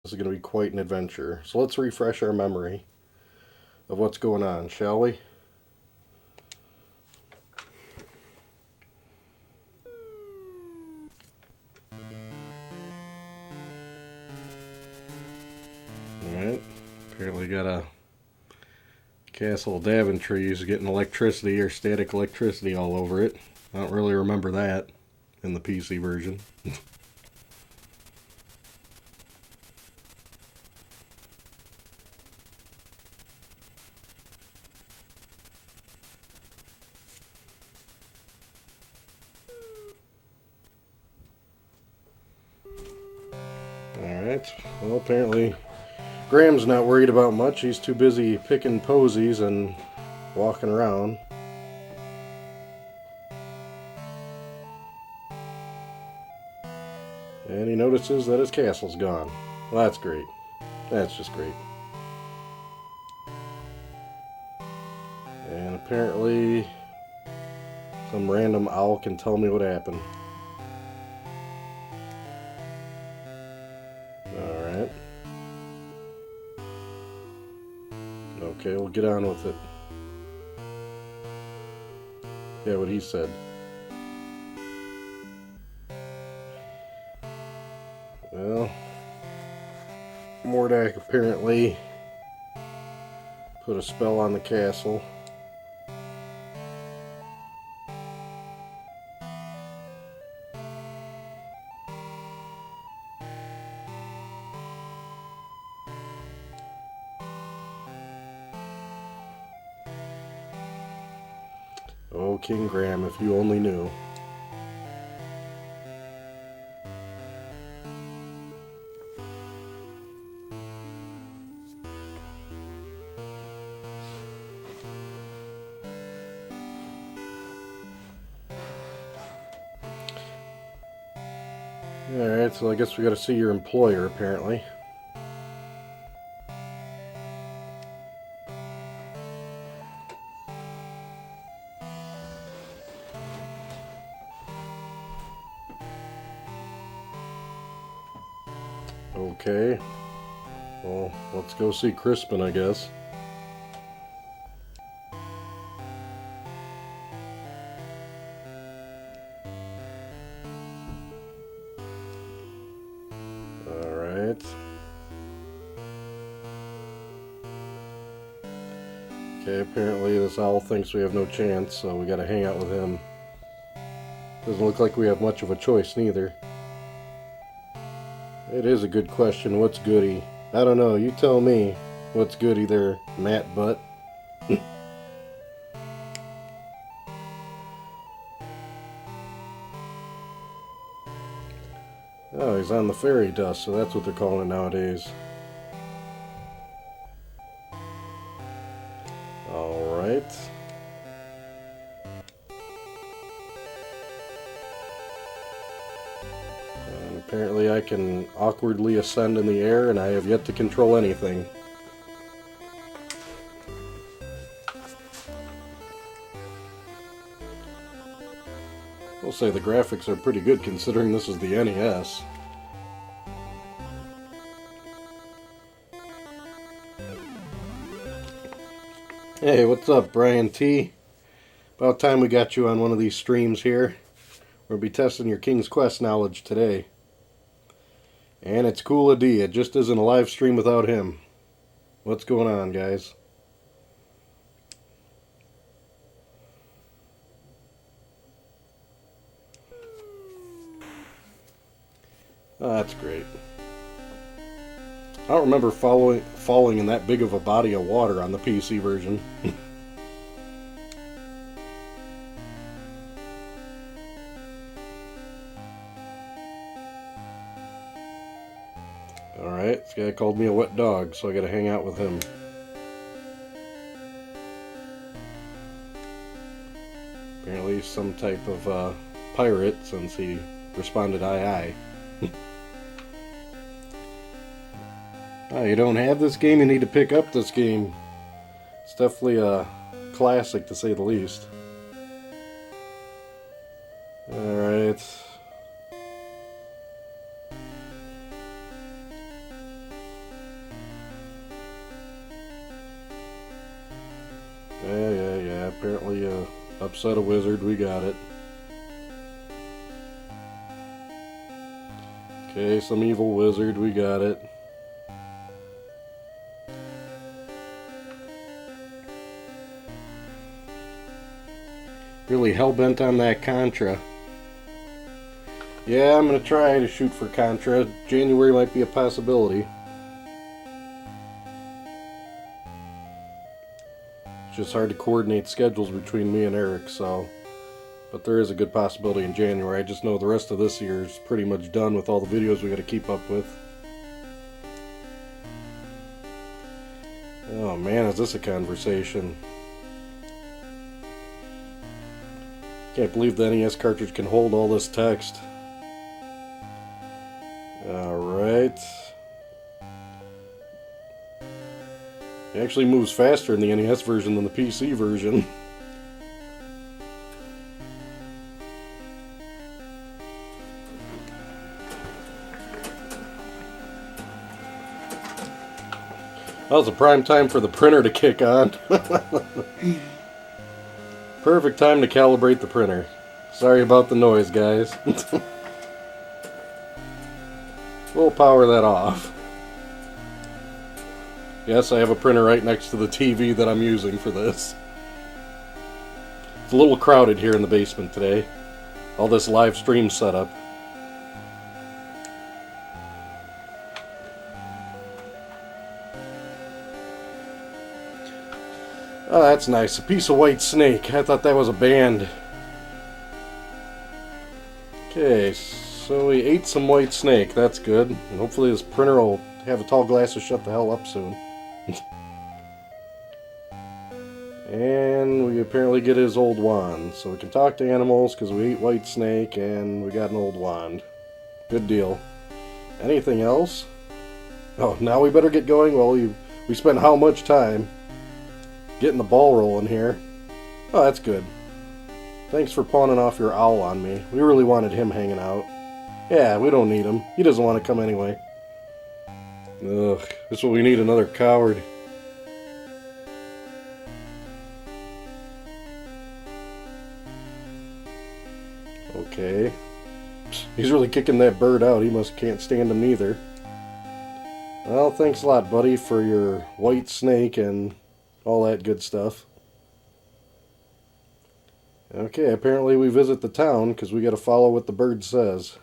This is going to be quite an adventure. So let's refresh our memory of what's going on, shall we? Alright, apparently got a Castle Daventry's getting electricity or static electricity all over it. I don't really remember that in the PC version. Alright, well apparently Graham's not worried about much. He's too busy picking posies and walking around. And he notices that his castle's gone. Well, that's great. That's just great. And apparently some random owl can tell me what happened. Alright. Okay, we'll get on with it. Yeah, what he said. Well, Mordak apparently put a spell on the castle. Oh, King Graham, if you only knew. Alright, so I guess we gotta see your employer, apparently. Okay. Well, let's go see Crispin, I guess. Alright. Okay, apparently this owl thinks we have no chance, so we gotta hang out with him. Doesn't look like we have much of a choice, neither. It is a good question. What's goody? I don't know. You tell me. What's goody there, Matt Butt? Oh, he's on the fairy dust, so that's what they're calling it nowadays. Alright. And apparently I can awkwardly ascend in the air, and I have yet to control anything. I'll say the graphics are pretty good considering this is the NES. Hey, what's up, Brian T? About time we got you on one of these streams here. We'll be testing your King's Quest knowledge today. And it's Cool D. It just isn't a live stream without him. What's going on, guys? Oh, that's great. I don't remember falling in that big of a body of water on the PC version. Alright, this guy called me a wet dog, so I gotta hang out with him. Apparently he's some type of pirate, since he responded aye aye. Oh, you don't have this game? You need to pick up this game. It's definitely a classic, to say the least. Alright. Yeah. Apparently, upset a wizard. We got it. Okay, some evil wizard. We got it. Really hell-bent on that Contra. Yeah, I'm gonna try to shoot for Contra. January might be a possibility. It's just hard to coordinate schedules between me and Eric, so... But there is a good possibility in January. I just know the rest of this year is pretty much done with all the videos we gotta keep up with. Oh man, is this a conversation. Can't believe the NES cartridge can hold all this text. Alright. It actually moves faster in the NES version than the PC version. That was a prime time for the printer to kick on. Perfect time to calibrate the printer. Sorry about the noise, guys. We'll power that off. Yes, I have a printer right next to the TV that I'm using for this. It's a little crowded here in the basement today. All this live stream setup. Oh, that's nice. A piece of white snake. I thought that was a band. Okay, so we ate some white snake. That's good. And hopefully this printer will have a tall glass to shut the hell up soon. And we apparently get his old wand. So we can talk to animals because we ate white snake and we got an old wand. Good deal. Anything else? Oh, now we better get going. Well, we spent how much time getting the ball rolling here. Oh, that's good. Thanks for pawning off your owl on me. We really wanted him hanging out. Yeah, we don't need him. He doesn't want to come anyway. Ugh, this is what we need, another coward. Okay. He's really kicking that bird out. He can't stand him neither. Well, thanks a lot, buddy, for your white snake and all that good stuff. Okay, apparently we visit the town because we got to follow what the bird says.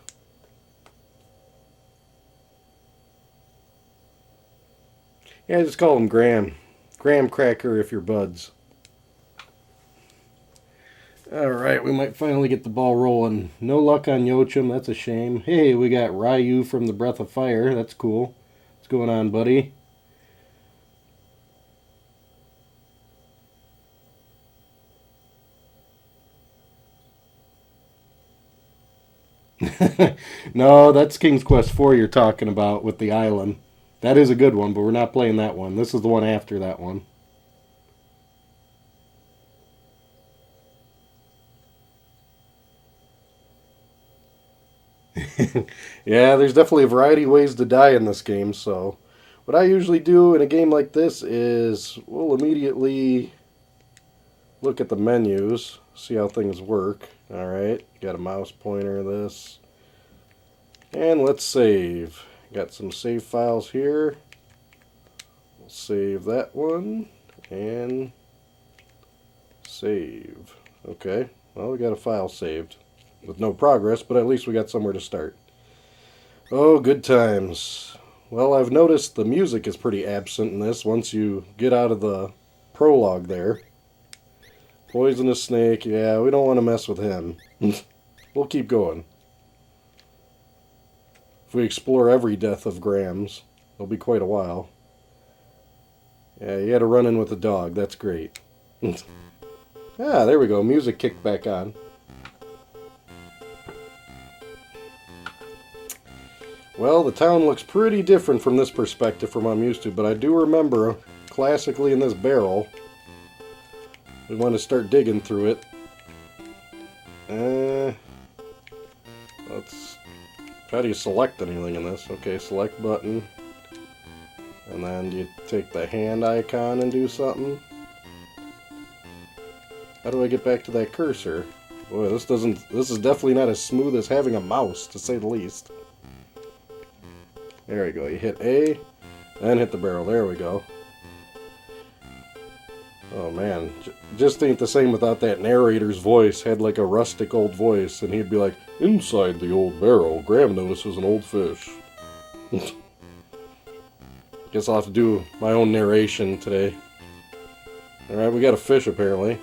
Yeah, just call him Graham. Graham Cracker if you're buds. Alright, we might finally get the ball rolling. No luck on Yochim, that's a shame. Hey, we got Ryu from the Breath of Fire. That's cool. What's going on, buddy? No, that's King's Quest 4 you're talking about with the island. That is a good one, but we're not playing that one. This is the one after that one. Yeah, there's definitely a variety of ways to die in this game, so what I usually do in a game like this is we'll immediately look at the menus, see how things work. Alright, got a mouse pointer, this. And let's save. Got some save files here. We'll save that one and save. Okay, well, we got a file saved with no progress, but at least we got somewhere to start. Oh, good times. Well, I've noticed the music is pretty absent in this once you get out of the prologue there. Poisonous snake, yeah, we don't want to mess with him. We'll keep going. If we explore every death of Graham's, it'll be quite a while. Yeah, you had to run in with the dog, that's great. Ah, there we go, music kicked back on. Well, the town looks pretty different from this perspective from what I'm used to, but I do remember, classically in this barrel, we want to start digging through it. How do you select anything in this? Okay, select button. And then you take the hand icon and do something. How do I get back to that cursor? Boy, this is definitely not as smooth as having a mouse, to say the least. There we go. You hit A, then hit the barrel. There we go. Oh man, just ain't the same without that narrator's voice. Had like a rustic old voice, and he'd be like, "Inside the old barrel, Graham notices an old fish." Guess I'll have to do my own narration today. Alright, we got a fish apparently.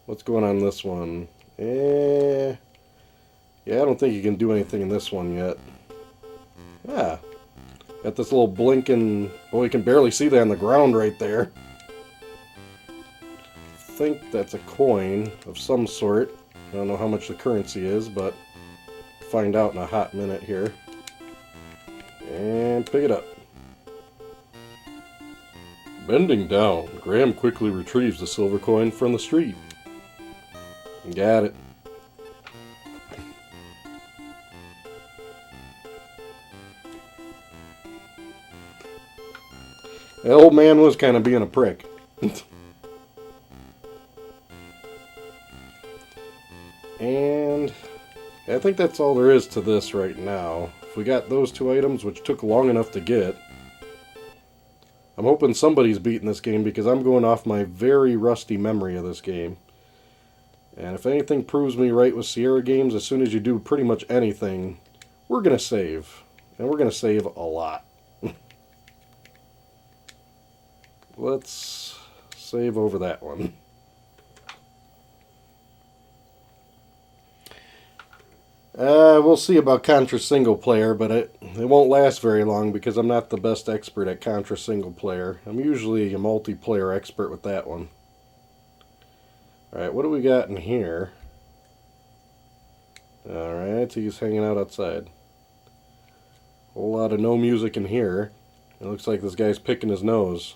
What's going on in this one? Yeah, I don't think you can do anything in this one yet. Yeah. Got this little blinking... Boy, you can barely see that on the ground right there. I think that's a coin of some sort. I don't know how much the currency is, but find out in a hot minute here. And pick it up. Bending down, Graham quickly retrieves the silver coin from the street. Got it. The old man was kind of being a prick. And I think that's all there is to this right now. If we got those two items, which took long enough to get, I'm hoping somebody's beating this game because I'm going off my very rusty memory of this game. And if anything proves me right with Sierra games, as soon as you do pretty much anything, we're going to save. And we're going to save a lot. Let's save over that one. We'll see about Contra single player, but it won't last very long because I'm not the best expert at Contra single player. I'm usually a multiplayer expert with that one. Alright, what do we got in here? Alright, he's hanging out outside. Whole lot of no music in here. It looks like this guy's picking his nose.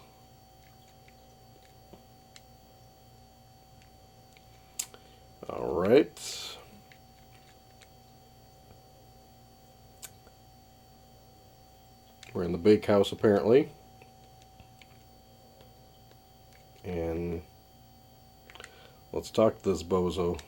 Alright. We're in the bakehouse apparently. And let's talk to this bozo.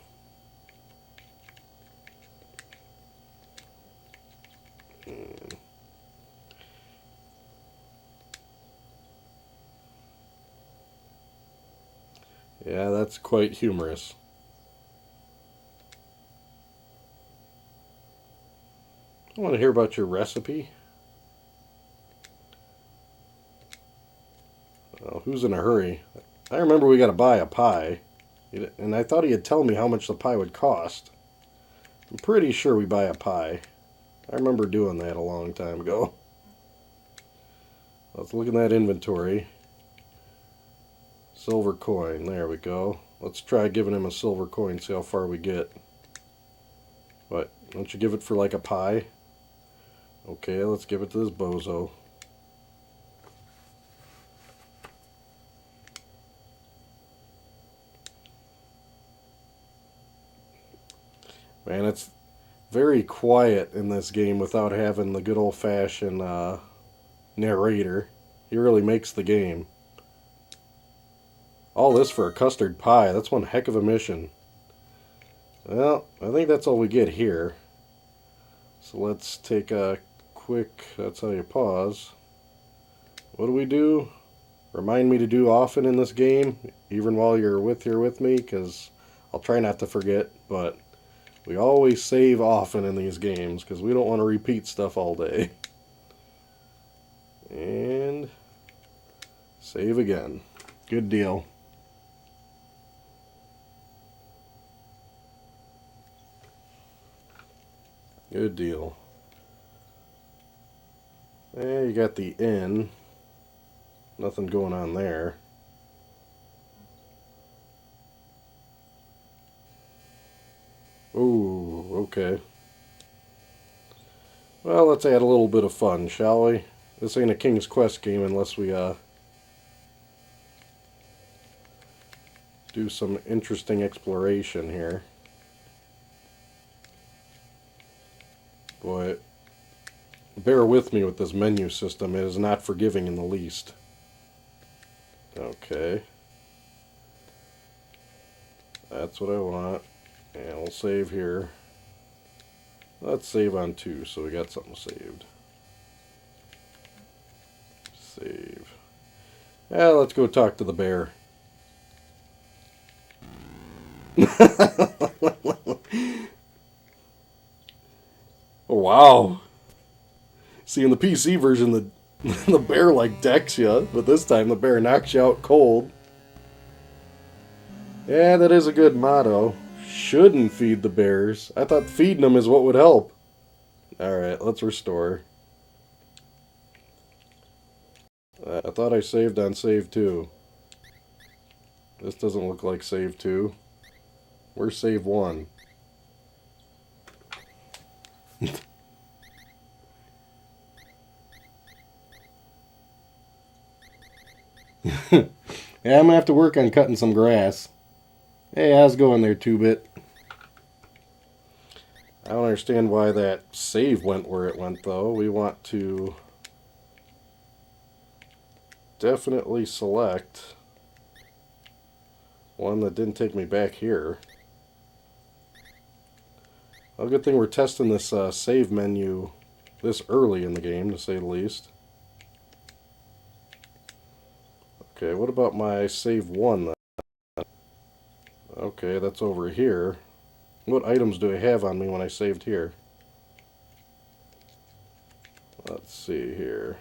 Yeah, that's quite humorous. I want to hear about your recipe. Well, who's in a hurry? I remember we got to buy a pie. And I thought he'd tell me how much the pie would cost. I'm pretty sure we buy a pie. I remember doing that a long time ago. Let's look at that inventory. Silver coin. There we go. Let's try giving him a silver coin, see how far we get. What? Don't you give it for like a pie? Okay, let's give it to this bozo. Man, it's very quiet in this game without having the good old-fashioned narrator. He really makes the game. All this for a custard pie. That's one heck of a mission. Well, I think that's all we get here. So let's take a quick, that's how you pause. What do we do? Remind me to do often in this game, even while you're here with me, because I'll try not to forget, but we always save often in these games, because we don't want to repeat stuff all day. And save again. Good deal. Good deal. And you got the inn. Nothing going on there. Ooh, okay. Well, let's add a little bit of fun, shall we? This ain't a King's Quest game unless we do some interesting exploration here. Boy, bear with me with this menu system. It is not forgiving in the least. Okay. That's what I want. And we'll save here. Let's save on 2, so we got something saved. Save. Yeah, let's go talk to the bear. Oh, wow. See, in the PC version, the bear, like, decks you, but this time the bear knocks you out cold. Yeah, that is a good motto. Shouldn't feed the bears. I thought feeding them is what would help. Alright, let's restore. I thought I saved on save 2. This doesn't look like save 2. Where's save 1? Yeah, I'm gonna have to work on cutting some grass. Hey, how's it going there, 2-bit? I don't understand why that save went where it went, though. We want to definitely select one that didn't take me back here. Well, good thing we're testing this save menu this early in the game, to say the least. Okay, what about my save 1 then? Okay, that's over here. What items do I have on me when I saved here? Let's see here.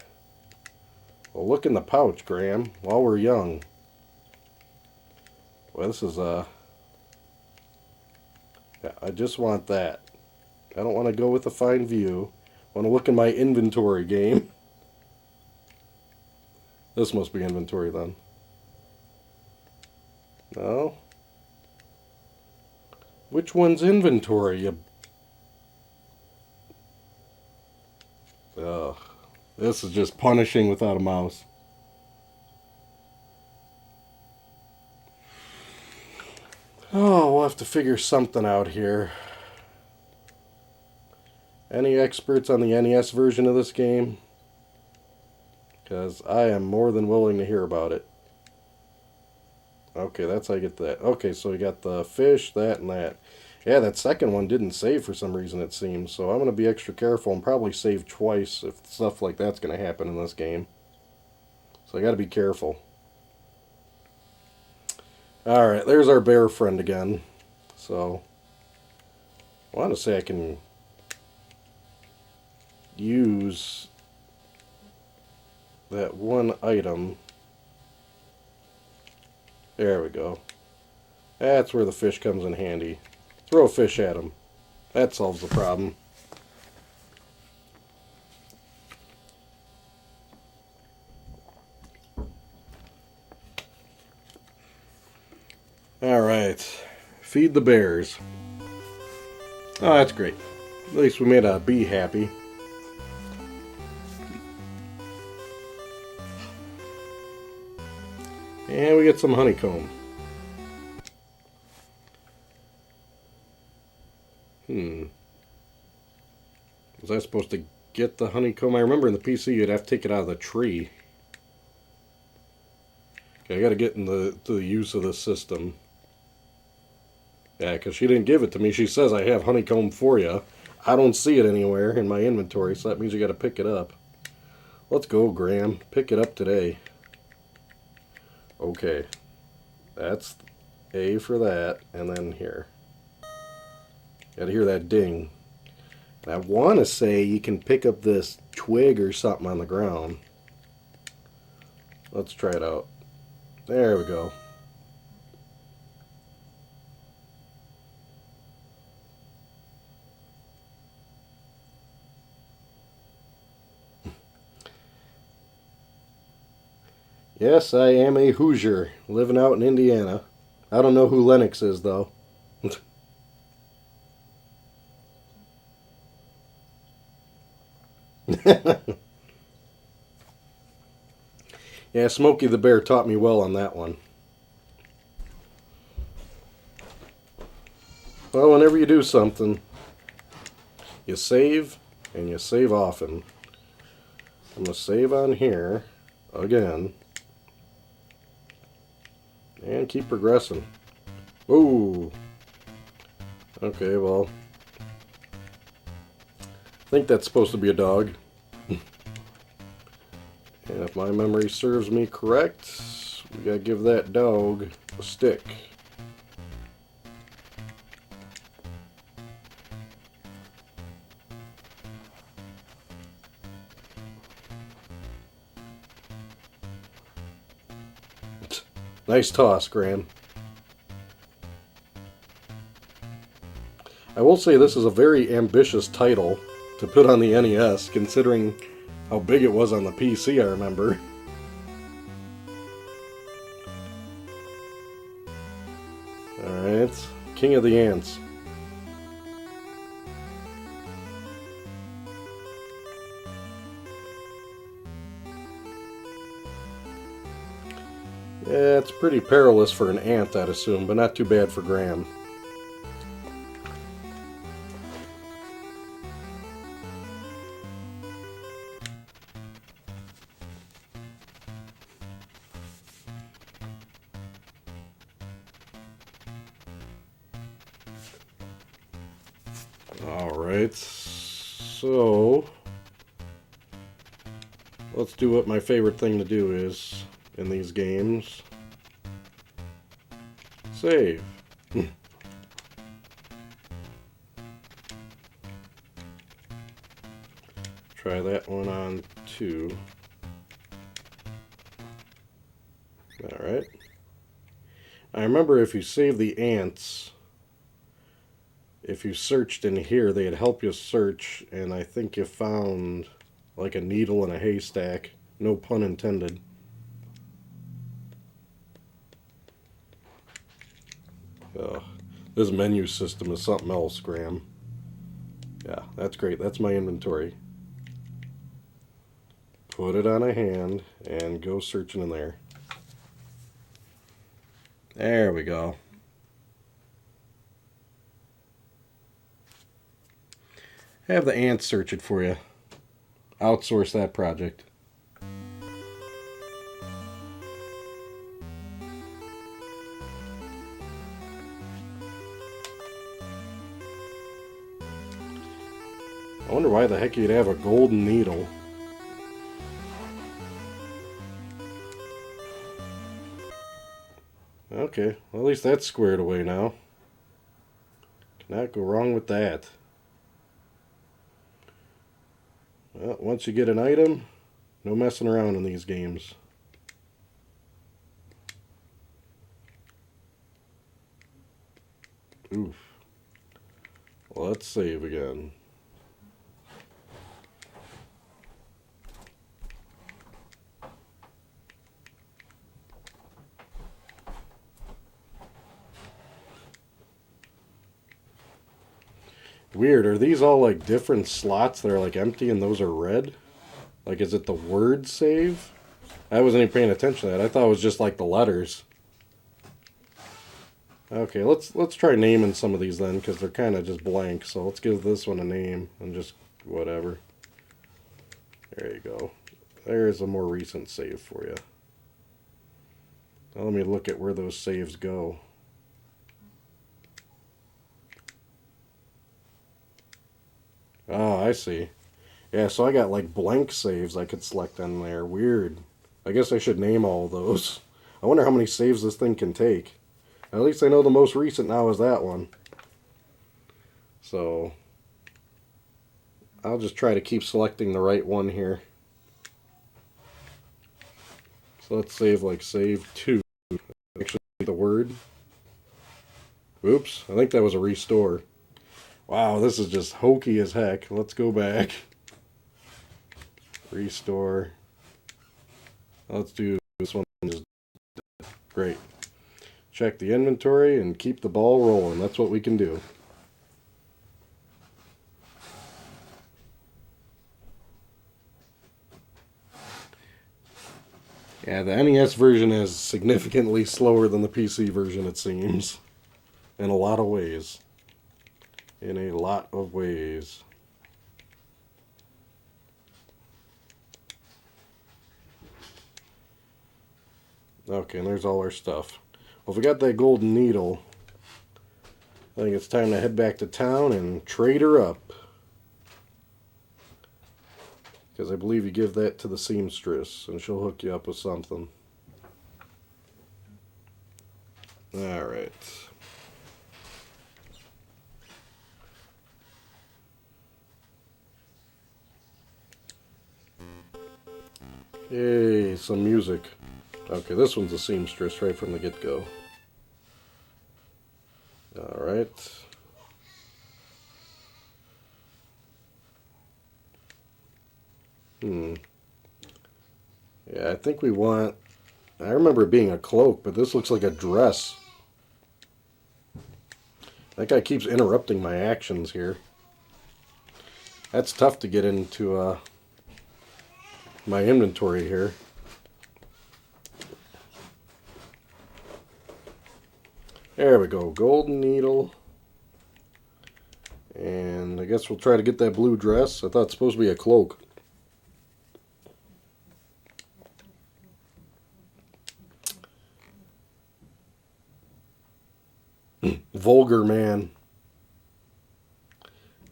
Well, look in the pouch, Graham, while we're young. Well, this is, yeah, I just want that. I don't want to go with a fine view. I want to look in my inventory game. This must be inventory then. No? Which one's inventory? Ugh. This is just punishing without a mouse. Oh, we'll have to figure something out here. Any experts on the NES version of this game? Because I am more than willing to hear about it. Okay, that's how I get that. Okay, so we got the fish, that, and that. Yeah, that second one didn't save for some reason, it seems. So I'm going to be extra careful and probably save twice if stuff like that's going to happen in this game. So I got to be careful. Alright, there's our bear friend again. So, I want to say I can use that one item. There we go. That's where the fish comes in handy. Throw a fish at him. That solves the problem. Alright. Feed the bears. Oh, that's great. At least we made a bee happy. And we get some honeycomb. Was I supposed to get the honeycomb? I remember in the PC you'd have to take it out of the tree. Okay, I gotta get into the use of this system. Yeah, because she didn't give it to me. She says I have honeycomb for you. I don't see it anywhere in my inventory, so that means you gotta pick it up. Let's go, Graham. Pick it up today. Okay. That's A for that, and then here. Gotta hear that ding. And I want to say you can pick up this twig or something on the ground. Let's try it out. There we go. Yes, I am a Hoosier, living out in Indiana. I don't know who Lennox is, though. Yeah, Smokey the Bear taught me well on that one. Well, whenever you do something, you save, and you save often. I'm going to save on here, again, and keep progressing. Whoa. Okay, well, I think that's supposed to be a dog. And if my memory serves me correct, we gotta give that dog a stick. Nice toss, Graham. I will say this is a very ambitious title to put on the NES, considering how big it was on the PC, I remember. Alright, King of the Ants. Yeah, it's pretty perilous for an ant, I'd assume, but not too bad for Graham. Alright, so let's do what my favorite thing to do is in these games. Save. Try that one on too. Alright. I remember if you save the ants, if you searched in here, they'd help you search, and I think you found like a needle in a haystack. No pun intended. Oh, this menu system is something else, Graham. Yeah, that's great. That's my inventory. Put it on a hand and go searching in there. There we go. Have the ants search it for you. Outsource that project. I wonder why the heck you'd have a golden needle. Okay, well, at least that's squared away now. Cannot go wrong with that. Well, once you get an item, no messing around in these games. Oof. Well, let's save again. Weird, are these all like different slots that are like empty and those are red? Like, is it the word save? I wasn't even paying attention to that. I thought it was just like the letters. Okay, let's try naming some of these then, because they're kind of just blank. So let's give this one a name and just whatever. There you go. There's a more recent save for you. Now let me look at where those saves go. Oh, I see. Yeah, so I got like blank saves I could select on there. Weird. I guess I should name all those. I wonder how many saves this thing can take. At least I know the most recent now is that one. So I'll just try to keep selecting the right one here. So let's save like save 2. Actually, the word. Oops, I think that was a restore. Wow, this is just hokey as heck. Let's go back. Restore. Let's do this one. Just great. Check the inventory and keep the ball rolling. That's what we can do. Yeah, the NES version is significantly slower than the PC version, it seems. In a lot of ways. In a lot of ways. Okay, and there's all our stuff. Well, if we got that golden needle, I think it's time to head back to town and trade her up. Because I believe you give that to the seamstress and she'll hook you up with something. Alright. Yay, some music. Okay, this one's a seamstress right from the get-go. Alright. Yeah, I think we want... I remember it being a cloak, but this looks like a dress. That guy keeps interrupting my actions here. That's tough to get into my inventory here. There we go. Golden needle. And I guess we'll try to get that blue dress. I thought it's supposed to be a cloak. Vulgar man.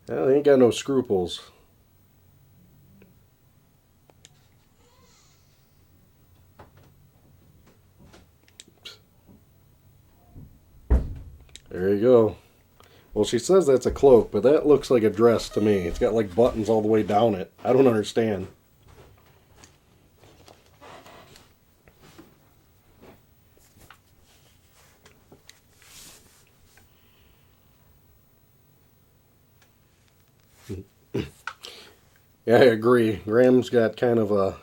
Well, he ain't got no scruples. There you go. Well, she says that's a cloak, but that looks like a dress to me. It's got like buttons all the way down it. I don't understand. Yeah, I agree. Graham's got kind of a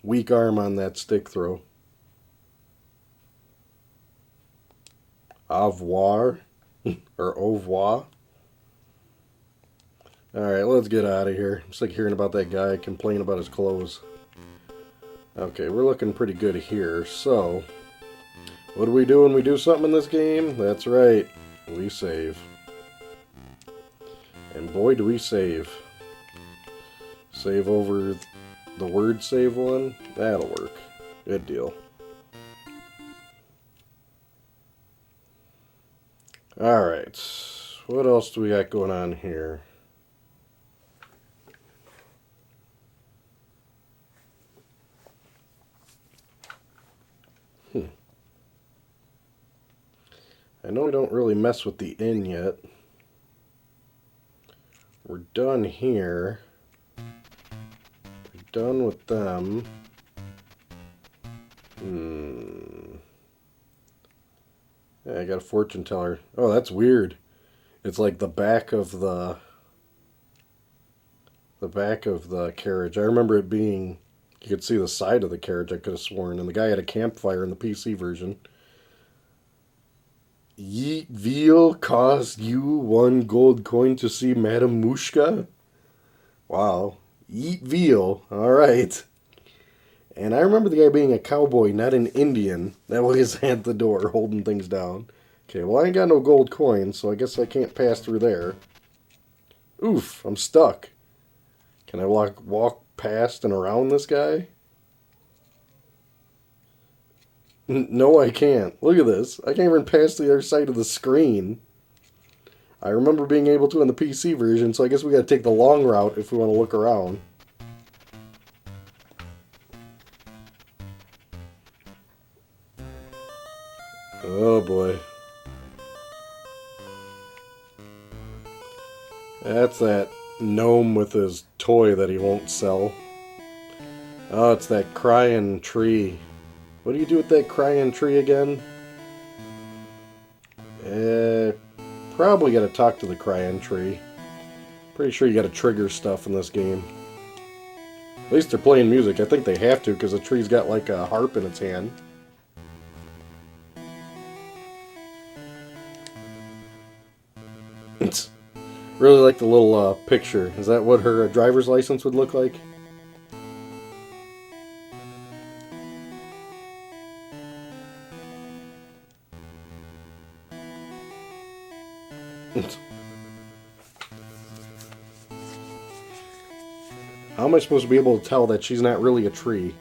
weak arm on that stick throw. Au revoir. Or au revoir. Alright, let's get out of here. I'm sick of hearing about that guy complain about his clothes. Okay, we're looking pretty good here. So, what do we do when we do something in this game? That's right. We save. And boy, do we save. Save over the word save one? That'll work. Good deal. Alright. What else do we got going on here? I know we don't really mess with the inn yet. We're done here. We're done with them. Yeah, I got a fortune teller. Oh, that's weird. It's like the back of the carriage. I remember it being, you could see the side of the carriage, I could have sworn, and the guy had a campfire in the PC version. Yeet veal cost you 1 gold coin to see Madame Mushka? Wow. Yeet veal. Alright. And I remember the guy being a cowboy, not an Indian. That was at the door, holding things down. Okay, well I ain't got no gold coins, so I guess I can't pass through there. Oof, I'm stuck. Can I walk past and around this guy? No, I can't. Look at this. I can't even pass the other side of the screen. I remember being able to in the PC version, so I guess we gotta take the long route if we want to look around. Oh boy. That's that gnome with his toy that he won't sell. Oh, it's that crying tree. What do you do with that crying tree again? Probably gotta talk to the crying tree. Pretty sure you gotta trigger stuff in this game. At least they're playing music. I think they have to because the tree's got like a harp in its hand. Really like the little picture. Is that what her driver's license would look like? How am I supposed to be able to tell that she's not really a tree?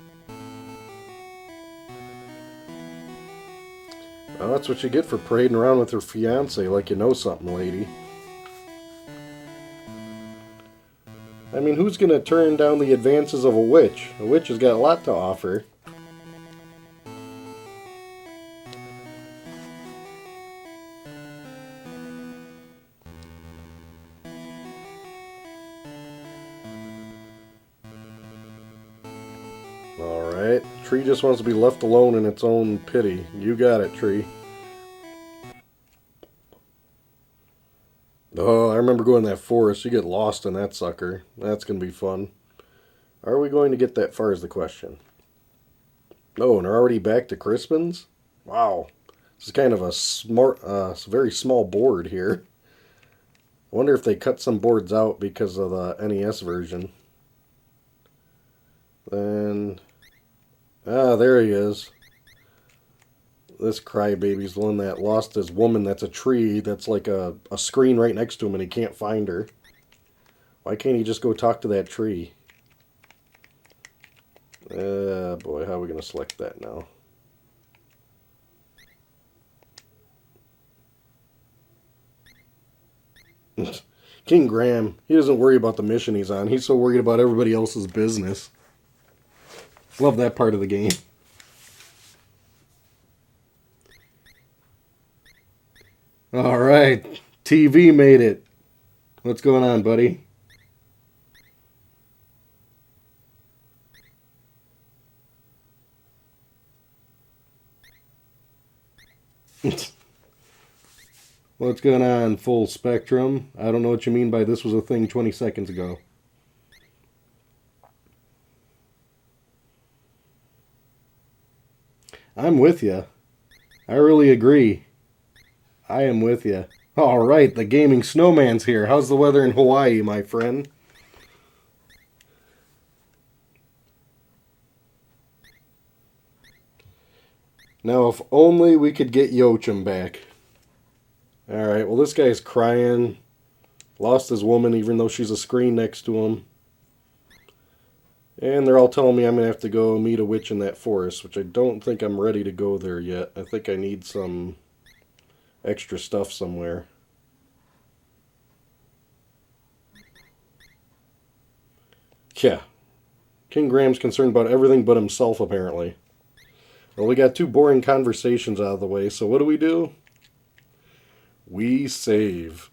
Well, that's what you get for parading around with her fiance like you know something, lady. I mean, who's going to turn down the advances of a witch? A witch has got a lot to offer. Alright. Tree just wants to be left alone in its own pity. You got it, Tree. Oh, I remember going to that forest. You get lost in that sucker. That's going to be fun. Are we going to get that far is the question. Oh, and they're already back to Crispin's? Wow. This is kind of a very small board here. I wonder if they cut some boards out because of the NES version. Then... Ah, there he is. This crybaby's the one that lost his woman that's a tree that's like a screen right next to him and he can't find her. Why can't he just go talk to that tree? Boy, how are we going to select that now? King Graham, he doesn't worry about the mission he's on. He's so worried about everybody else's business. Love that part of the game. All right, TV made it. What's going on, buddy? What's going on, Full Spectrum? I don't know what you mean by this was a thing 20 seconds ago. I'm with you. I really agree. I am with you. All right, the gaming snowman's here. How's the weather in Hawaii, my friend? Now, if only we could get Yochum back. All right, well, this guy's crying. Lost his woman even though she's a screen next to him. And they're all telling me I'm going to have to go meet a witch in that forest, which I don't think I'm ready to go there yet. I think I need some extra stuff somewhere. Yeah. King Graham's concerned about everything but himself, apparently. Well, we got two boring conversations out of the way, so what do? We save.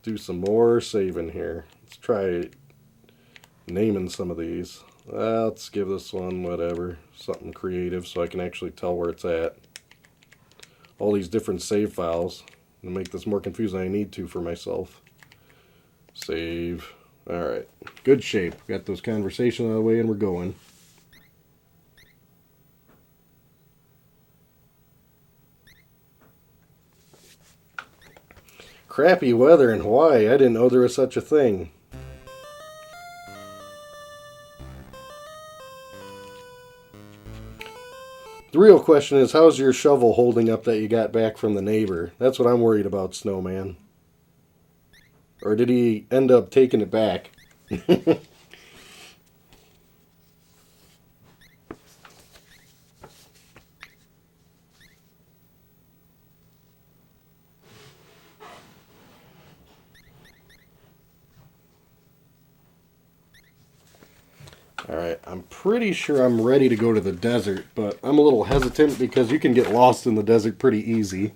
Do some more saving here. Let's try naming some of these. Let's give this one whatever. Something creative so I can actually tell where it's at. All these different save files. To make this more confusing than I need to for myself. Save. Alright. Good shape. Got those conversations out of the way and we're going. Crappy weather in Hawaii. I didn't know there was such a thing. The real question is, how's your shovel holding up that you got back from the neighbor? That's what I'm worried about, Snowman. Or did he end up taking it back? Alright, I'm pretty sure I'm ready to go to the desert, but I'm a little hesitant because you can get lost in the desert pretty easy.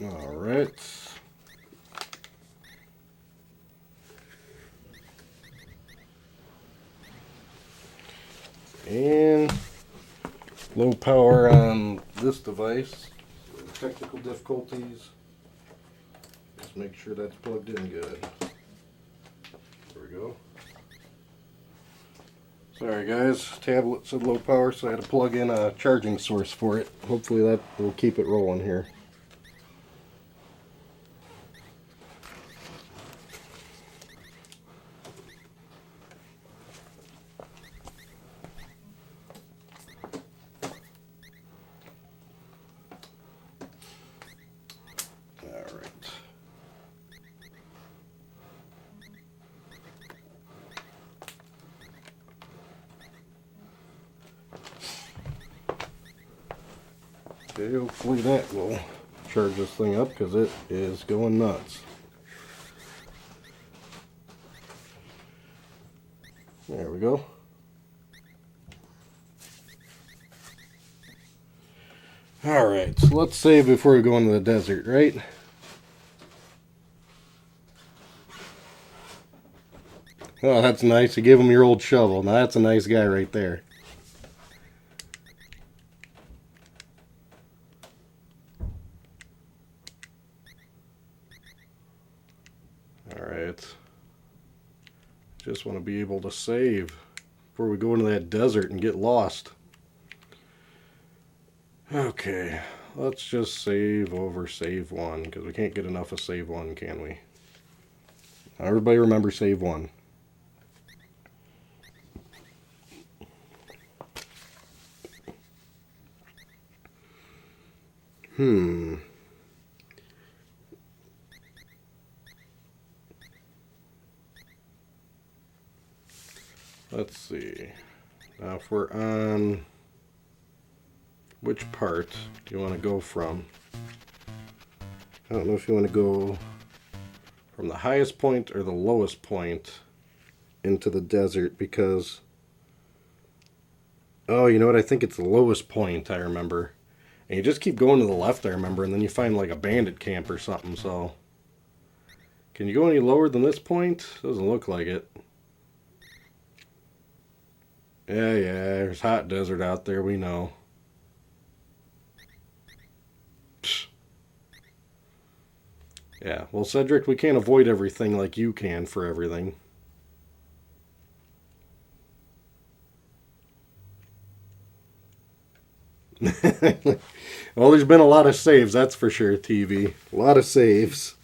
Alright. And low power on this device. Technical difficulties. Just make sure that's plugged in good. There we go. Sorry guys, tablet said low power, so I had to plug in a charging source for it. Hopefully that will keep it rolling here. Okay, hopefully that will charge this thing up because it is going nuts. There we go. Alright, so let's save before we go into the desert, right? Oh, that's nice. You give him your old shovel. Now that's a nice guy right there. Alright. Just want to be able to save before we go into that desert and get lost. Okay, let's just save over save one, because we can't get enough of save one, can we? Everybody remember save one. Let's see. Now if we're on... which part do you want to go from? I don't know if you want to go from the highest point or the lowest point into the desert, because... oh, you know what? I think it's the lowest point, I remember. And you just keep going to the left, I remember, and then you find like a bandit camp or something, so... can you go any lower than this point? Doesn't look like it. Yeah, there's hot desert out there, we know. Psh. Yeah, well, Cedric, we can't avoid everything like you can for everything. Well, there's been a lot of saves, that's for sure, TV. A lot of saves.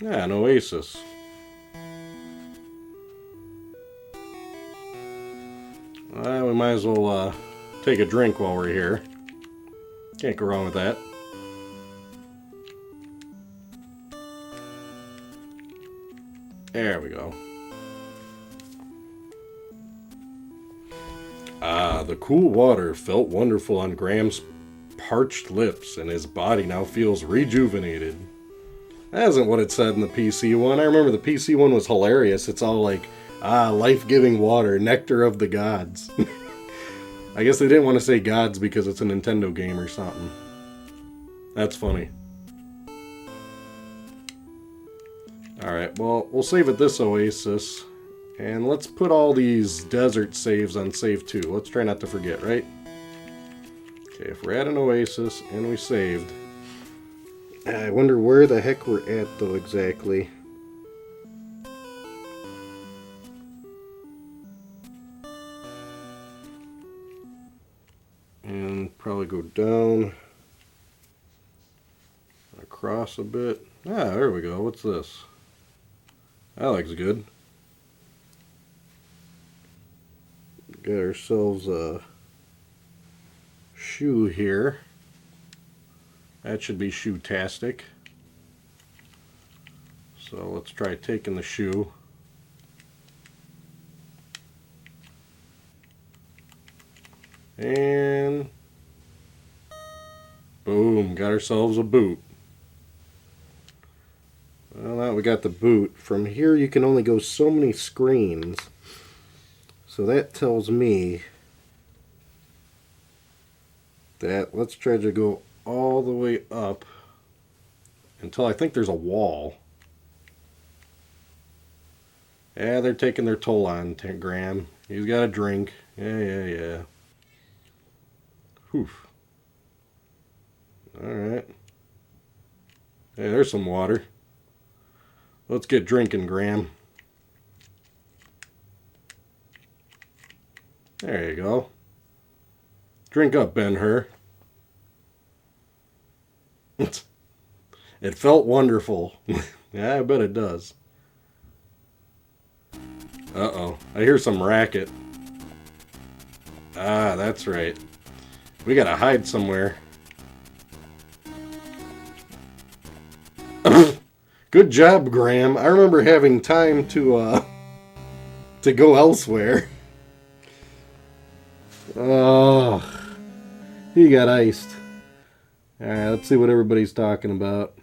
Yeah, an oasis. We might as well take a drink while we're here. Can't go wrong with that. There we go. Ah, the cool water felt wonderful on Graham's parched lips, and his body now feels rejuvenated. That isn't what it said in the PC one. I remember the PC one was hilarious. It's all like, life-giving water, nectar of the gods. I guess they didn't want to say gods because it's a Nintendo game or something. That's funny. Alright, well, we'll save at this oasis. And let's put all these desert saves on save 2. Let's try not to forget, right? Okay, if we're at an oasis and we saved... I wonder where the heck we're at, though, exactly. And probably go down, across a bit. Ah, there we go. What's this? That looks good. Got ourselves a shoe here. That should be shoe-tastic. So let's try taking the shoe. And boom, got ourselves a boot. Well, now we got the boot. From here you can only go so many screens. So that tells me that let's try to go all the way up until I think there's a wall. Yeah, they're taking their toll on Graham. He's got a drink. Yeah. Whew. Alright. Hey, there's some water. Let's get drinking, Graham. There you go. Drink up, Ben-Hur. It felt wonderful. Yeah, I bet it does. Uh-oh. I hear some racket. Ah, that's right. We gotta hide somewhere. Good job, Graham. I remember having time to go elsewhere. Oh, he got iced. Alright, let's see what everybody's talking about.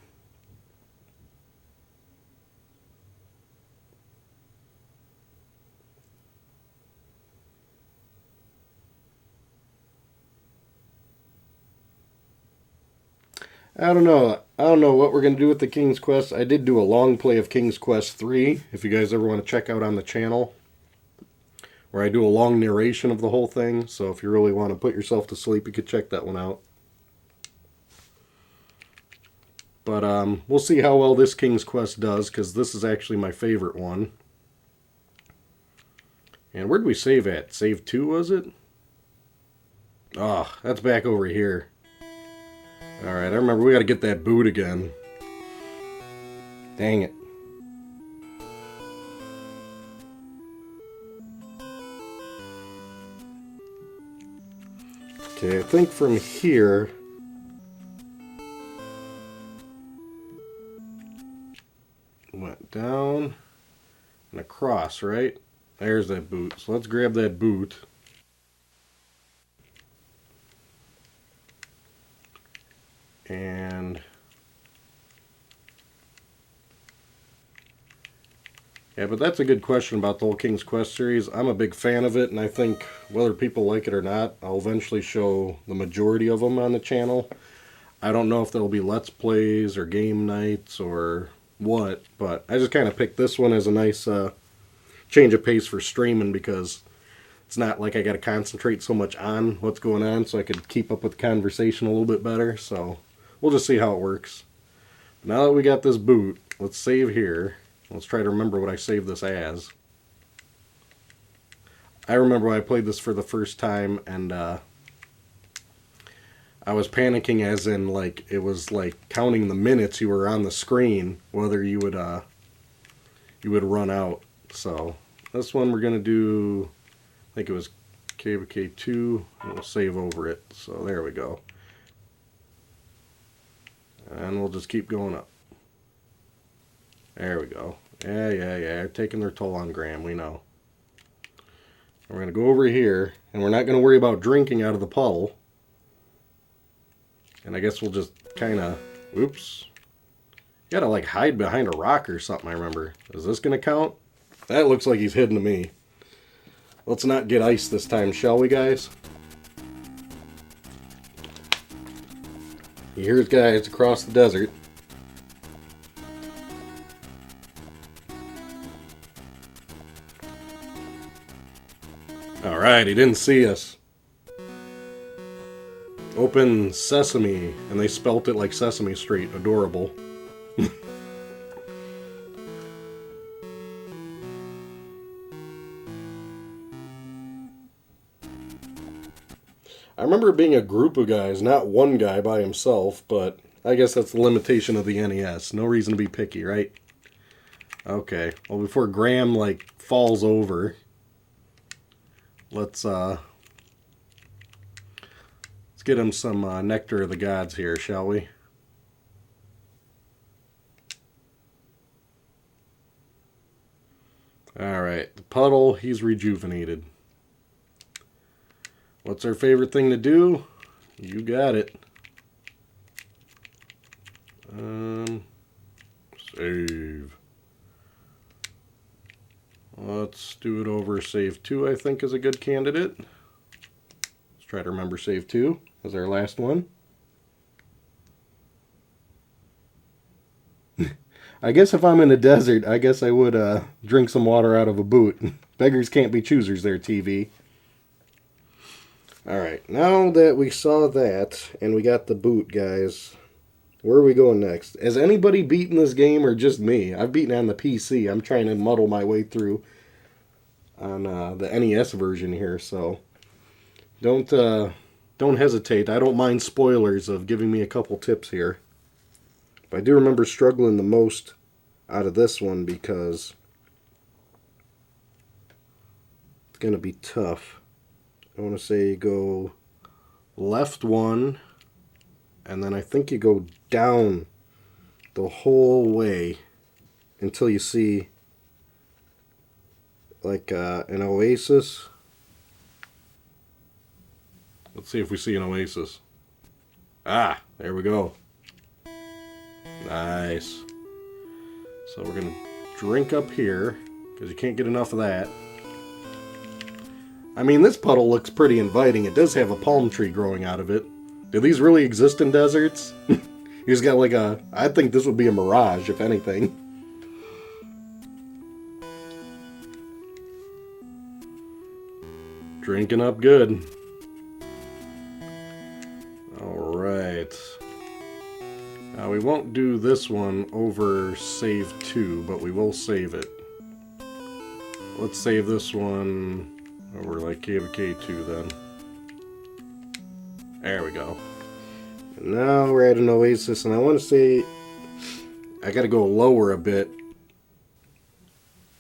I don't know. I don't know what we're going to do with the King's Quest. I did do a long play of King's Quest 3, if you guys ever want to check out on the channel, where I do a long narration of the whole thing. So if you really want to put yourself to sleep, you could check that one out. But we'll see how well this King's Quest does, because this is actually my favorite one. And where did we save at? Save 2, was it? Oh, that's back over here. Alright, I remember we gotta get that boot again. Dang it. Okay, I think from here... went down and across, right? There's that boot. So let's grab that boot. And yeah, but that's a good question about the whole King's Quest series. I'm a big fan of it, and I think whether people like it or not, I'll eventually show the majority of them on the channel. I don't know if there'll be Let's Plays or game nights or what, but I just kind of picked this one as a nice change of pace for streaming, because it's not like I got to concentrate so much on what's going on, so I could keep up with the conversation a little bit better. So we'll just see how it works. Now that we got this boot, let's save here. Let's try to remember what I saved this as. I remember when I played this for the first time, and I was panicking, as in, like, it was like counting the minutes you were on the screen, whether you would run out. So this one we're gonna do, I think it was KWK2, and we'll save over it. So there we go. And we'll just keep going up. There we go. Yeah. Taking their toll on Graham, we know. We're going to go over here, and we're not going to worry about drinking out of the puddle. And I guess we'll just kind of, oops. You got to like hide behind a rock or something, I remember. Is this going to count? That looks like he's hidden to me. Let's not get iced this time, shall we, guys? Here's guys across the desert. Alright, he didn't see us. Open Sesame, and they spelt it like Sesame Street. Adorable. I remember it being a group of guys, not one guy by himself, but I guess that's the limitation of the NES. No reason to be picky, right? Okay, well, before Graham, like, falls over, let's get him some Nectar of the Gods here, shall we? Alright, the puddle, he's rejuvenated. What's our favorite thing to do? You got it. Save. Let's do it over save 2, I think, is a good candidate. Let's try to remember save 2 as our last one. I guess if I'm in a desert, I guess I would drink some water out of a boot. Beggars can't be choosers there, TV. Alright, now that we saw that, and we got the boot, guys, Where are we going next? Has anybody beaten this game or just me? I've beaten on the PC. I'm trying to muddle my way through on the NES version here, so don't hesitate. I don't mind spoilers of giving me a couple tips here. But I do remember struggling the most out of this one because it's going to be tough. I want to say go left one, and then I think you go down the whole way until you see like an oasis. Let's see if we see an oasis. Ah, there we go. Nice. So we're going to drink up here because you can't get enough of that. I mean, this puddle looks pretty inviting. It does have a palm tree growing out of it. Do these really exist in deserts? You just got like a... I think this would be a mirage, if anything. Drinking up good. Alright. Now, we won't do this one over save 2, but we will save it. Let's save this one over like KWK2 then. There we go. And now we're at an oasis, and I want to say I gotta go lower a bit.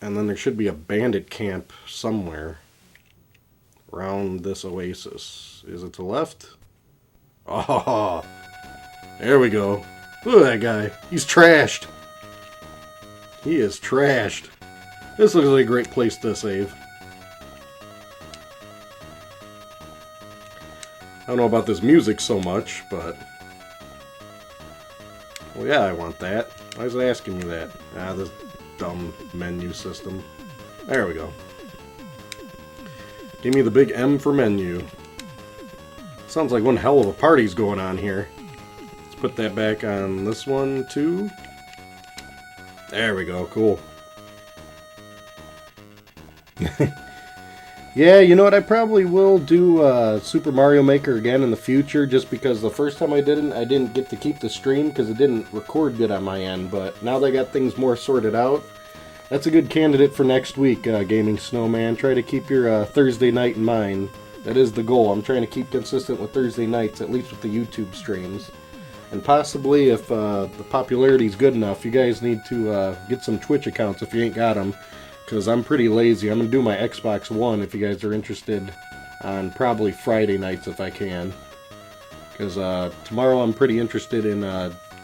And then there should be a bandit camp somewhere around this oasis. Is it to the left? Oh, there we go. Look at that guy. He's trashed. He is trashed. This looks like a great place to save. I don't know about this music so much, but... Well, yeah, I want that. Why is it asking me that? Ah, this dumb menu system. There we go. Give me the big M for menu. Sounds like one hell of a party's going on here. Let's put that back on this one, too. There we go, cool. Yeah, you know what, I probably will do Super Mario Maker again in the future, just because the first time I didn't get to keep the stream because it didn't record good on my end, but now that I got things more sorted out, that's a good candidate for next week, Gaming Snowman. Try to keep your Thursday night in mind. That is the goal. I'm trying to keep consistent with Thursday nights, at least with the YouTube streams. And possibly, if the popularity is good enough, you guys need to get some Twitch accounts if you ain't got them. Because I'm pretty lazy. I'm going to do my Xbox One if you guys are interested on probably Friday nights if I can. Because tomorrow I'm pretty interested in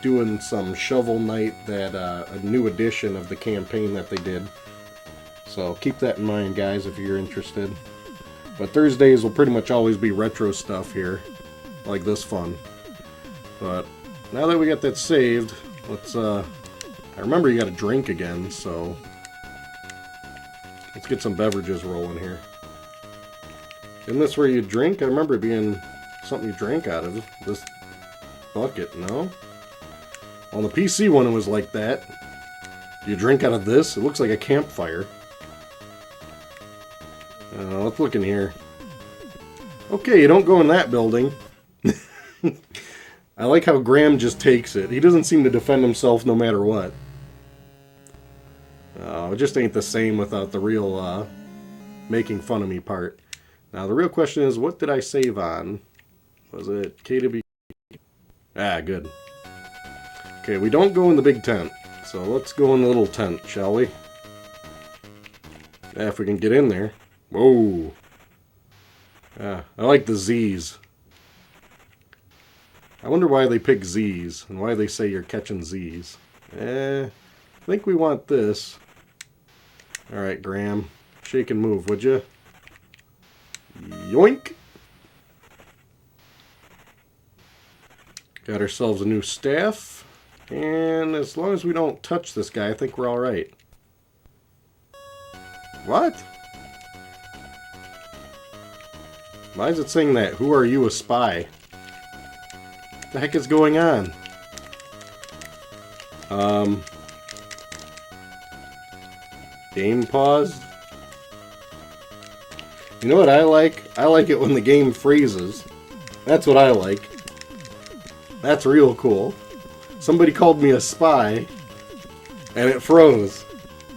doing some Shovel Knight, that a new edition of the campaign that they did. So keep that in mind, guys, if you're interested. But Thursdays will pretty much always be retro stuff here, like this fun. But now that we got that saved, let's, I remember you gotta drink again, so let's get some beverages rolling here. Isn't this where you drink? I remember it being something you drank out of, this bucket, no? On the PC one it was like that. Do you drink out of this? It looks like a campfire. Let's look in here. Okay, you don't go in that building. I like how Graham just takes it. He doesn't seem to defend himself no matter what. It just ain't the same without the real making fun of me part. Now the real question is, what did I save on? Was it KW? Ah, good. Okay, we don't go in the big tent. So let's go in the little tent, shall we? Yeah, if we can get in there. Whoa. Yeah, I like the Z's. I wonder why they pick Z's and why they say you're catching Z's. I think we want this. Alright, Graham. Shake and move, would you? Yoink! Got ourselves a new staff. And as long as we don't touch this guy, I think we're alright. What? Why is it saying that? Who are you, a spy? What the heck is going on? Game paused? You know what I like? I like it when the game freezes. That's what I like. That's real cool. Somebody called me a spy, and it froze.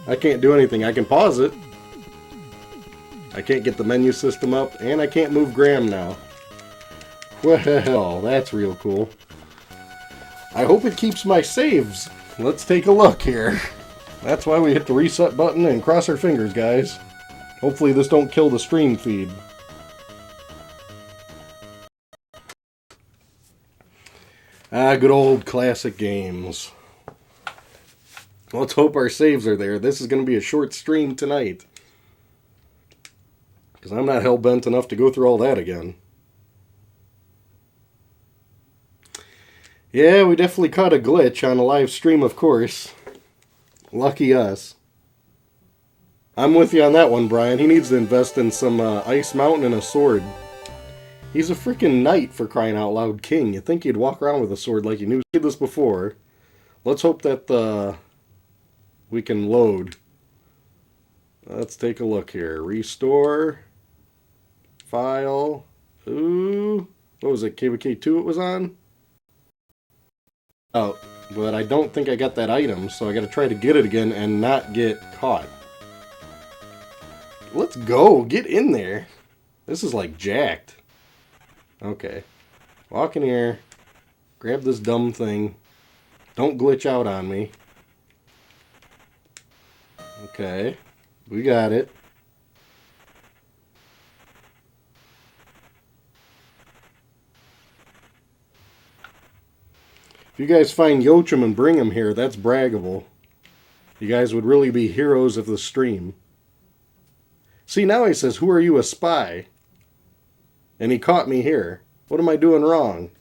I can't do anything. I can pause it. I can't get the menu system up, and I can't move Graham now. Well, that's real cool. I hope it keeps my saves. Let's take a look here. That's why we hit the reset button and cross our fingers, guys. Hopefully this don't kill the stream feed. Good old classic games. Let's hope our saves are there. This is going to be a short stream tonight, because I'm not hell-bent enough to go through all that again. Yeah, we definitely caught a glitch on a live stream, of course. Lucky us. I'm with you on that one, Brian. He needs to invest in some Ice Mountain and a sword. He's a freaking knight, for crying out loud, king. You'd think he'd walk around with a sword like he knew. We did this before. Let's hope that we can load. Let's take a look here. Restore. File. Ooh. What was it? KWK2 it was on? Oh, but I don't think I got that item, so I gotta try to get it again and not get caught. Let's go. Get in there. This is like jacked. Okay. Walk in here. Grab this dumb thing. Don't glitch out on me. Okay. We got it. If you guys find Yochum and bring him here, that's braggable. You guys would really be heroes of the stream. See, now he says, "Who are you, a spy?" And he caught me here. What am I doing wrong?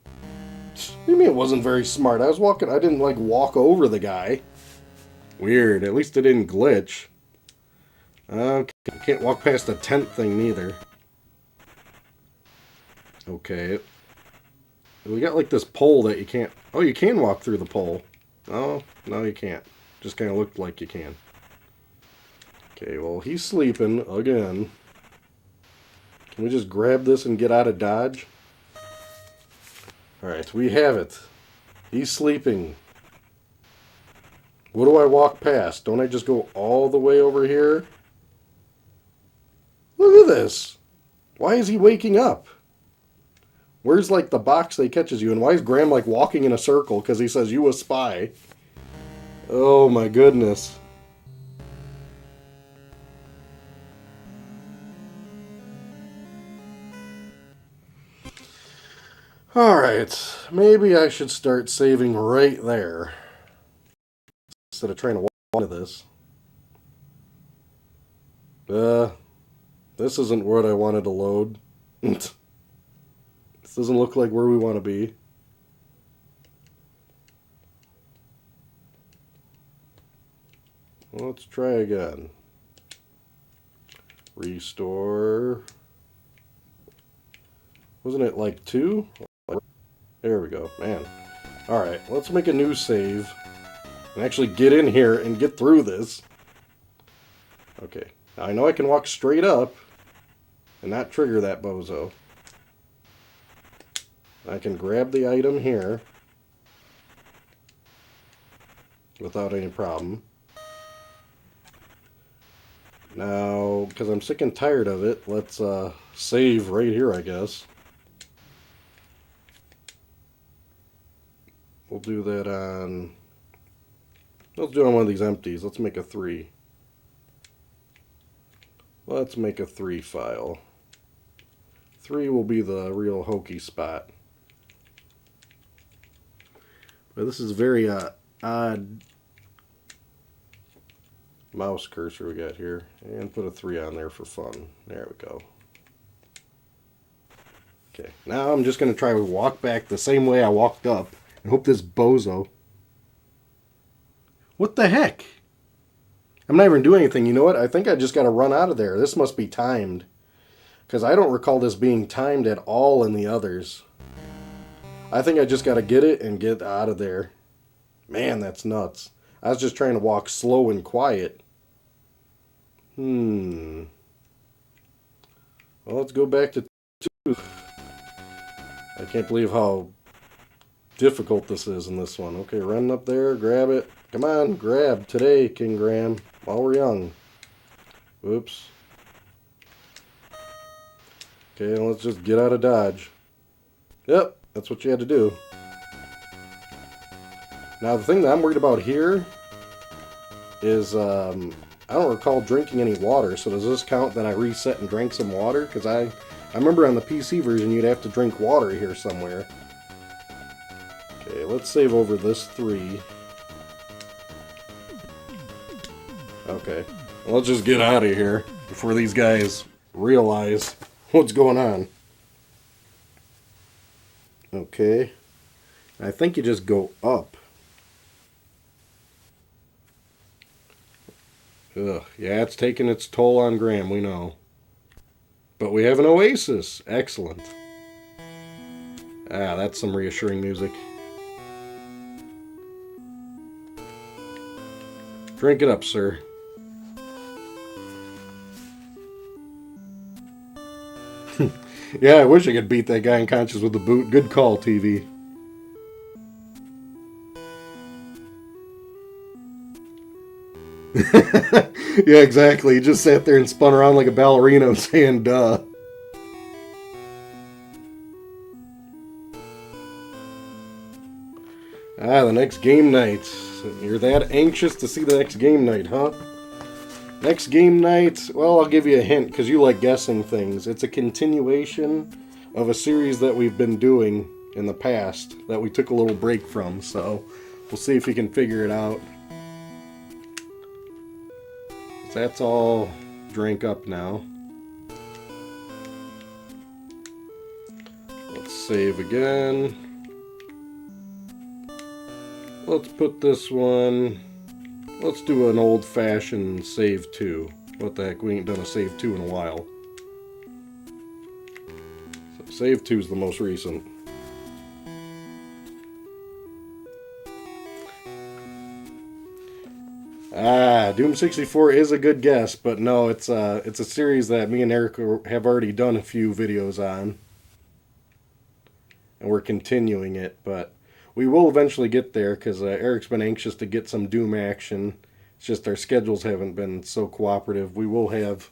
What do you mean it wasn't very smart? I was walking, I didn't like walk over the guy. Weird, at least it didn't glitch. Okay, can't walk past the tent thing neither. Okay. We got like this pole that you can't... Oh, you can walk through the pole. Oh, no you can't. Just kind of looked like you can. Okay, well, he's sleeping again. Can we just grab this and get out of Dodge? Alright, we have it. He's sleeping. What do I walk past? Don't I just go all the way over here? Look at this. Why is he waking up? Where's like the box that catches you? And why is Graham like walking in a circle? Because he says, "You a spy." Oh my goodness. Alright, maybe I should start saving right there, instead of trying to walk into this. This isn't what I wanted to load. This doesn't look like where we want to be. Let's try again. Restore. Wasn't it like 2? There we go, man. Alright, let's make a new save and actually get in here and get through this. Okay, now I know I can walk straight up and not trigger that bozo. I can grab the item here without any problem. Now, because I'm sick and tired of it, let's save right here, I guess. We'll do that on... Let's do it on one of these empties. Let's make a 3. Let's make a 3 file. 3 will be the real hokey spot. But this is very odd mouse cursor we got here. And put a 3 on there for fun. There we go. Okay, now I'm just going to try to walk back the same way I walked up. And hope this bozo... What the heck? I'm not even doing anything. You know what? I think I just got to run out of there. This must be timed. Because I don't recall this being timed at all in the others. I think I just got to get it and get out of there. Man, that's nuts. I was just trying to walk slow and quiet. Well, let's go back to 2. I can't believe how difficult this is in this one. Okay, run up there, grab it. Come on, grab today, King Graham, while we're young. Oops. Okay, let's just get out of Dodge. Yep, that's what you had to do. Now, the thing that I'm worried about here is I don't recall drinking any water, so does this count that I reset and drank some water? Because I remember on the PC version you'd have to drink water here somewhere. Okay, let's save over this 3. Okay, well, let's just get out of here before these guys realize what's going on. Okay, I think you just go up. Ugh, yeah, it's taking its toll on Graham, we know. But we have an oasis. Excellent. Ah, that's some reassuring music. Drink it up, sir. Yeah, I wish I could beat that guy unconscious with the boot. Good call, TV. Yeah, exactly. He just sat there and spun around like a ballerina saying, duh. Ah, the next game night. You're that anxious to see the next game night, huh? Next game night, well, I'll give you a hint because you like guessing things. It's a continuation of a series that we've been doing in the past that we took a little break from, so we'll see if you can figure it out. That's all drank up now. Let's save again. Let's put this one... Let's do an old-fashioned save 2. What the heck, we ain't done a save 2 in a while. So save 2 is the most recent. Ah, Doom 64 is a good guess, but no, it's a series that me and Eric have already done a few videos on. And we're continuing it, but we will eventually get there because Eric's been anxious to get some Doom action. It's just our schedules haven't been so cooperative. We will have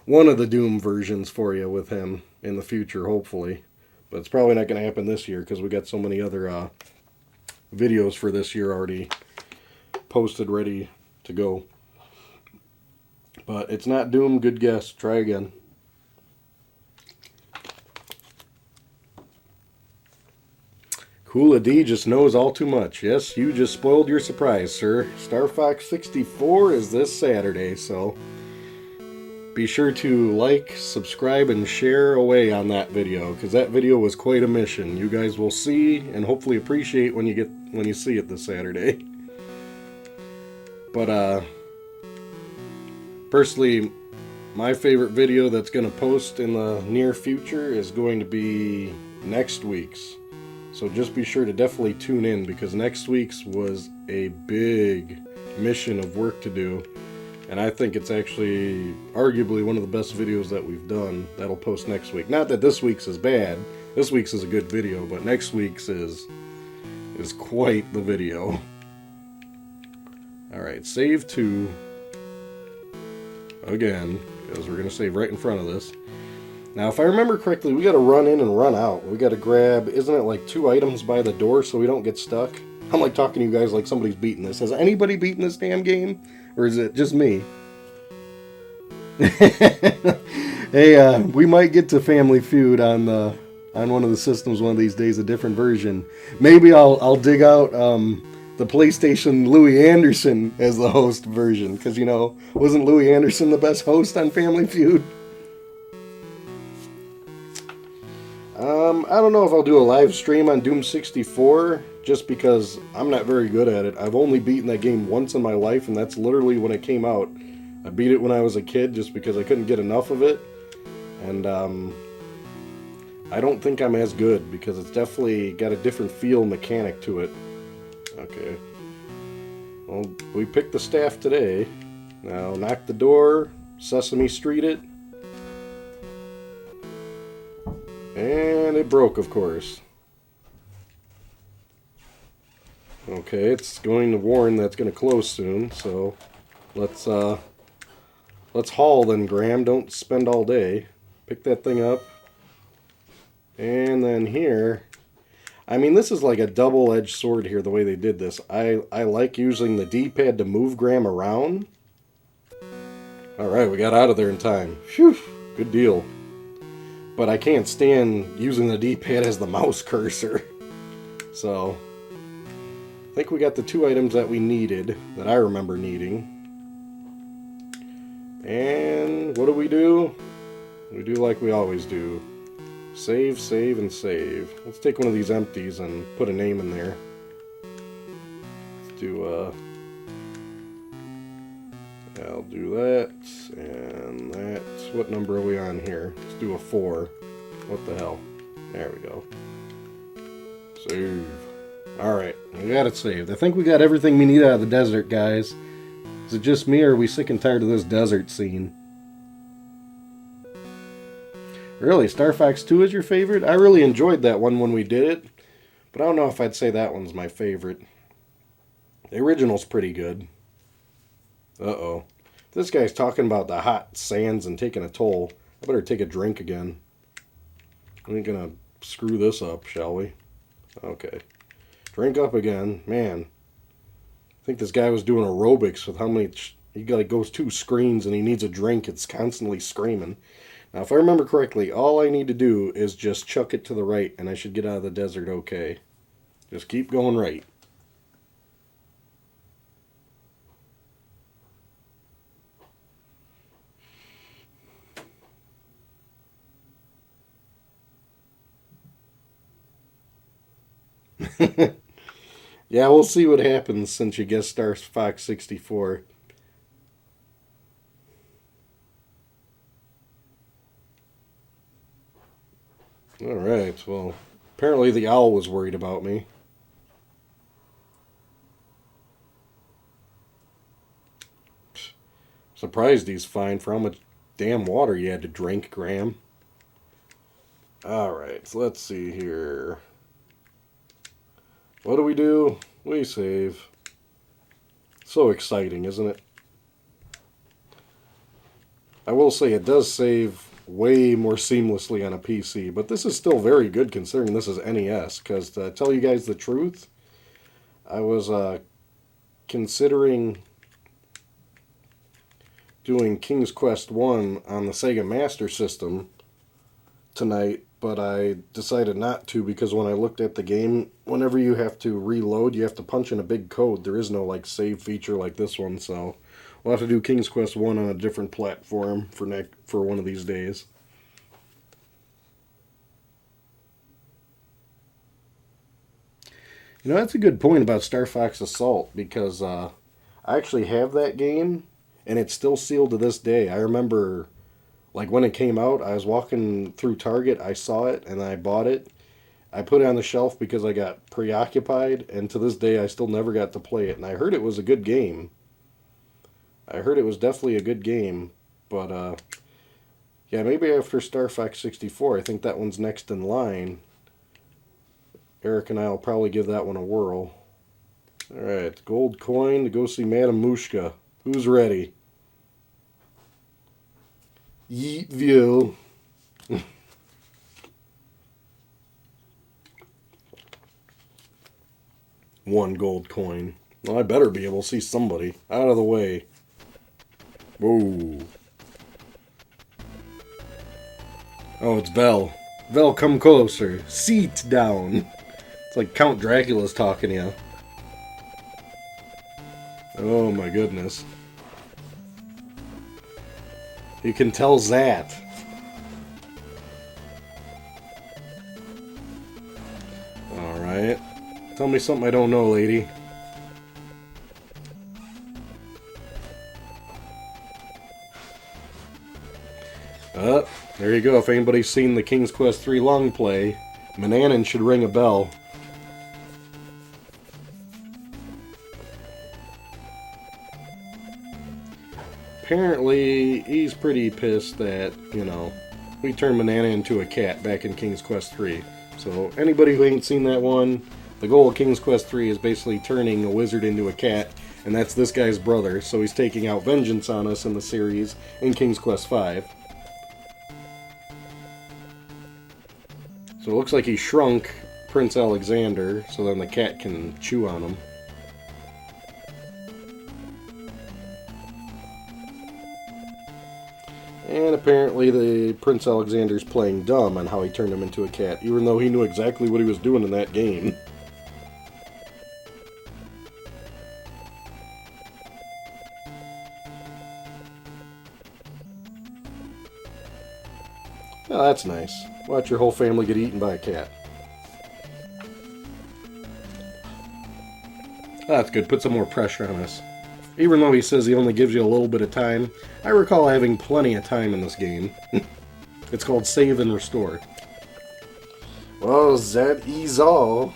one of the Doom versions for you with him in the future, hopefully. But it's probably not going to happen this year because we got so many other videos for this year already posted, ready to go. But it's not Doom. Good guess. Try again. Coola D just knows all too much. Yes, you just spoiled your surprise, sir. Star Fox 64 is this Saturday, so be sure to like, subscribe, and share away on that video, because that video was quite a mission. You guys will see and hopefully appreciate when you see it this Saturday. But personally, my favorite video that's going to post in the near future is going to be next week's. So just be sure to definitely tune in because next week's was a big mission of work to do. And I think it's actually arguably one of the best videos that we've done that'll post next week. Not that this week's is bad. This week's is a good video, but next week's is quite the video. Alright, save 2 again, because we're going to save right in front of this. Now, if I remember correctly, we got to run in and run out. We got to grab, isn't it like 2 items by the door so we don't get stuck? I'm like talking to you guys like somebody's beating this. Has anybody beaten this damn game? Or is it just me? Hey, we might get to Family Feud on one of the systems one of these days, a different version. Maybe I'll dig out the PlayStation Louis Anderson as the host version. Because, you know, wasn't Louis Anderson the best host on Family Feud? I don't know if I'll do a live stream on Doom 64, just because I'm not very good at it. I've only beaten that game once in my life, and that's literally when it came out. I beat it when I was a kid, just because I couldn't get enough of it. And, I don't think I'm as good, because it's definitely got a different feel mechanic to it. Okay. Well, we picked the staff today. Now, knock the door, Sesame Street it. And it broke, of course. Okay, it's going to warn that's going to close soon, so let's haul then, Graham. Don't spend all day. Pick that thing up. And then here, I mean, this is like a double-edged sword here, the way they did this. I like using the D-pad to move Graham around. Alright, we got out of there in time. Phew, good deal. But I can't stand using the D-pad as the mouse cursor. So, I think we got the 2 items that we needed, that I remember needing. And what do? We do like we always do. Save, save, and save. Let's take one of these empties and put a name in there. Let's do, I'll do that, and that. What number are we on here? Let's do a 4. What the hell? There we go. Save. Alright, we got it saved. I think we got everything we need out of the desert, guys. Is it just me, or are we sick and tired of this desert scene? Really, Star Fox 2 is your favorite? I really enjoyed that one when we did it, but I don't know if I'd say that one's my favorite. The original's pretty good. Uh-oh. This guy's talking about the hot sands and taking a toll. I better take a drink again. We ain't gonna screw this up, shall we? Okay. Drink up again. Man. I think this guy was doing aerobics with how many... He like goes 2 screens and he needs a drink. It's constantly screaming. Now, if I remember correctly, all I need to do is just chuck it to the right and I should get out of the desert okay. Just keep going right. Yeah, we'll see what happens since you guessed Star Fox 64. Alright, well, apparently the owl was worried about me. Surprised he's fine for how much damn water you had to drink, Graham. Alright, so let's see here. What do? We save. So exciting, isn't it? I will say it does save way more seamlessly on a PC, but this is still very good considering this is NES, because to tell you guys the truth, I was considering doing King's Quest 1 on the Sega Master System tonight, but I decided not to because when I looked at the game, whenever you have to reload, you have to punch in a big code. There is no like save feature like this one, so we'll have to do King's Quest 1 on a different platform for one of these days. You know, that's a good point about Star Fox Assault, because I actually have that game, and it's still sealed to this day. I remember, like, when it came out, I was walking through Target, I saw it, and I bought it. I put it on the shelf because I got preoccupied, and to this day I still never got to play it. And I heard it was a good game. I heard it was definitely a good game, but, yeah, maybe after Star Fox 64, I think that one's next in line. Eric and I will probably give that one a whirl. Alright, gold coin to go see Madame Mushka. Who's ready? Yeetville. One gold coin. Well, I better be able to see somebody. Out of the way. Whoa. Oh, it's Vel. Vel, come closer. Seat down. It's like Count Dracula's talking to you. Oh my goodness. You can tell Zat. Alright. Tell me something I don't know, lady. There you go. If anybody's seen the King's Quest 3 long play, Mananan should ring a bell. Apparently, he's pretty pissed that, you know, we turned Manana into a cat back in King's Quest 3. So, anybody who ain't seen that one, The goal of King's Quest 3 is basically turning a wizard into a cat, and that's this guy's brother, so he's taking out vengeance on us in the series in King's Quest 5. So it looks like he shrunk Prince Alexander, so then the cat can chew on him. And apparently the Prince Alexander's playing dumb on how he turned him into a cat, even though he knew exactly what he was doing in that game. Oh, that's nice. Watch your whole family get eaten by a cat. Oh, that's good. Put some more pressure on us. Even though he says he only gives you a little bit of time, I recall having plenty of time in this game. It's called Save and Restore. Well, that is all.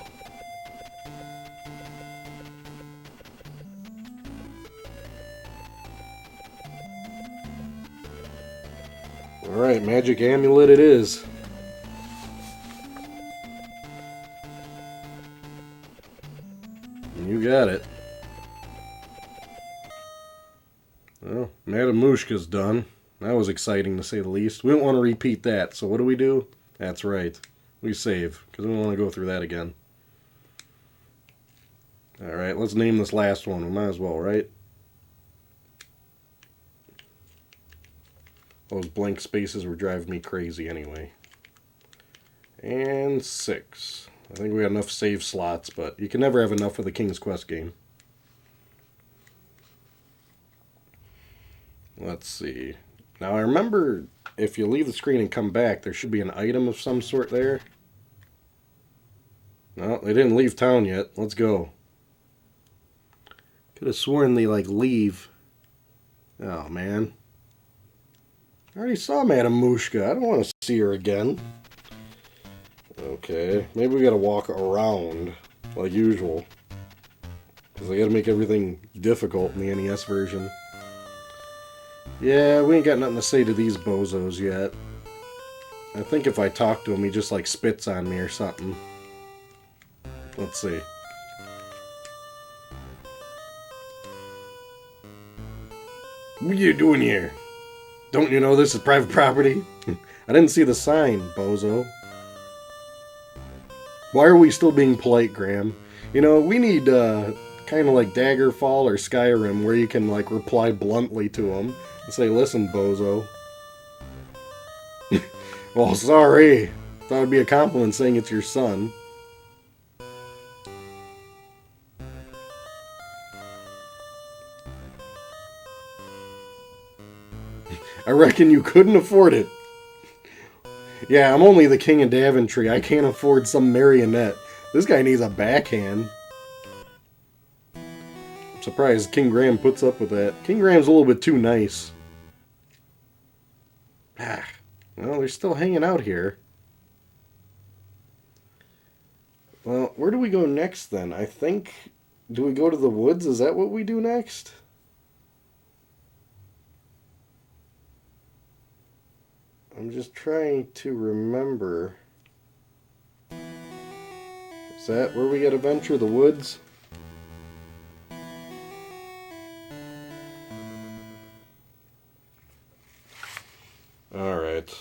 Alright, magic amulet it is. You got it. Well, Madame Mushka's done. That was exciting to say the least. We don't want to repeat that, so what do? That's right. We save, because we don't want to go through that again. Alright, let's name this last one. We might as well, right? Those blank spaces were driving me crazy anyway. And 6. I think we got enough save slots, but you can never have enough of the King's Quest game. Let's see. Now I remember if you leave the screen and come back, there should be an item of some sort there. No, they didn't leave town yet. Let's go. Could have sworn they leave. Oh man. I already saw Madame Mushka. I don't want to see her again. Okay, maybe we gotta walk around like usual. Because they gotta make everything difficult in the NES version. Yeah, we ain't got nothing to say to these bozos yet. I think if I talk to him, he just spits on me or something. Let's see. What are you doing here? Don't you know this is private property? I didn't see the sign, bozo. Why are we still being polite, Graham? You know, we need kind of like Daggerfall or Skyrim, where you can reply bluntly to them and say, "Listen, bozo." Well, sorry. Thought it'd be a compliment saying it's your son. I reckon you couldn't afford it. Yeah, I'm only the king of Daventry. I can't afford some marionette. This guy needs a backhand. I'm surprised King Graham puts up with that. King Graham's a little bit too nice. Ah, well, they're still hanging out here. Well, where do we go next then? I think... Do we go to the woods? Is that what we do next? I'm just trying to remember. Is that where we gotta venture? The woods? Alright.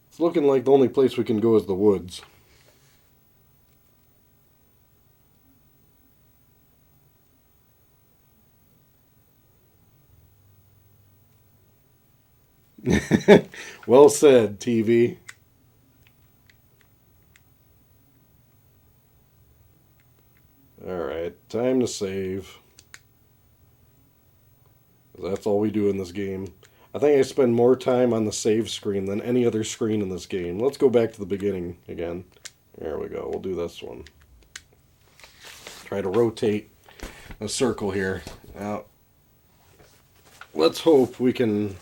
It's looking like the only place we can go is the woods. Well said, TV. Alright, time to save. That's all we do in this game. I think I spend more time on the save screen than any other screen in this game. Let's go back to the beginning again. There we go, we'll do this one. Try to rotate a circle here. Now, let's hope we can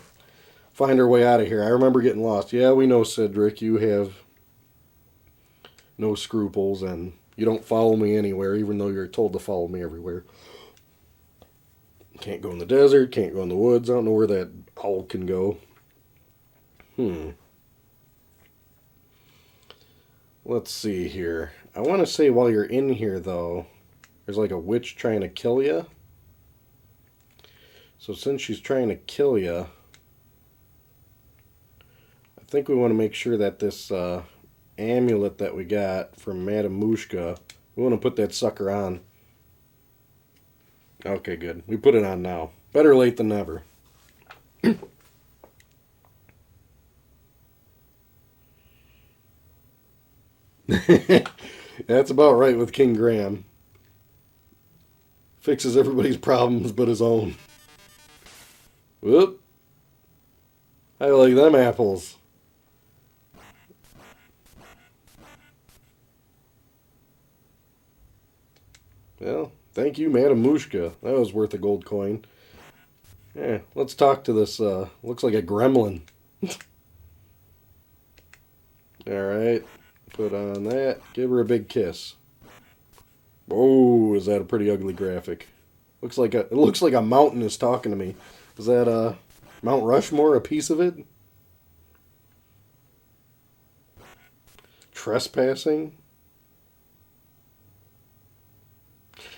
find our way out of here. I remember getting lost. Yeah, we know, Cedric, you have no scruples and you don't follow me anywhere, even though you're told to follow me everywhere. Can't go in the desert, can't go in the woods. I don't know where that owl can go. Let's see here. I want to say while you're in here, though, there's like a witch trying to kill you. So since she's trying to kill you, I think we want to make sure that this amulet that we got from Madame Mushka, we want to put that sucker on. Okay, good. We put it on now. Better late than never. That's about right with King Graham. Fixes everybody's problems but his own. Whoop. I like them apples. Well, thank you, Madame Mushka. That was worth a gold coin. Yeah, let's talk to this, looks like a gremlin. Alright, put on that. Give her a big kiss. Whoa, is that a pretty ugly graphic? It looks like a mountain is talking to me. Is that Mount Rushmore, a piece of it? Trespassing?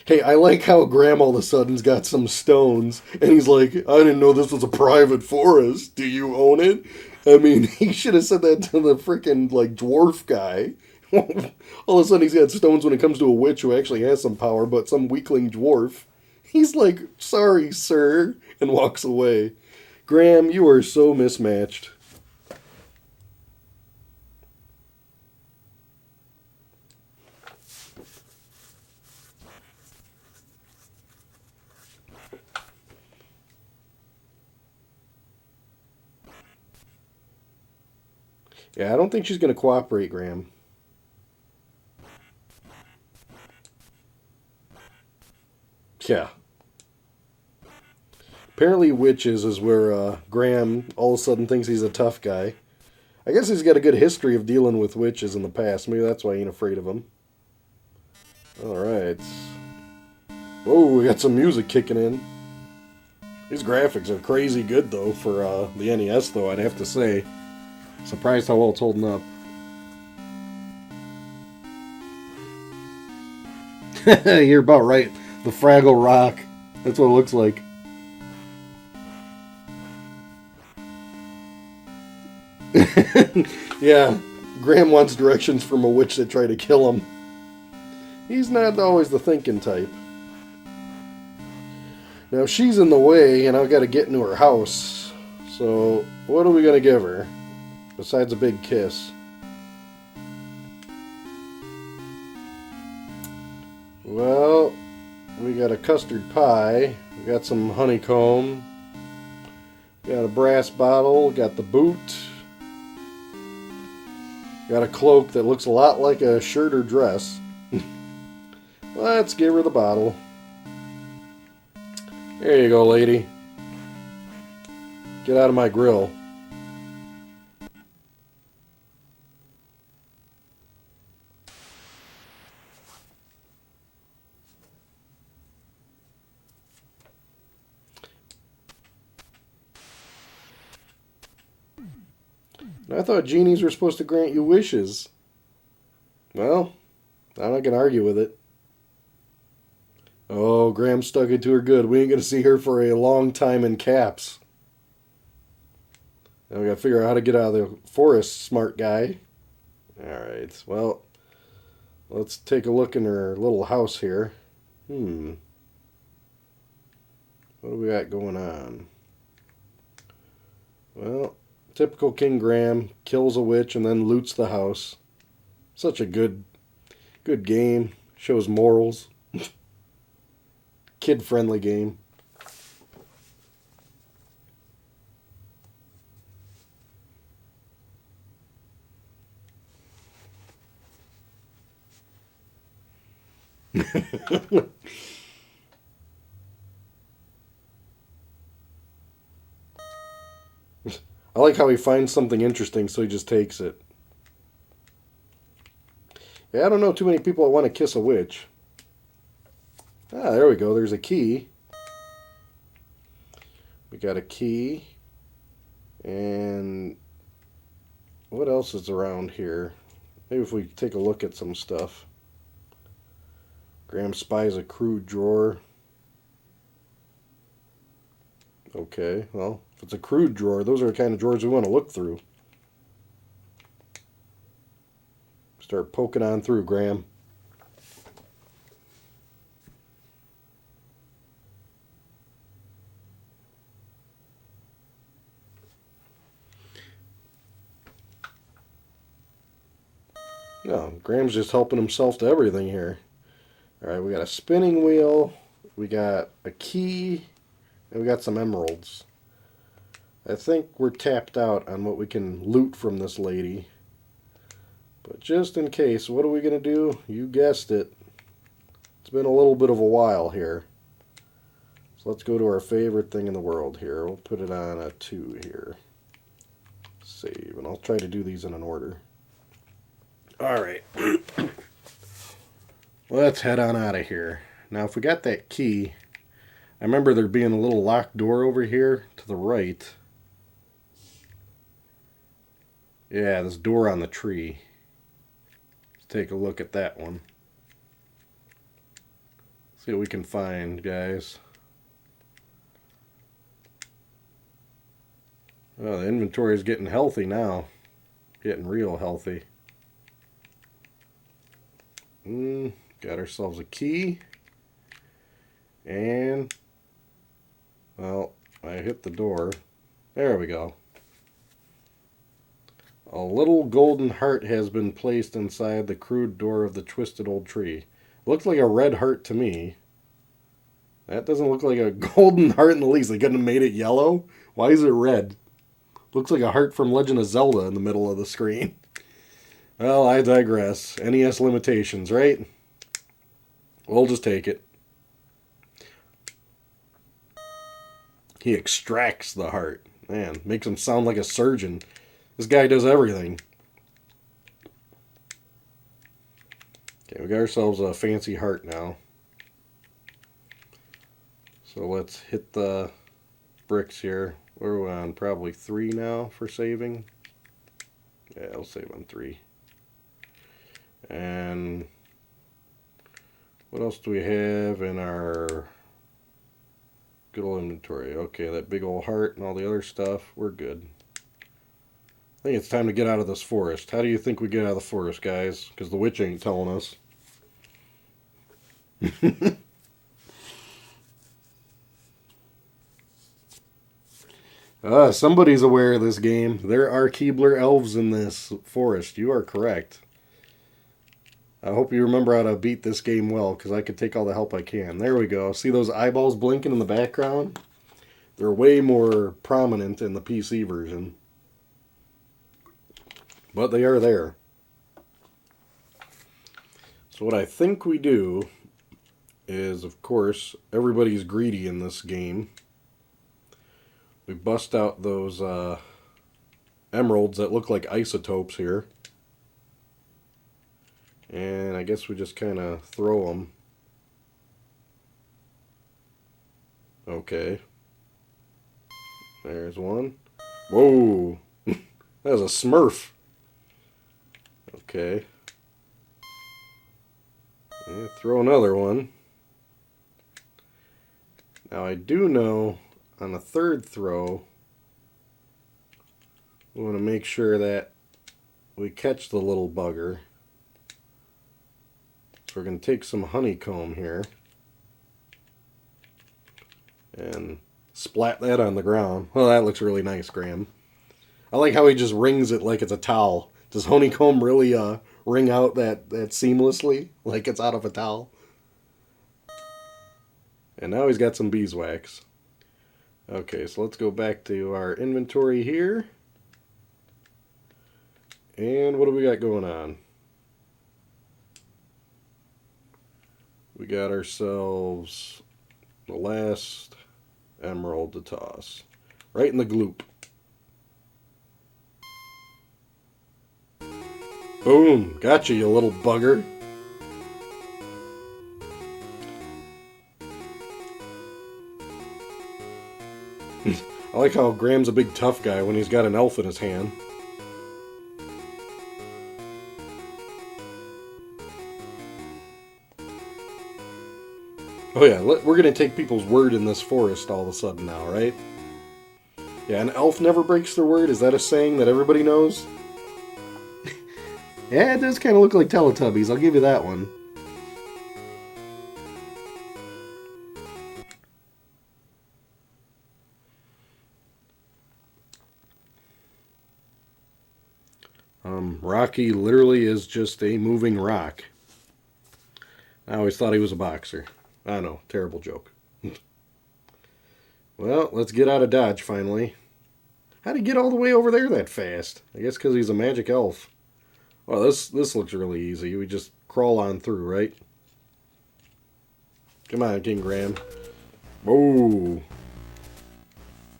Hey, I like how Graham all of a sudden's got some stones, and he's like, I didn't know this was a private forest. Do you own it? I mean, he should have said that to the freaking, like, dwarf guy. All of a sudden he's got stones when it comes to a witch who actually has some power, but some weakling dwarf. He's like, sorry, sir, and walks away. Graham, you are so mismatched. Yeah, I don't think she's going to cooperate, Graham. Yeah. Apparently witches is where Graham all of a sudden thinks he's a tough guy. I guess he's got a good history of dealing with witches in the past. Maybe that's why he ain't afraid of them. Alright. Whoa, we got some music kicking in. These graphics are crazy good, though, for the NES, though, I'd have to say. Surprised how well it's holding up. You're about right. The Fraggle Rock. That's what it looks like. Yeah, Graham wants directions from a witch that tried to kill him. He's not always the thinking type. Now she's in the way, and I've got to get into her house. So, what are we going to give her? Besides a big kiss. Well, we got a custard pie. We got some honeycomb. Got a brass bottle. Got the boot. Got a cloak that looks a lot like a shirt or dress. Let's give her the bottle. There you go, lady. Get out of my grill. I thought genies were supposed to grant you wishes. Well, I'm not going to argue with it. Oh, Graham stuck it to her good. We ain't going to see her for a long time in caps. Now we got to figure out how to get out of the forest, smart guy. Alright, well, let's take a look in her little house here. What do we got going on? Well, typical King Graham, kills a witch and then loots the house. Such a good game. Shows morals. Kid-friendly game. I like how he finds something interesting, so he just takes it. Yeah, I don't know too many people that want to kiss a witch. Ah, there we go. There's a key. We got a key. And what else is around here? Maybe if we take a look at some stuff. Graham spies a crude drawer. Okay, well, if it's a crude drawer, those are the kind of drawers we want to look through. Start poking on through, Graham. No, Graham's just helping himself to everything here. Alright, we got a spinning wheel, we got a key, and we got some emeralds. I think we're tapped out on what we can loot from this lady. But just in case, what are we going to do? You guessed it. It's been a little bit of a while here. So let's go to our favorite thing in the world here. We'll put it on a 2 here. Save, and I'll try to do these in an order. Alright. Let's head on out of here. Now, if we got that key, I remember there being a little locked door over here to the right. Yeah, this door on the tree. Let's take a look at that one. See what we can find, guys. Oh, the inventory is getting healthy now. Getting real healthy. Got ourselves a key. And, well, I hit the door. There we go. A little golden heart has been placed inside the crude door of the twisted old tree. Looks like a red heart to me. That doesn't look like a golden heart in the least. They couldn't have made it yellow? Why is it red? Looks like a heart from Legend of Zelda in the middle of the screen. Well, I digress. NES limitations, right? We'll just take it. He extracts the heart. Man, makes him sound like a surgeon. This guy does everything. Okay, we got ourselves a fancy heart now. So let's hit the bricks here. What are we on? Probably 3 now for saving. Yeah, I'll save on 3. And what else do we have in our good old inventory? Okay, that big old heart and all the other stuff. We're good. I think it's time to get out of this forest. How do you think we get out of the forest, guys? Because the witch ain't telling us. Somebody's aware of this game. There are Keebler elves in this forest. You are correct. I hope you remember how to beat this game well, because I could take all the help I can. There we go. See those eyeballs blinking in the background? They're way more prominent in the PC version. But they are there. So what I think we do is, of course, everybody's greedy in this game. We bust out those emeralds that look like isotopes here. And I guess we just kind of throw them. Okay. There's one. Whoa! That was a smurf. Okay. And throw another one. Now I do know on the third throw, we want to make sure that we catch the little bugger. So we're going to take some honeycomb here and splat that on the ground. Well, that looks really nice, Graham. I like how he just wrings it like it's a towel. Does honeycomb really wring out that seamlessly, like it's out of a towel? And now he's got some beeswax. Okay, so let's go back to our inventory here. And what do we got going on? We got ourselves the last emerald to toss. Right in the gloop. Boom! Gotcha, you little bugger. I like how Graham's a big tough guy when he's got an elf in his hand. Oh yeah, we're gonna take people's word in this forest all of a sudden now, right? Yeah, an elf never breaks their word. Is that a saying that everybody knows? Yeah, it does kind of look like Teletubbies. I'll give you that one. Rocky literally is just a moving rock. I always thought he was a boxer. I know, terrible joke. Well, let's get out of Dodge finally. How'd he get all the way over there that fast? I guess because he's a magic elf. Well, this looks really easy. We just crawl on through, right? Come on, King Graham. Whoa.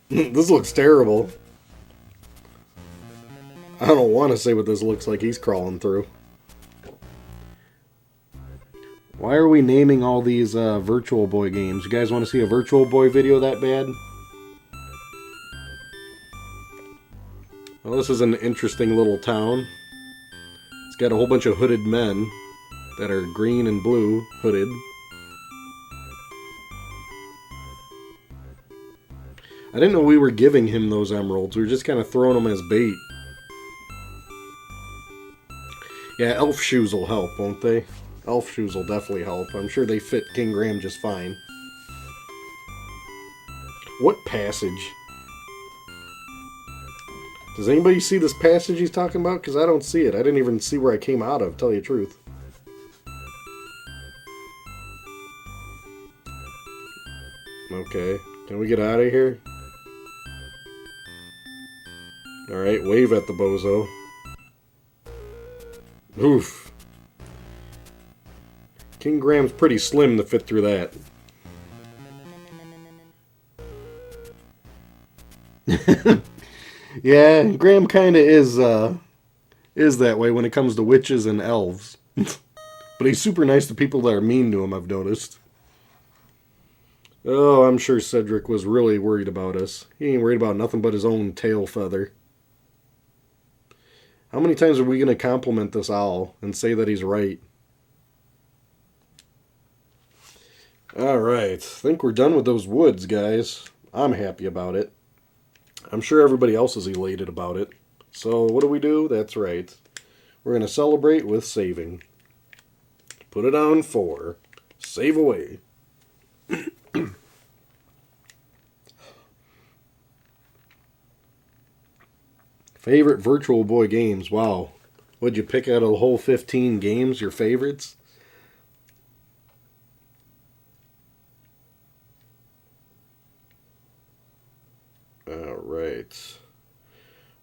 This looks terrible. I don't want to say what this looks like he's crawling through. Why are we naming all these Virtual Boy games? You guys want to see a Virtual Boy video that bad? Well, this is an interesting little town. It's got a whole bunch of hooded men that are green and blue hooded. I didn't know we were giving him those emeralds. We were just kind of throwing them as bait. Yeah, elf shoes will help, won't they? Elf shoes will definitely help. I'm sure they fit King Graham just fine. What passage? Does anybody see this passage he's talking about? Because I don't see it. I didn't even see where I came out of, tell you the truth. Okay. Can we get out of here? Alright, wave at the bozo. Oof. King Graham's pretty slim to fit through that. Yeah, Graham kinda is that way when it comes to witches and elves. But he's super nice to people that are mean to him, I've noticed. Oh, I'm sure Cedric was really worried about us. He ain't worried about nothing but his own tail feather. How many times are we going to compliment this owl and say that he's right? Alright, I think we're done with those woods, guys. I'm happy about it. I'm sure everybody else is elated about it. So what do? That's right. We're going to celebrate with saving. Put it on 4. Save away. Favorite Virtual Boy games. Wow. What'd you pick out of the whole 15 games? Your favorites? Alright.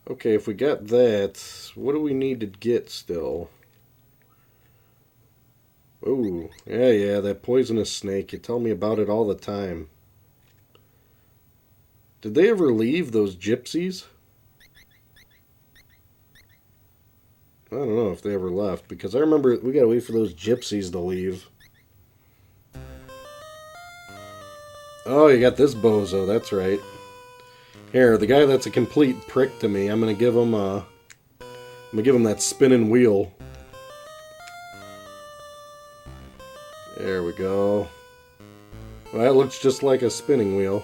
Okay, if we got that, what do we need to get still? Oh, yeah, that poisonous snake. You tell me about it all the time. Did they ever leave, those gypsies? I don't know if they ever left, because I remember we gotta wait for those gypsies to leave. Oh, you got this bozo, that's right. Here, the guy that's a complete prick to me, I'm gonna give him that spinning wheel. There we go. Well, that looks just like a spinning wheel.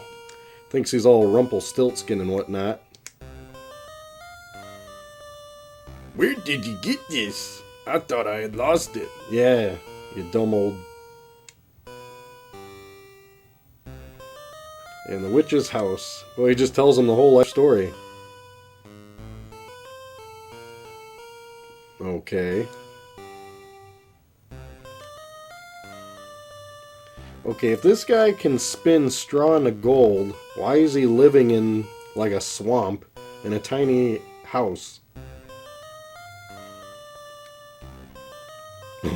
Thinks he's all Rumpelstiltskin and whatnot. Where did you get this? I thought I had lost it. Yeah, you dumb old... And the witch's house. Well, he just tells him the whole life story. Okay. Okay, if this guy can spin straw into gold, why is he living in, like, a swamp in a tiny house?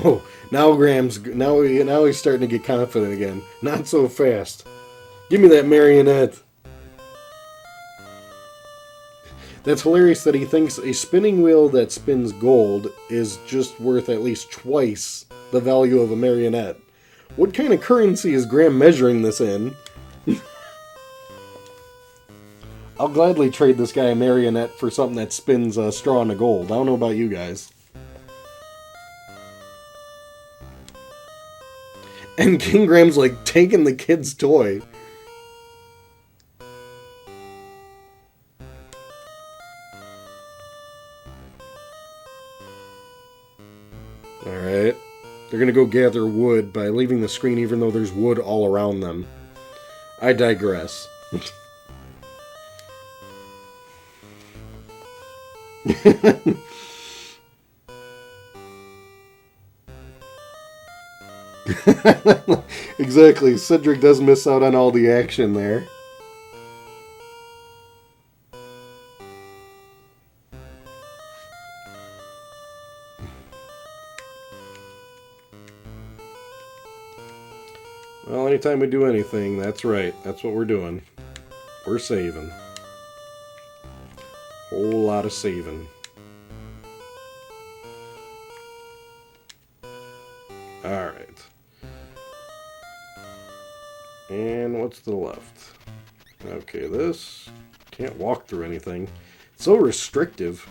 Oh, now he's starting to get confident again. Not so fast. Give me that marionette. That's hilarious that he thinks a spinning wheel that spins gold is just worth at least twice the value of a marionette. What kind of currency is Graham measuring this in? I'll gladly trade this guy a marionette for something that spins straw into gold. I don't know about you guys. And King Graham's like taking the kid's toy. Alright. They're going to go gather wood by leaving the screen even though there's wood all around them. I digress. Exactly. Cedric does miss out on all the action there. Well, anytime we do anything, that's right. That's what we're doing. We're saving. Whole lot of saving. Alright. And what's to the left? Okay, this. Can't walk through anything. It's so restrictive.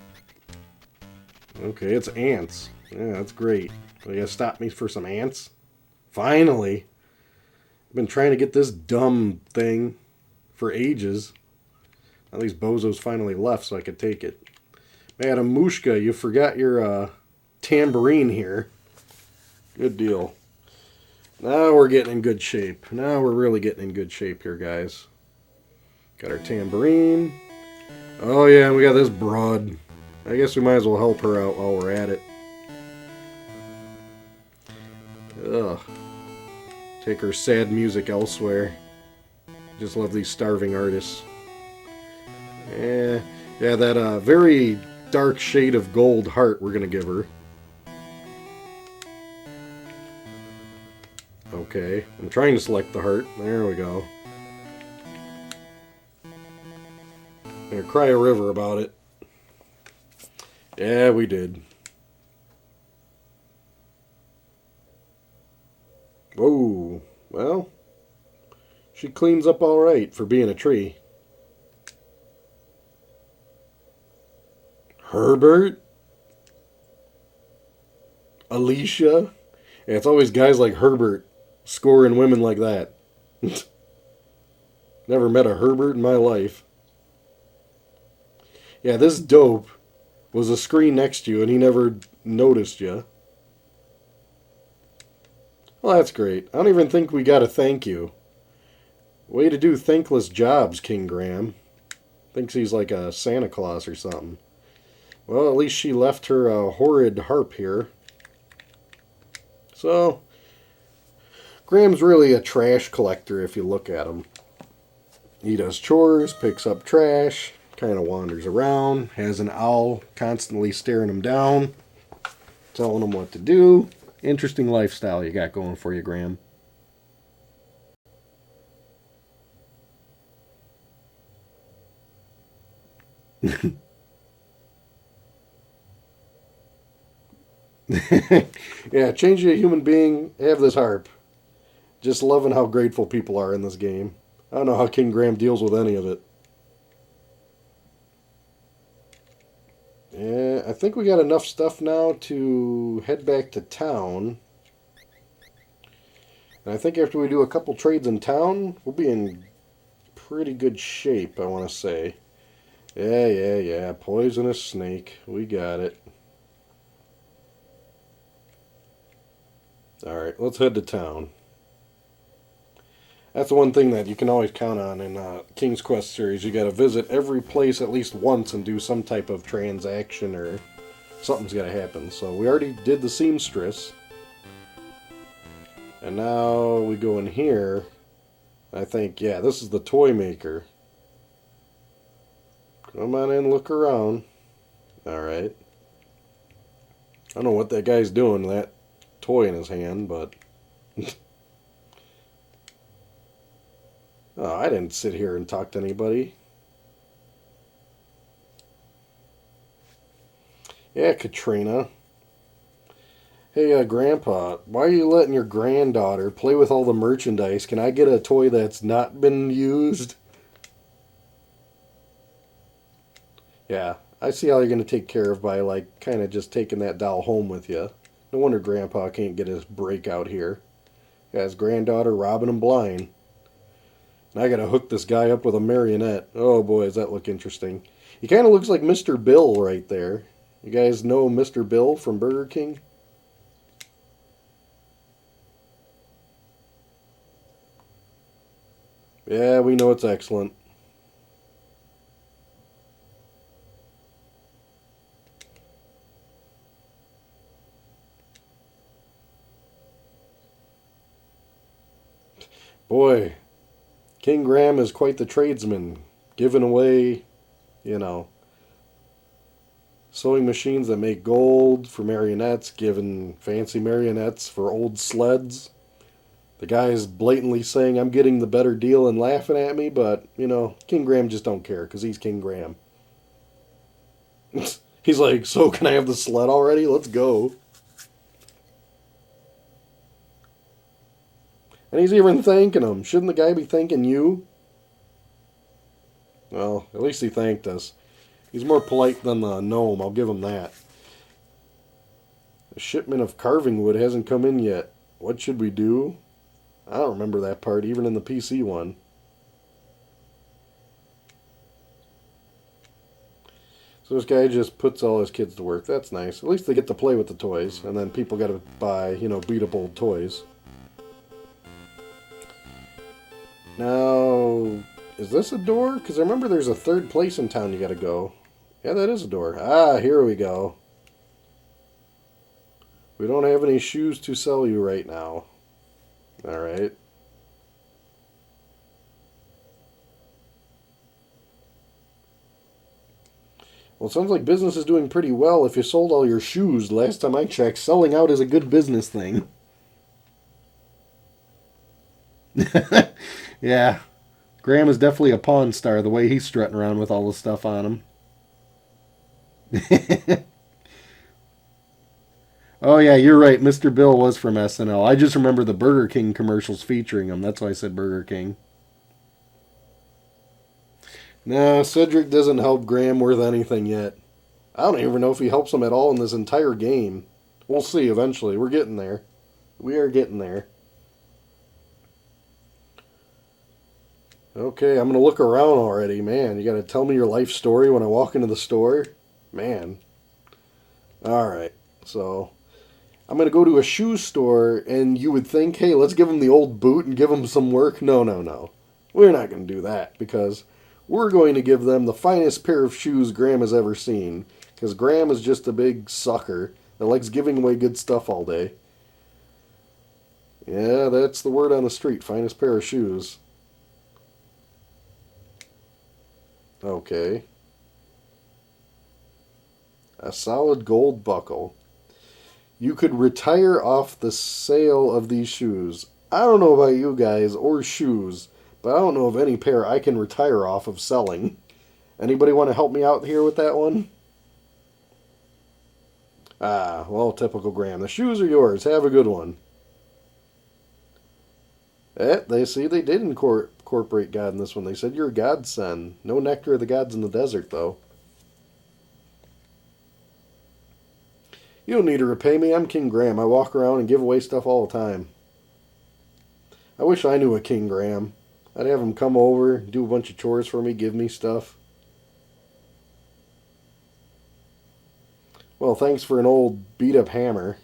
Okay, it's ants. Yeah, that's great. You gotta stop me for some ants? Finally! I've been trying to get this dumb thing for ages. At least Bozo's finally left so I could take it. Madam Mushka, you forgot your tambourine here. Good deal. Now we're getting in good shape. Now we're really getting in good shape here, guys. Got our tambourine. Oh yeah, we got this broad. I guess we might as well help her out while we're at it. Ugh. Take her sad music elsewhere. Just love these starving artists. Yeah, that very dark shade of gold heart we're gonna give her. Okay, I'm trying to select the heart. There we go. I'm gonna cry a river about it. Yeah, we did. Whoa, well, she cleans up all right for being a tree. Herbert? Alicia? Yeah, it's always guys like Herbert scoring women like that. Never met a Herbert in my life. Yeah, this dope was a screen next to you and he never noticed you. Well, that's great. I don't even think we got a thank you. Way to do thankless jobs, King Graham. Thinks he's like a Santa Claus or something. Well, at least she left her horrid harp here. So, Graham's really a trash collector if you look at him. He does chores, picks up trash, kind of wanders around, has an owl constantly staring him down, telling him what to do. Interesting lifestyle you got going for you, Graham. Yeah, change you a human being, have this harp. Just loving how grateful people are in this game. I don't know how King Graham deals with any of it. Yeah, I think we got enough stuff now to head back to town. And I think after we do a couple trades in town, we'll be in pretty good shape, I want to say. Yeah. Poisonous snake. We got it. Alright, let's head to town. That's the one thing that you can always count on in King's Quest series. You got to visit every place at least once and do some type of transaction or something's got to happen. So we already did the seamstress. And now we go in here. I think, yeah, this is the toy maker. Come on in, look around. Alright. I don't know what that guy's doing with that toy in his hand, but... Oh, I didn't sit here and talk to anybody. Yeah, Katrina. Hey, Grandpa, why are you letting your granddaughter play with all the merchandise? Can I get a toy that's not been used? Yeah, I see how you're going to take care of by, like, kind of just taking that doll home with you. No wonder Grandpa can't get his break out here. Got his granddaughter robbing him blind. And I gotta hook this guy up with a marionette. Oh boy, does that look interesting. He kind of looks like Mr. Bill right there. You guys know Mr. Bill from Burger King? Yeah, we know it's excellent. Boy, King Graham is quite the tradesman, giving away, you know, sewing machines that make gold for marionettes, giving fancy marionettes for old sleds. The guy is blatantly saying I'm getting the better deal and laughing at me, but, you know, King Graham just don't care because he's King Graham. He's like, so can I have the sled already? Let's go. And he's even thanking him. Shouldn't the guy be thanking you? Well, at least he thanked us. He's more polite than the gnome, I'll give him that. The shipment of carving wood hasn't come in yet. What should we do? I don't remember that part, even in the PC one. So this guy just puts all his kids to work. That's nice. At least they get to play with the toys. And then people got to buy, you know, beat-up old toys. Now, is this a door? Because I remember there's a third place in town you got to go. Yeah, that is a door. Ah, here we go. We don't have any shoes to sell you right now. Alright. Well, it sounds like business is doing pretty well. If you sold all your shoes, last time I checked, selling out is a good business thing. Yeah. Graham is definitely a pawn star, the way he's strutting around with all the stuff on him. Oh, yeah, you're right. Mr. Bill was from SNL. I just remember the Burger King commercials featuring him. That's why I said Burger King. No, Cedric doesn't help Graham worth anything yet. I don't even know if he helps him at all in this entire game. We'll see eventually. We're getting there. We are getting there. Okay, I'm going to look around already. Man, you got to tell me your life story when I walk into the store? Man. Alright, so I'm going to go to a shoe store, and you would think, hey, let's give him the old boot and give him some work. No, no, no. We're not going to do that, because we're going to give them the finest pair of shoes Graham has ever seen, because Graham is just a big sucker that likes giving away good stuff all day. Yeah, that's the word on the street, finest pair of shoes. Okay. A solid gold buckle. You could retire off the sale of these shoes. I don't know about you guys or shoes, but I don't know of any pair I can retire off of selling. Anybody want to help me out here with that one? Ah, well, typical Graham. The shoes are yours. Have a good one. They did incorporate God in this one. They said you're a godson. No nectar of the gods in the desert, though. You don't need to repay me. I'm King Graham. I walk around and give away stuff all the time. I wish I knew a King Graham. I'd have him come over, do a bunch of chores for me, give me stuff. Well, thanks for an old beat-up hammer.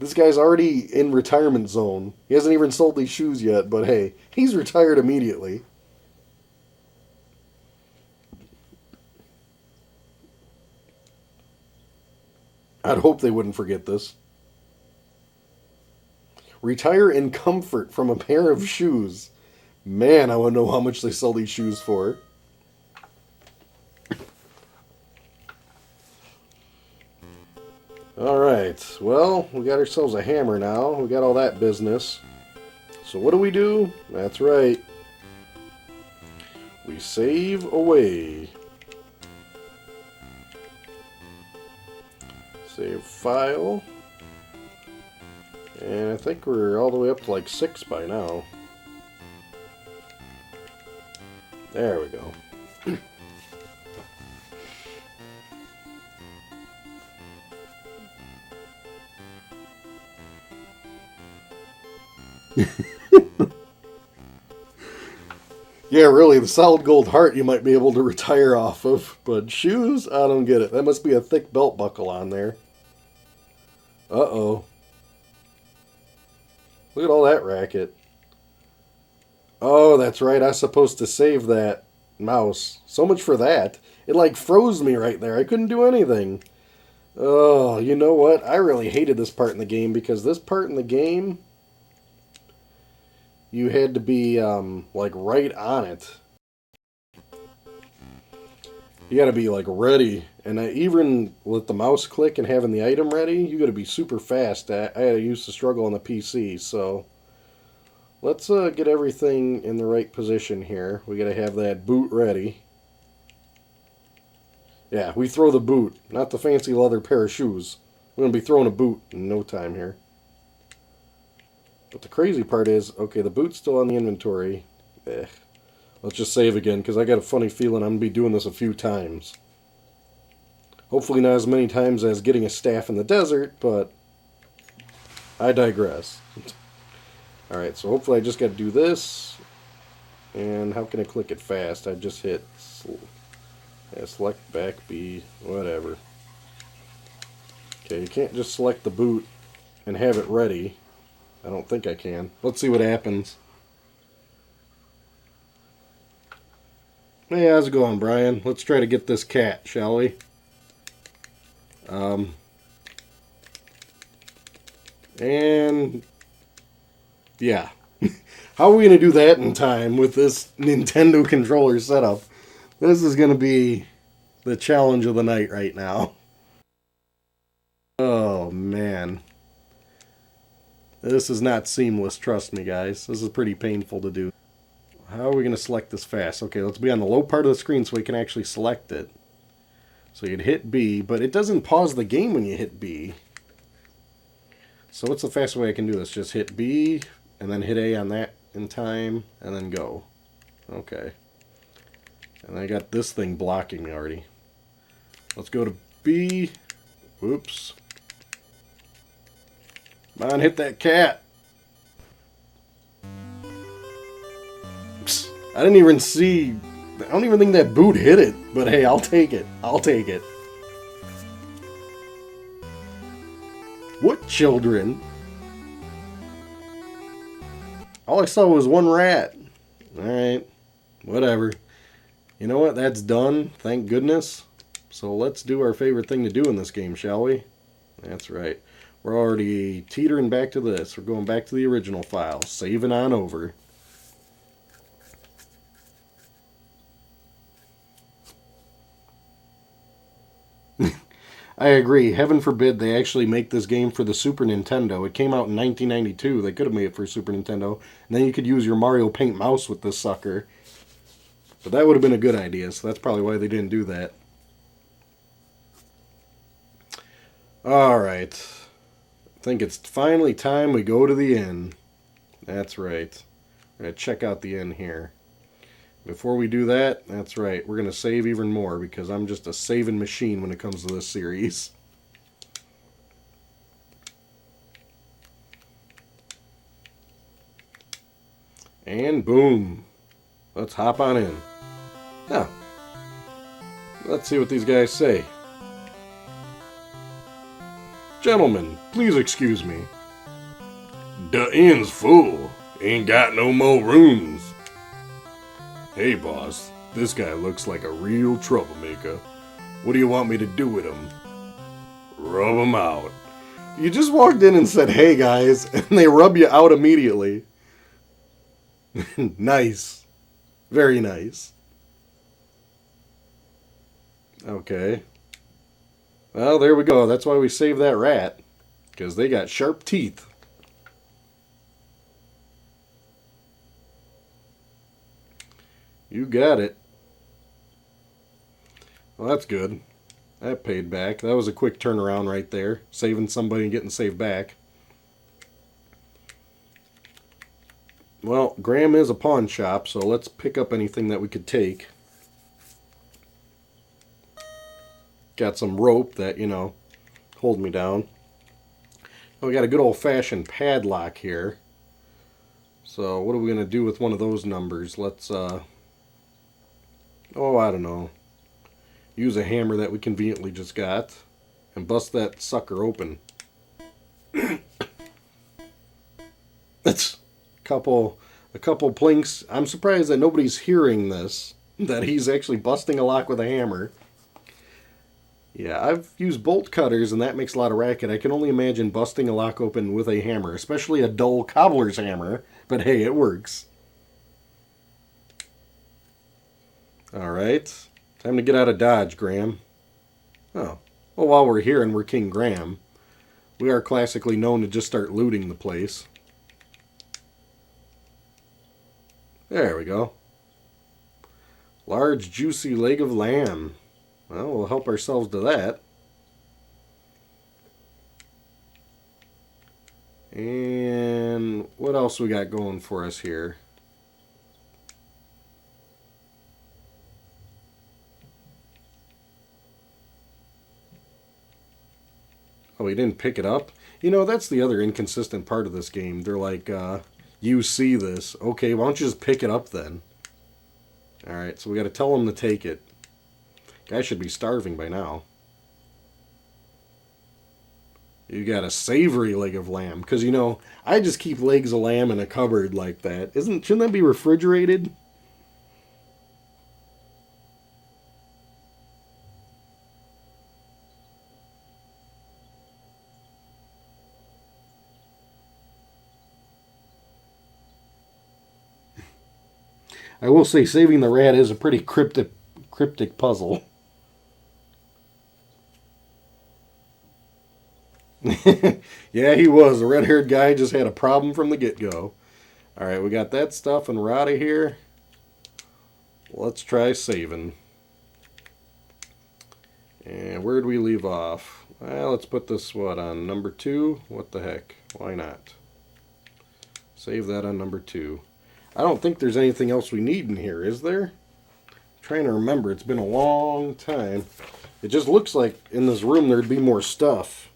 This guy's already in retirement zone. He hasn't even sold these shoes yet, but hey, he's retired immediately. I'd hope they wouldn't forget this. Retire in comfort from a pair of shoes. Man, I want to know how much they sell these shoes for. Alright, well, we got ourselves a hammer now. We got all that business. So what do? That's right. We save away. Save file. And I think we're all the way up to like 6 by now. There we go. Yeah, really, the solid gold heart you might be able to retire off of, but shoes, I don't get it. That must be a thick belt buckle on there. Uh-oh. Look at all that racket. Oh, that's right, I was supposed to save that mouse. So much for that. It like froze me right there. I couldn't do anything. Oh, you know what? I really hated this part in the game because this part in the game, you had to be like right on it. You got to be like ready, and even with the mouse click and having the item ready, you got to be super fast. I used to struggle on the PC, so let's get everything in the right position here. We got to have that boot ready. Yeah, we throw the boot, not the fancy leather pair of shoes. We're gonna be throwing a boot in no time here. But the crazy part is, okay, the boot's still on the inventory. Let's just save again, because I got a funny feeling I'm going to be doing this a few times. Hopefully not as many times as getting a staff in the desert, but I digress. Alright, so hopefully I just got to do this. And how can I click it fast? I just hit select back B, whatever. Okay, you can't just select the boot and have it ready. I don't think I can. Let's see what happens. Hey, how's it going, Brian? Let's try to get this cat, shall we? And yeah. How are we going to do that in time with this Nintendo controller setup? This is going to be the challenge of the night right now. Oh, man. This is not seamless, trust me, guys. This is pretty painful to do. How are we going to select this fast? Okay, let's be on the low part of the screen so we can actually select it. So you'd hit B, but it doesn't pause the game when you hit B. So what's the fastest way I can do this? Just hit B, and then hit A on that in time, and then go. Okay. And I got this thing blocking me already. Let's go to B. Whoops. Come on, hit that cat. Psst, I didn't even see... I don't even think that boot hit it. But hey, I'll take it. I'll take it. What children? All I saw was one rat. Alright. Whatever. You know what? That's done. Thank goodness. So let's do our favorite thing to do in this game, shall we? That's right. We're already teetering back to this. We're going back to the original file. Saving on over. I agree. Heaven forbid they actually make this game for the Super Nintendo. It came out in 1992. They could have made it for Super Nintendo. And then you could use your Mario Paint mouse with this sucker. But that would have been a good idea, so that's probably why they didn't do that. Alright. I think it's finally time we go to the inn. That's right. We're going to check out the inn here. Before we do that, that's right, we're going to save even more because I'm just a saving machine when it comes to this series. And boom. Let's hop on in. Now, let's see what these guys say. Gentlemen, please excuse me. The inn's full. Ain't got no more rooms. Hey, boss. This guy looks like a real troublemaker. What do you want me to do with him? Rub him out. You just walked in and said, hey, guys, and they rub you out immediately. Nice. Very nice. Okay. Well, there we go. That's why we saved that rat. Because they got sharp teeth. You got it. Well, that's good. That paid back. That was a quick turnaround right there. Saving somebody and getting saved back. Well, Graham is a pawn shop, so let's pick up anything that we could take. Got some rope that, you know, hold me down. Oh, we got a good old-fashioned padlock here. So what are we going to do with one of those numbers? Let's, oh, I don't know. Use a hammer that we conveniently just got and bust that sucker open. That's a couple plinks. I'm surprised that nobody's hearing this, that he's actually busting a lock with a hammer. Yeah, I've used bolt cutters and that makes a lot of racket. I can only imagine busting a lock open with a hammer, especially a dull cobbler's hammer, but hey, it works. Alright, time to get out of Dodge, Graham. Oh, well, while we're here and we're King Graham, we are classically known to just start looting the place. There we go. Large, juicy leg of lamb. Well, we'll help ourselves to that. And what else we got going for us here? Oh, he didn't pick it up? You know, that's the other inconsistent part of this game. They're like, you see this. Okay, why don't you just pick it up then? Alright, so we gotta tell him to take it. Guy should be starving by now. You got a savory leg of lamb. Because, you know, I just keep legs of lamb in a cupboard like that. Shouldn't that be refrigerated? I will say saving the rat is a pretty cryptic puzzle. Yeah, he was. The red-haired guy just had a problem from the get-go. Alright, we got that stuff and we're out of here. Let's try saving. And where'd we leave off? Well, let's put this, on number 2? What the heck? Why not? Save that on number 2. I don't think there's anything else we need in here, is there? I'm trying to remember. It's been a long time. It just looks like in this room there'd be more stuff.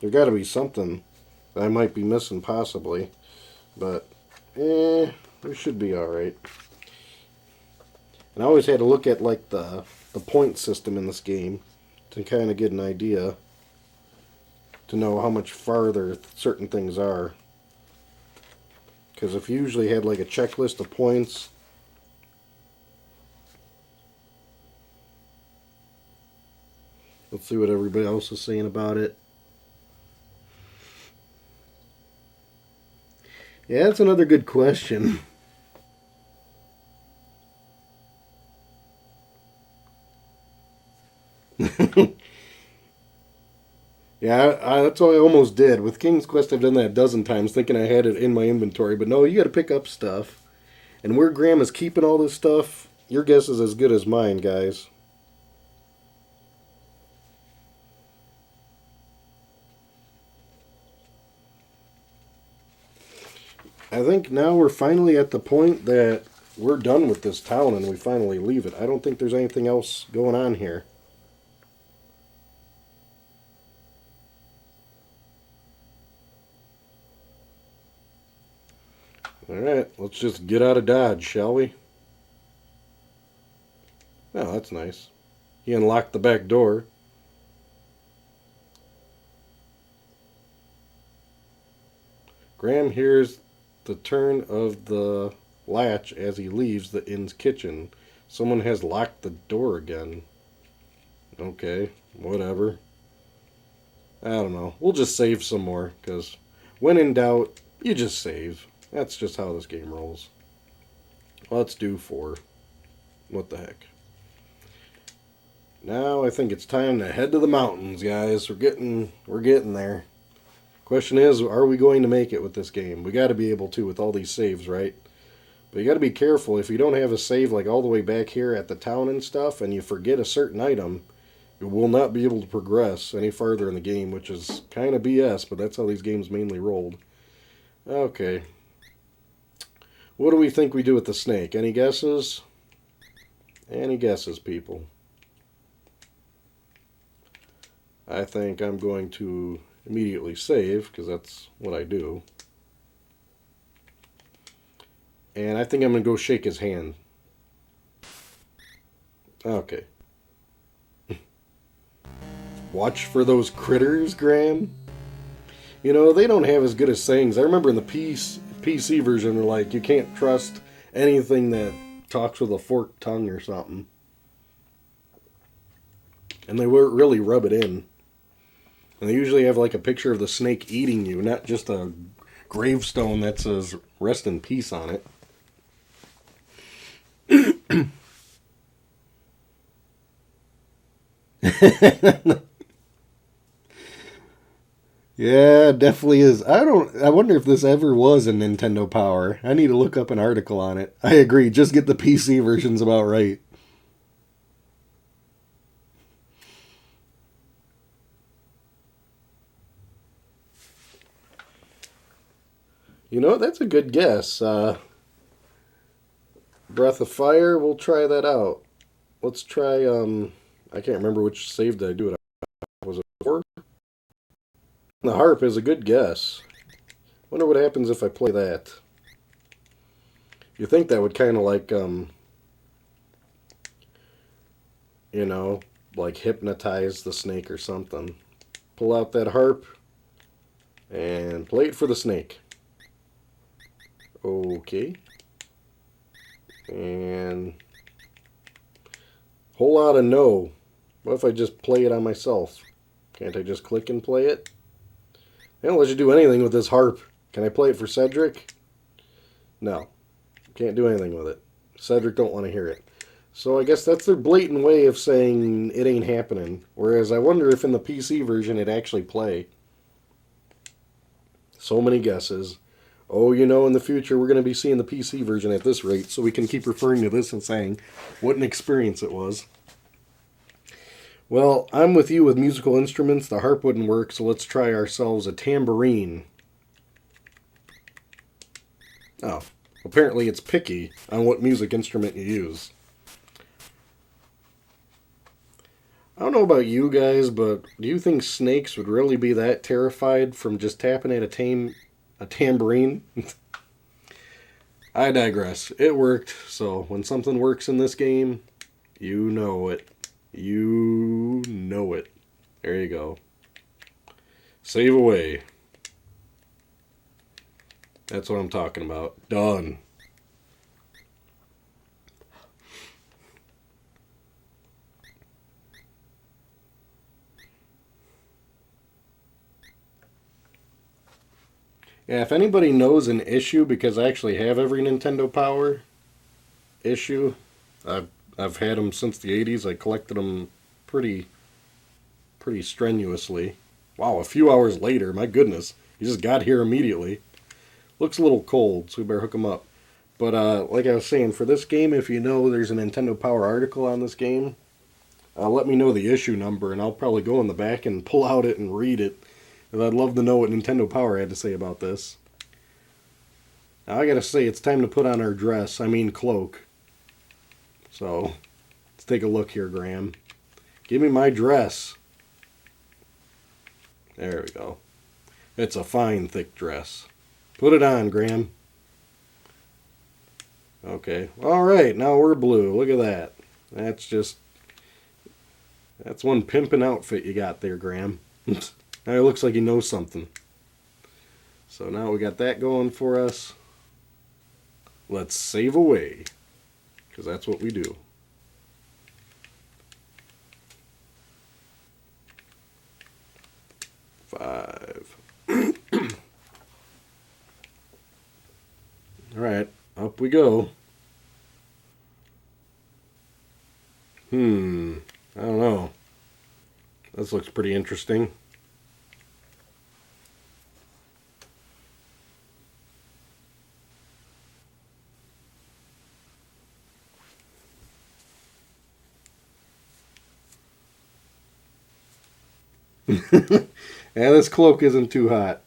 There got to be something that I might be missing, possibly. But, we should be alright. And I always had to look at, like, the point system in this game to kind of get an idea to know how much farther certain things are. Because if you usually had, like, a checklist of points, let's see what everybody else is saying about it. Yeah, that's another good question. Yeah, that's what I almost did. With King's Quest, I've done that a dozen times, thinking I had it in my inventory. But no, you got to pick up stuff. And where Graham is keeping all this stuff, your guess is as good as mine, guys. I think now we're finally at the point that we're done with this town and we finally leave it. I don't think there's anything else going on here. Alright, let's just get out of Dodge, shall we? Oh, that's nice. He unlocked the back door. Graham hears the turn of the latch as he leaves the inn's kitchen. Someone has locked the door again. Okay, whatever. I don't know. We'll just save some more, because when in doubt, you just save. That's just how this game rolls. Let's do 4. What the heck. Now I think it's time to head to the mountains, guys. We're getting there. Question is, are we going to make it with this game? We got to be able to with all these saves, right? But you got to be careful. If you don't have a save like all the way back here at the town and stuff, and you forget a certain item, you will not be able to progress any farther in the game, which is kind of BS, but that's how these games mainly rolled. Okay. What do we think we do with the snake? Any guesses? Any guesses, people? I think I'm going to immediately save, because that's what I do. And I think I'm going to go shake his hand. Okay. Watch for those critters, Graham. You know, they don't have as good as sayings. I remember in the PC version, they're like, you can't trust anything that talks with a forked tongue or something. And they really rub it in. And they usually have like a picture of the snake eating you, not just a gravestone that says rest in peace on it. Yeah, definitely is. I wonder if this ever was in Nintendo Power. I need to look up an article on it. I agree, just get the PC versions about right. You know, that's a good guess. Breath of Fire, we'll try that out. Let's try, I can't remember which save did I do it. Was it 4? The harp is a good guess. Wonder what happens if I play that. You think that would kind of like, you know, like hypnotize the snake or something. Pull out that harp and play it for the snake. Okay. And whole lot of no. What if I just play it on myself? Can't I just click and play it? They don't let you do anything with this harp. Can I play it for Cedric? No. Can't do anything with it. Cedric don't want to hear it. So I guess that's their blatant way of saying it ain't happening. Whereas I wonder if in the PC version it'd actually play. So many guesses. Oh, you know, in the future we're going to be seeing the PC version at this rate, so we can keep referring to this and saying what an experience it was. Well, I'm with you with musical instruments. The harp wouldn't work, so let's try ourselves a tambourine. Oh, apparently it's picky on what music instrument you use. I don't know about you guys, but do you think snakes would really be that terrified from just tapping at a tambourine? I digress. It worked, so when something works in this game, you know it. You know it. There you go. Save away. That's what I'm talking about. Done. Yeah, if anybody knows an issue, because I actually have every Nintendo Power issue, I've had them since the 80s. I collected them pretty strenuously. Wow, a few hours later, my goodness, he just got here immediately. Looks a little cold, so we better hook him up. But like I was saying, for this game, if you know there's a Nintendo Power article on this game, let me know the issue number, and I'll probably go in the back and pull out it and read it. Because I'd love to know what Nintendo Power had to say about this. Now I gotta say, it's time to put on our dress. I mean cloak. So, let's take a look here, Graham. Give me my dress. There we go. It's a fine, thick dress. Put it on, Graham. Okay. Alright, now we're blue. Look at that. That's one pimpin' outfit you got there, Graham. Now it looks like he knows something. So now we got that going for us. Let's save away. Because that's what we do. Five. Alright, up we go. I don't know. This looks pretty interesting. Yeah, this cloak isn't too hot.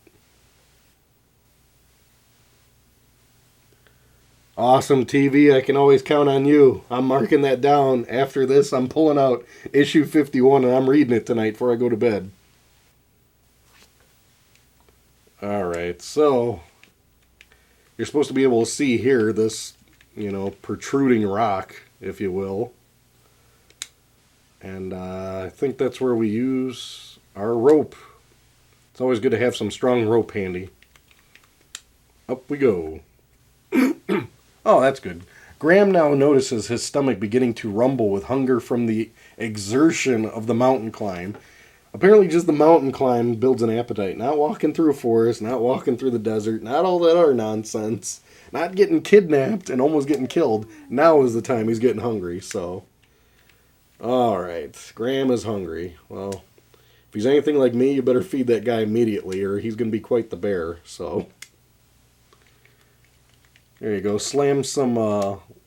Awesome TV, I can always count on you. I'm marking that down. After this, I'm pulling out issue 51 and I'm reading it tonight before I go to bed. Alright, so You're supposed to be able to see here this, protruding rock, if you will. And I think that's where we use our rope. It's always good to have some strong rope handy. Up we go. Oh, that's good. Graham now notices his stomach beginning to rumble with hunger from the exertion of the mountain climb. Apparently just the mountain climb builds an appetite. Not walking through a forest, not walking through the desert, not all that other nonsense. Not getting kidnapped and almost getting killed. Now is the time he's getting hungry, so... Alright, Graham is hungry. Well, if he's anything like me, you better feed that guy immediately or he's going to be quite the bear, so... There you go. Slam some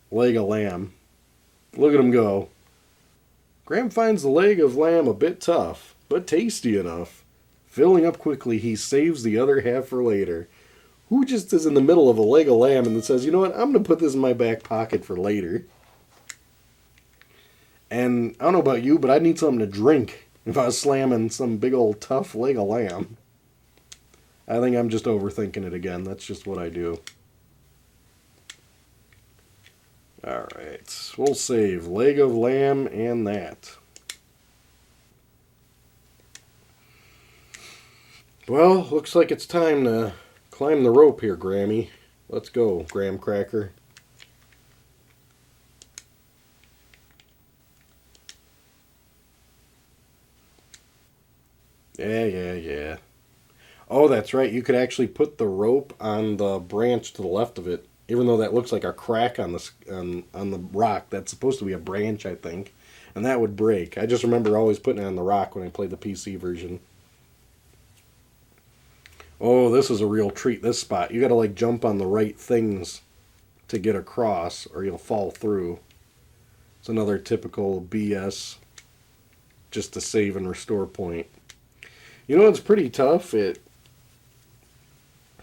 leg of lamb. Look at him go. Graham finds the leg of lamb a bit tough, but tasty enough. Filling up quickly, he saves the other half for later. Who just is in the middle of a leg of lamb and then says, you know what, I'm going to put this in my back pocket for later. And I don't know about you, but I'd need something to drink if I was slamming some big old tough leg of lamb. I think I'm just overthinking it again. That's just what I do. Alright, we'll save leg of lamb and that. Well, looks like it's time to climb the rope here, Grammy. Let's go, Graham Cracker. Yeah. Oh, that's right. You could actually put the rope on the branch to the left of it. Even though that looks like a crack on the rock, that's supposed to be a branch, I think. And that would break. I just remember always putting it on the rock when I played the PC version. Oh, this is a real treat, this spot. You gotta jump on the right things to get across, or you'll fall through. It's another typical BS, just to save and restore point. You know, it's pretty tough.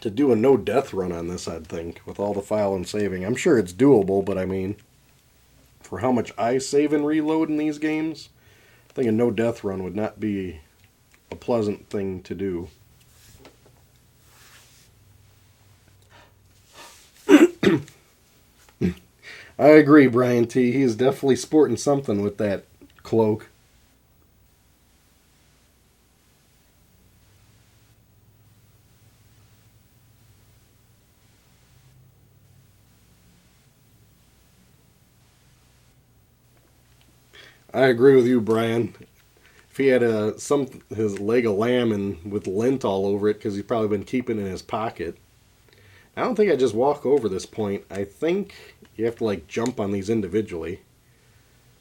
To do a no-death run on this, I'd think, with all the file and saving. I'm sure it's doable, but I mean, for how much I save and reload in these games, I think a no-death run would not be a pleasant thing to do. I agree, Brian T. He is definitely sporting something with that cloak. I agree with you, Brian. If he had his leg of lamb and with lint all over it, because he's probably been keeping it in his pocket. I don't think I just walk over this point. I think you have to jump on these individually.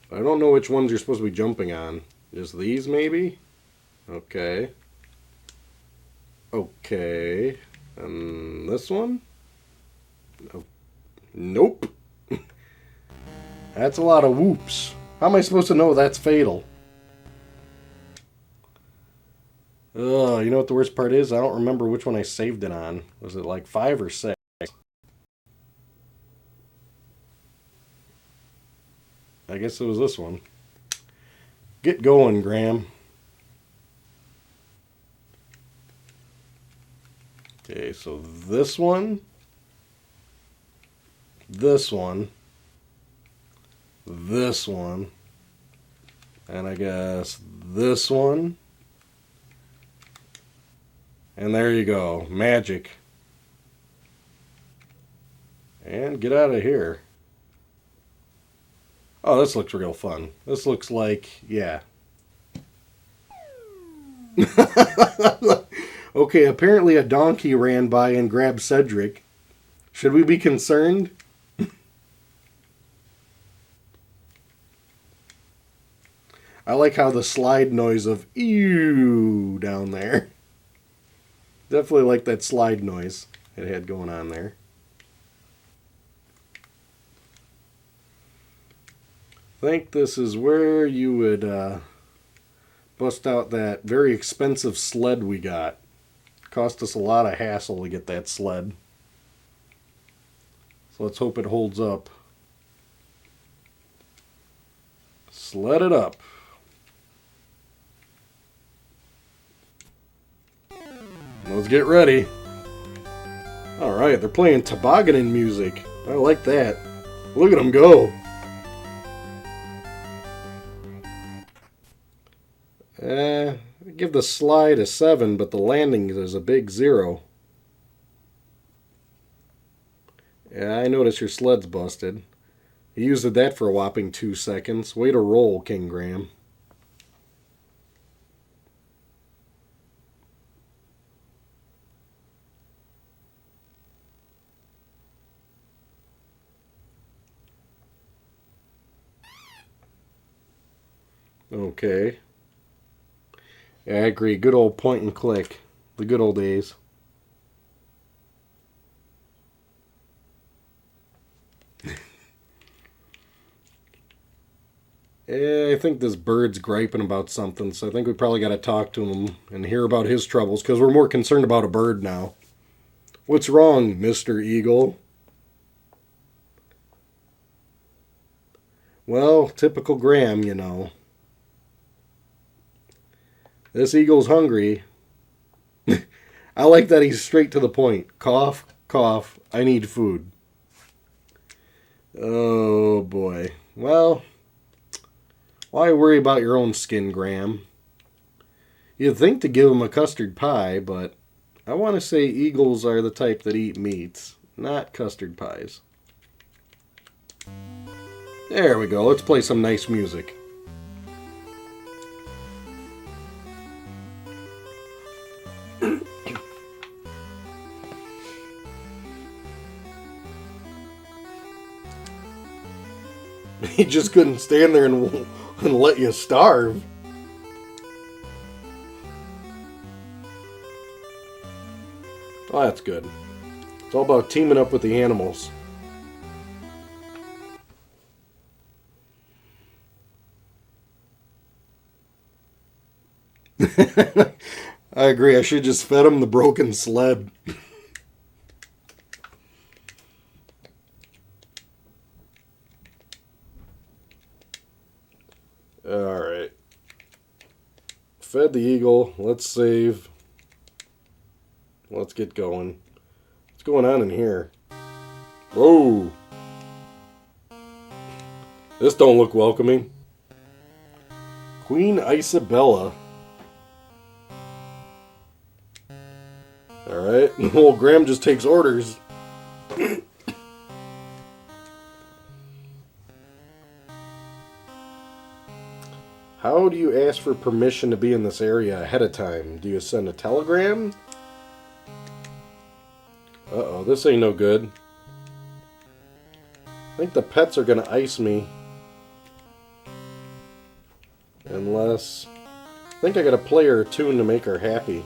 But I don't know which ones you're supposed to be jumping on. Just these, maybe? Okay. Okay. And this one? Oh. Nope. That's a lot of whoops. How am I supposed to know that's fatal? You know what the worst part is? I don't remember which one I saved it on. Was it 5 or 6? I guess it was this one. Get going, Graham. Okay, so this one, this one, this one, and I guess this one. And there you go. Magic. And get out of here. Oh, this looks real fun. This looks yeah. Okay, apparently a donkey ran by and grabbed Cedric. Should we be concerned? I like how the slide noise of ew down there. Definitely like that slide noise it had going on there. I think this is where you would bust out that very expensive sled we got. Cost us a lot of hassle to get that sled. So let's hope it holds up. Sled it up. Let's get ready. Alright, they're playing tobogganing music. I like that. Look at them go. Give the slide a 7, but the landing is a big 0. Yeah, I notice your sled's busted. You used that for a whopping 2 seconds. Way to roll, King Graham. Okay. Yeah, I agree. Good old point and click. The good old days. I think this bird's griping about something, so I think we probably got to talk to him and hear about his troubles, because we're more concerned about a bird now. What's wrong, Mr. Eagle? Well, typical Graham, you know. This eagle's hungry. I like that he's straight to the point. Cough, cough, I need food. Oh, boy. Well, why worry about your own skin, Graham? You'd think to give him a custard pie, but I want to say eagles are the type that eat meats, not custard pies. There we go. Let's play some nice music. He just couldn't stand there and let you starve. Oh, that's good. It's all about teaming up with the animals. I agree. I should just fed him the broken sled. Alright. Fed the eagle. Let's save. Let's get going. What's going on in here? Whoa! This don't look welcoming. Queen Isabella. Alright. Well, Graham just takes orders. How do you ask for permission to be in this area ahead of time? Do you send a telegram? Uh-oh, this ain't no good. I think the pets are gonna ice me. Unless... I think I gotta play her a tune to make her happy.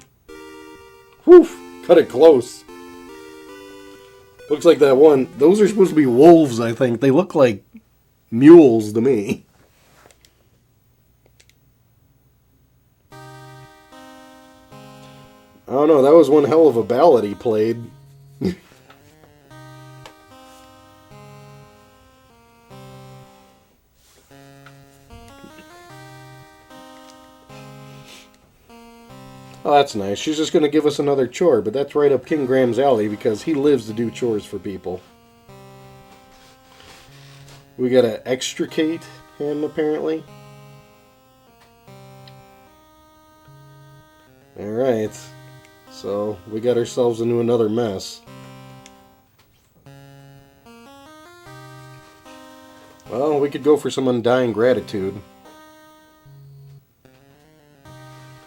Whew! Cut it close. Looks like that one... Those are supposed to be wolves, I think. They look like mules to me. I don't know, that was one hell of a ballad he played. Oh, that's nice. She's just going to give us another chore, but that's right up King Graham's alley because he lives to do chores for people. We got to extricate him, apparently. Alright. So, we got ourselves into another mess. Well, we could go for some undying gratitude.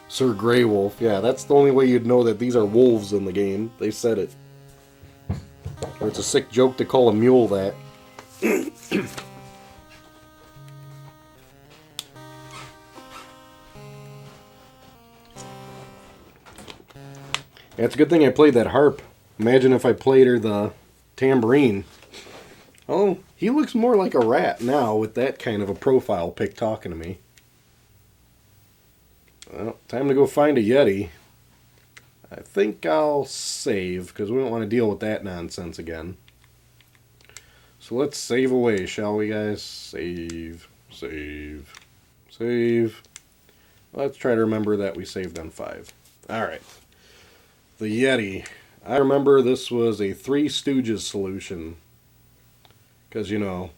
Sir Grey Wolf. Yeah, that's the only way you'd know that these are wolves in the game. They said it. Or it's a sick joke to call a mule that. Yeah, it's a good thing I played that harp. Imagine if I played her the tambourine. Oh, he looks more like a rat now with that kind of a profile pic talking to me. Well, time to go find a Yeti. I think I'll save, because we don't want to deal with that nonsense again. So let's save away, shall we, guys? Save, save, save. Let's try to remember that we saved on 5. Alright. The Yeti. I remember this was a Three Stooges solution. Because, you know,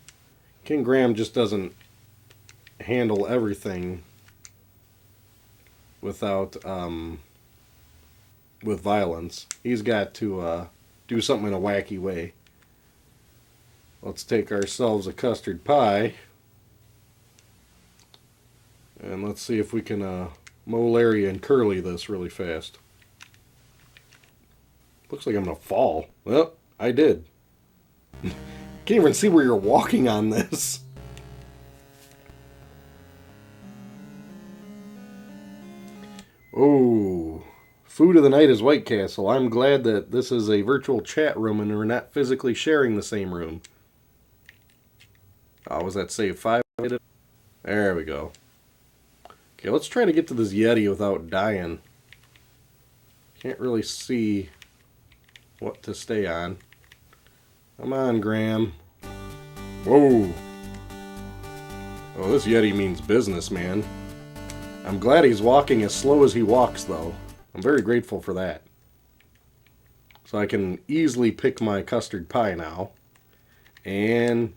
King Graham just doesn't handle everything without, with violence. He's got to do something in a wacky way. Let's take ourselves a custard pie. And let's see if we can mow Larry and Curly this really fast. Looks like I'm going to fall. Well, I did. Can't even see where you're walking on this. Oh, food of the night is White Castle. I'm glad that this is a virtual chat room and we're not physically sharing the same room. Oh, was that save 5? There we go. Okay, let's try to get to this Yeti without dying. Can't really see what to stay on. Come on, Graham. Whoa. Oh, this Yeti means business, man. I'm glad he's walking as slow as he walks, though. I'm very grateful for that. So I can easily pick my custard pie now. And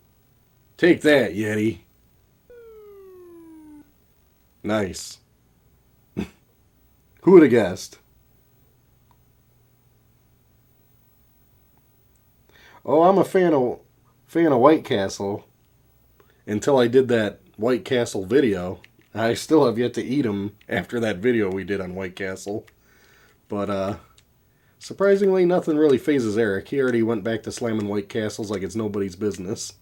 take that, Yeti. Nice. Who would have guessed? Oh, I'm a fan of White Castle. Until I did that White Castle video. I still have yet to eat them after that video we did on White Castle. But surprisingly, nothing really phases Eric. He already went back to slamming White Castles like it's nobody's business.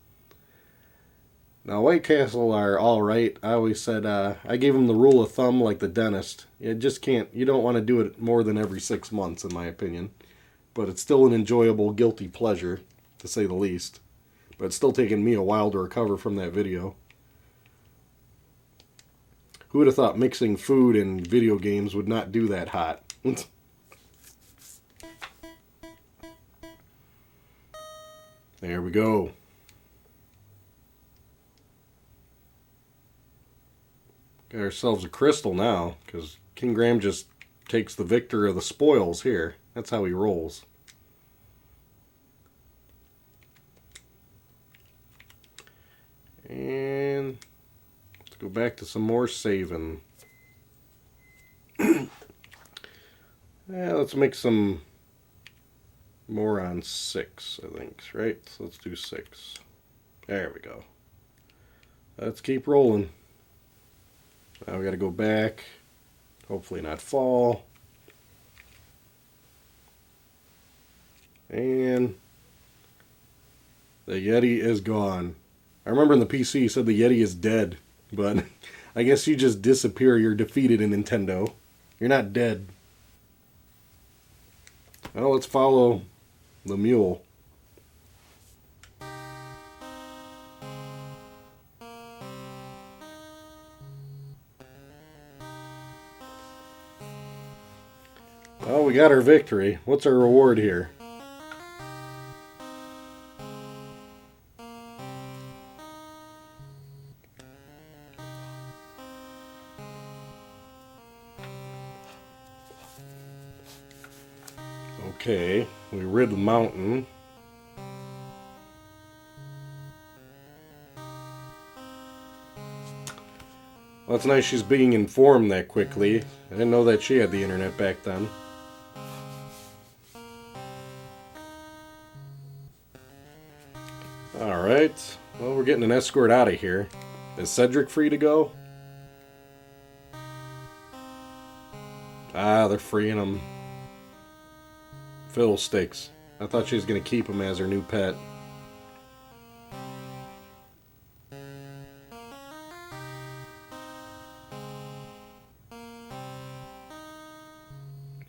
Now, White Castle are alright. I always said, I gave him the rule of thumb like the dentist. You just can't, you don't want to do it more than every 6 months, in my opinion. But it's still an enjoyable, guilty pleasure, to say the least. But it's still taken me a while to recover from that video. Who would have thought mixing food and video games would not do that hot? There we go. Got ourselves a crystal now, because King Graham just takes the victor of the spoils here. That's how he rolls. And let's go back to some more saving. Let's make some more on 6, I think, right? So let's do 6. There we go. Let's keep rolling. Now we got to go back. Hopefully not fall. And the Yeti is gone. I remember in the PC you said the Yeti is dead, but I guess you just disappear. You're defeated in Nintendo. You're not dead. Well, let's follow the mule. Well, we got our victory. What's our reward here? Okay, we rid the mountain. Well, it's nice she's being informed that quickly. I didn't know that she had the internet back then. Alright, well, we're getting an escort out of here. Is Cedric free to go? Ah, they're freeing him. Fiddlesticks. I thought she was going to keep him as her new pet.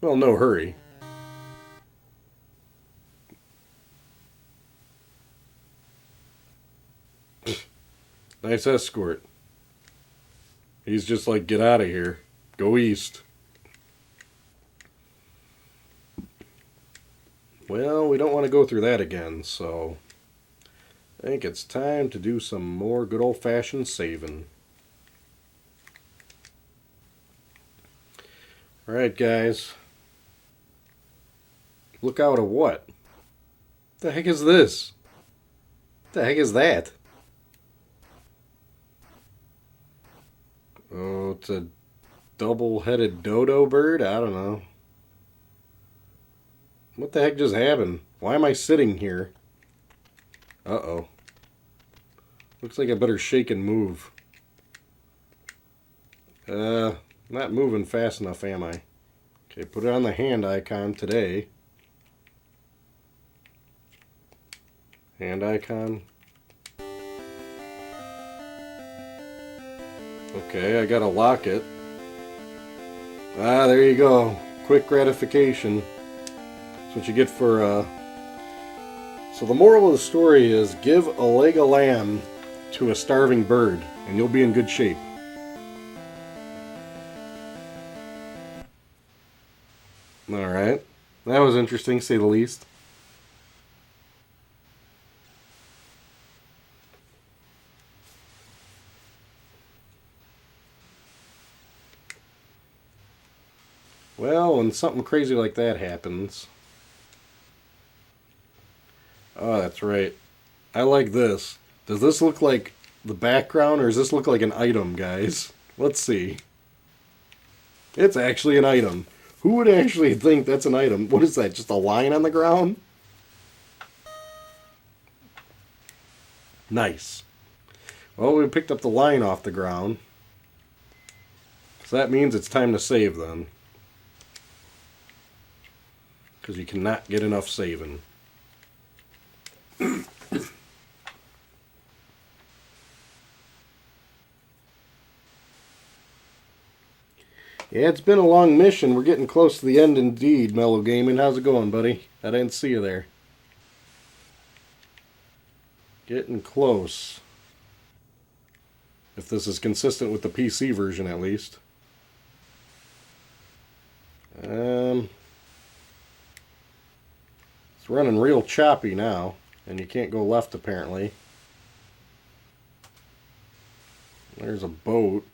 Well, no hurry. Nice escort. He's just like, get out of here. Go east. Well, we don't want to go through that again, so I think it's time to do some more good old-fashioned saving. Alright, guys. Look out of what? The heck is this? The heck is that? Oh, it's a double-headed dodo bird? I don't know. What the heck just happened? Why am I sitting here? Uh-oh. Looks like I better shake and move. Not moving fast enough, am I? Okay, put it on the hand icon today. Hand icon. Okay, I gotta lock it. Ah, there you go. Quick gratification. That's what you get for, So the moral of the story is give a leg of lamb to a starving bird, and you'll be in good shape. Alright. That was interesting, to say the least. Well, when something crazy like that happens... Oh, that's right. I like this. Does this look like the background, or does this look like an item, guys? Let's see. It's actually an item. Who would actually think that's an item? What is that, just a line on the ground? Nice. Well, we picked up the line off the ground. So that means it's time to save then. Because you cannot get enough saving. Yeah, it's been a long mission. We're getting close to the end indeed, Mellow Gaming. How's it going, buddy? I didn't see you there. Getting close. If this is consistent with the PC version, at least. It's running real choppy now. And you can't go left, apparently. There's a boat.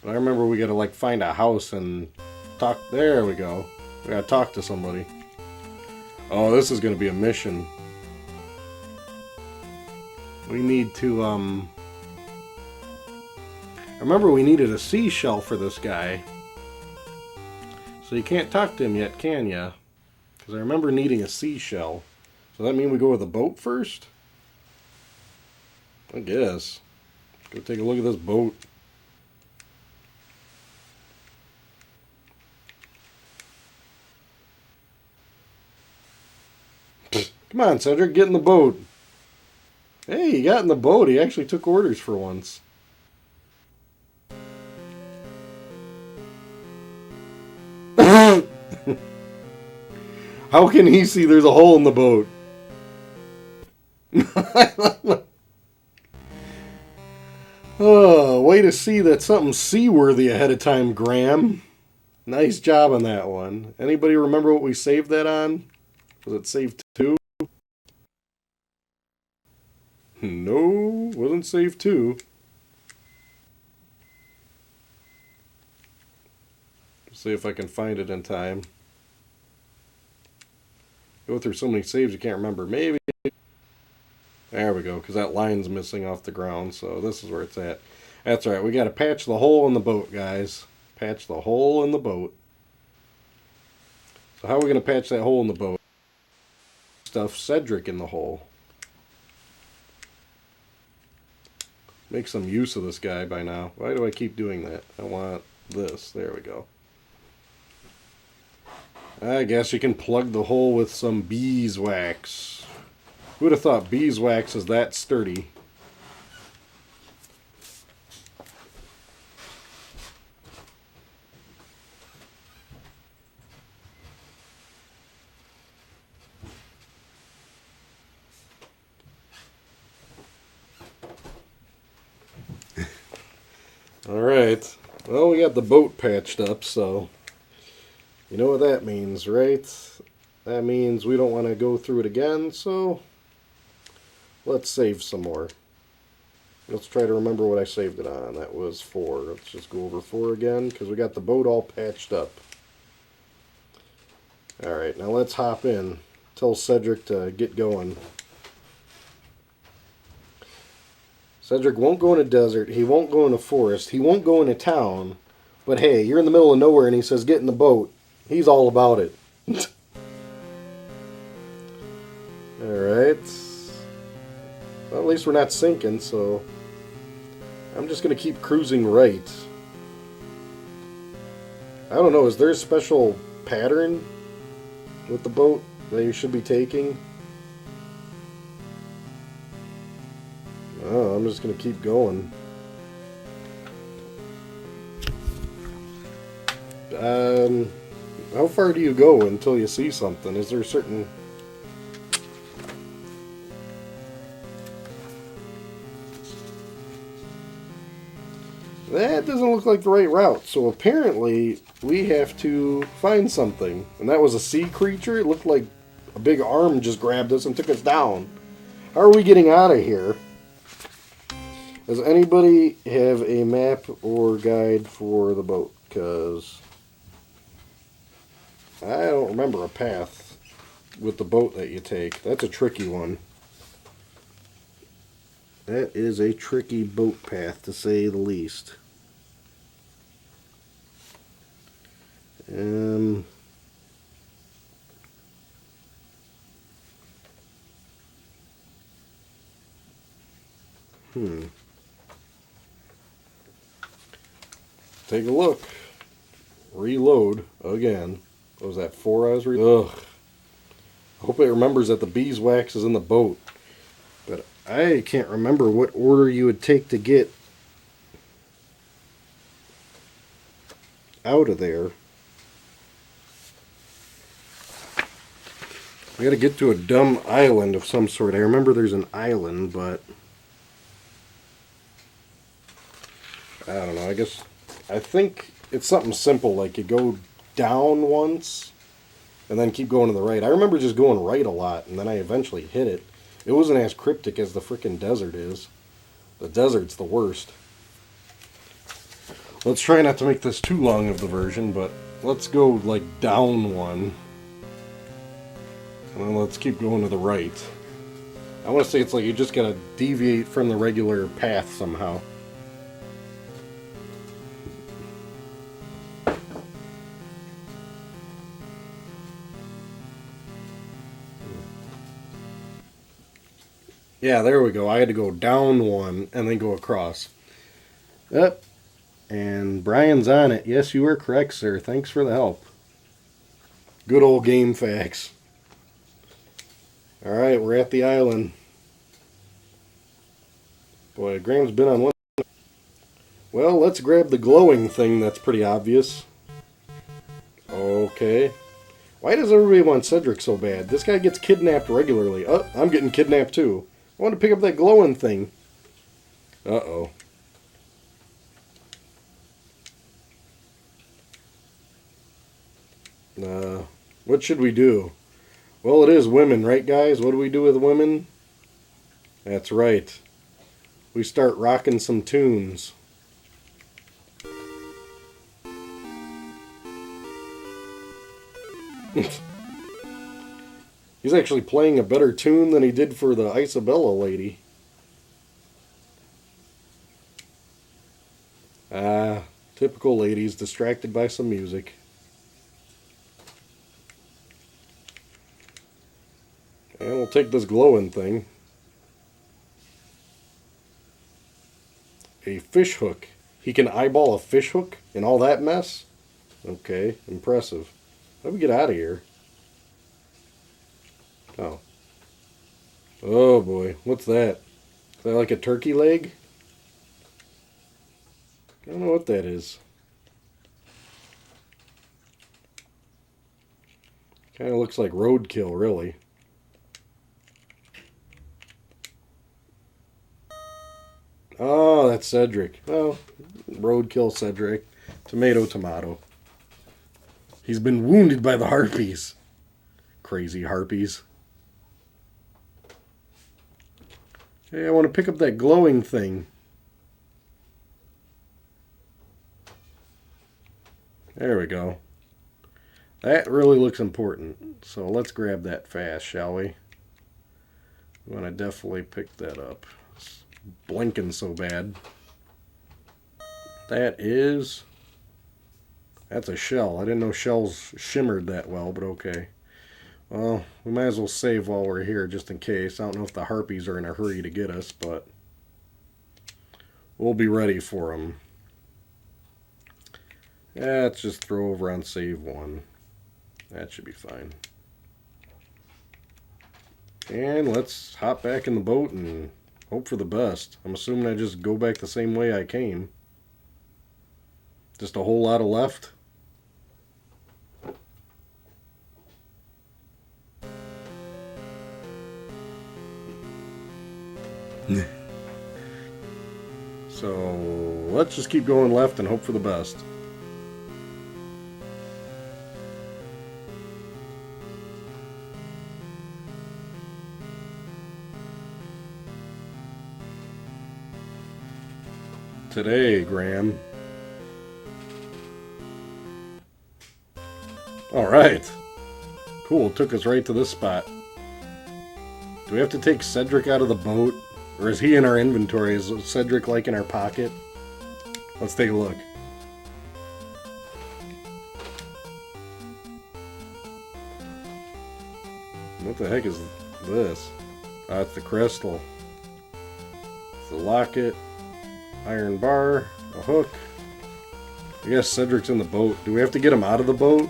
But I remember we gotta, like, find a house and talk. There we go. We gotta talk to somebody. Oh, this is gonna be a mission. We need to, I remember we needed a seashell for this guy. So you can't talk to him yet, can ya? Because I remember needing a seashell. So that mean we go with a boat first? I guess. Let's go take a look at this boat. Come on, Cedric, get in the boat. Hey, he got in the boat. He actually took orders for once. How can he see there's a hole in the boat? Oh, way to see that something's seaworthy ahead of time, Graham. Nice job on that one. Anybody remember what we saved that on? Was it save 2? No, wasn't save 2. See if I can find it in time. Go through so many saves you can't remember. Maybe. There we go, because that line's missing off the ground, so this is where it's at. That's right, we got to patch the hole in the boat, guys. Patch the hole in the boat. So how are we going to patch that hole in the boat? Stuff Cedric in the hole. Make some use of this guy by now. Why do I keep doing that? I want this. There we go. I guess you can plug the hole with some beeswax. Who would have thought beeswax is that sturdy? Alright. Well, we got the boat patched up, so... You know what that means, right? That means we don't want to go through it again, so... Let's save some more. Let's try to remember what I saved it on. That was 4. Let's just go over 4 again, because we got the boat all patched up. Alright, now let's hop in. Tell Cedric to get going. Cedric won't go in a desert. He won't go in a forest. He won't go in a town. But hey, you're in the middle of nowhere and he says get in the boat. He's all about it. Alright. Well, at least we're not sinking, so I'm just going to keep cruising right. I don't know, is there a special pattern with the boat that you should be taking? Oh, I'm just going to keep going. How far do you go until you see something? Is there a certain... That doesn't look like the right route. So apparently we have to find something. And that was a sea creature. It looked like a big arm just grabbed us and took us down. How are we getting out of here? Does anybody have a map or guide for the boat? Because I don't remember a path with the boat that you take. That's a tricky one. That is a tricky boat path, to say the least. Take a look. Reload again. What was that, 4 hours? Ugh. I hope it remembers that the beeswax is in the boat. But I can't remember what order you would take to get out of there. We gotta get to a dumb island of some sort. I remember there's an island, but I don't know. I think it's something simple, like you go down once and then keep going to the right. I remember just going right a lot, and then I eventually hit it. It wasn't as cryptic as the frickin' desert is. The desert's the worst. Let's try not to make this too long of the version, but let's go, like, down one. And then let's keep going to the right. I want to say it's like you just gotta deviate from the regular path somehow. Yeah, there we go. I had to go down one and then go across. Yep. And Brian's on it. Yes, you are correct, sir. Thanks for the help. Good old game facts. Alright, we're at the island. Boy, Graham's been on one. Well, let's grab the glowing thing. That's pretty obvious. Okay. Why does everybody want Cedric so bad? This guy gets kidnapped regularly. Oh, I'm getting kidnapped too. I want to pick up that glowing thing. Uh-oh. What should we do? Well, it is women, right, guys? What do we do with women? That's right. We start rocking some tunes. He's actually playing a better tune than he did for the Isabella lady. Typical ladies distracted by some music. And we'll take this glowing thing. A fish hook. He can eyeball a fish hook and all that mess? Okay, impressive. How do we get out of here? Oh. Oh boy, what's that? Is that like a turkey leg? I don't know what that is. Kind of looks like roadkill, really. Oh, that's Cedric. Well, roadkill Cedric. Tomato, tomato. He's been wounded by the harpies. Crazy harpies. Hey, I want to pick up that glowing thing. There we go. That really looks important. So let's grab that fast, shall we? We want to definitely pick that up. It's blinking so bad. That's a shell. I didn't know shells shimmered that well, but okay. Well, we might as well save while we're here just in case. I don't know if the harpies are in a hurry to get us, but we'll be ready for them. Yeah, let's just throw over on save 1. That should be fine. And let's hop back in the boat and hope for the best. I'm assuming I just go back the same way I came. Just a whole lot of left. So let's just keep going left and hope for the best. Today, Graham. Alright. Cool, took us right to this spot. Do we have to take Cedric out of the boat? Or is he in our inventory? Is Cedric like in our pocket? Let's take a look. What the heck is this? Oh, it's the crystal. It's the locket. Iron bar. A hook. I guess Cedric's in the boat. Do we have to get him out of the boat?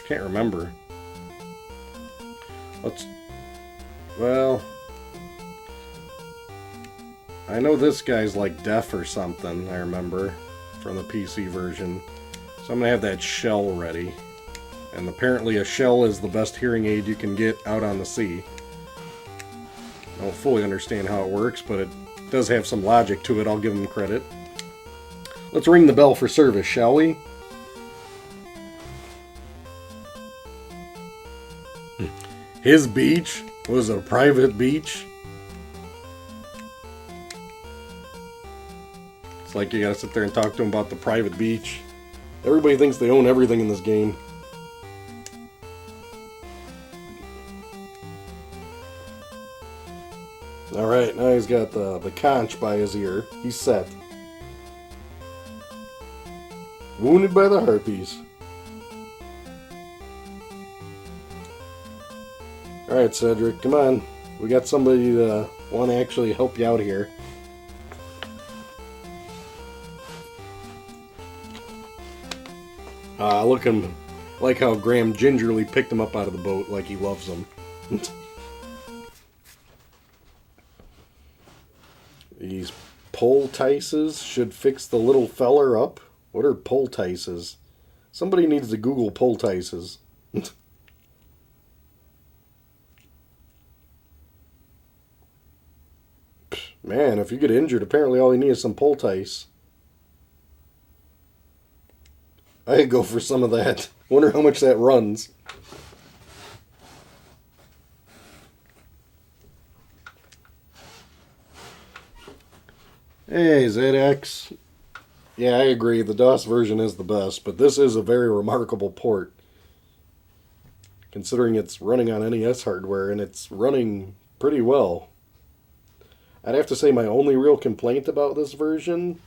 Can't remember. Well, I know this guy's like deaf or something, I remember, from the PC version. So I'm going to have that shell ready. And apparently a shell is the best hearing aid you can get out on the sea. I don't fully understand how it works, but it does have some logic to it, I'll give him credit. Let's ring the bell for service, shall we? His beach? Was it a private beach? It's like you gotta sit there and talk to him about the private beach. Everybody thinks they own everything in this game. Alright, now he's got the conch by his ear. He's set. Wounded by the harpies. Alright, Cedric, come on. We got somebody to want to actually help you out here. Look at him. Like how Graham gingerly picked him up out of the boat like he loves them. These poultices should fix the little feller up. What are poultices? Somebody needs to Google poultices. Man, if you get injured, apparently all you need is some poultice. I'd go for some of that. Wonder how much that runs. Hey, ZX. Yeah, I agree. The DOS version is the best, but this is a very remarkable port. Considering it's running on NES hardware, and it's running pretty well. I'd have to say my only real complaint about this version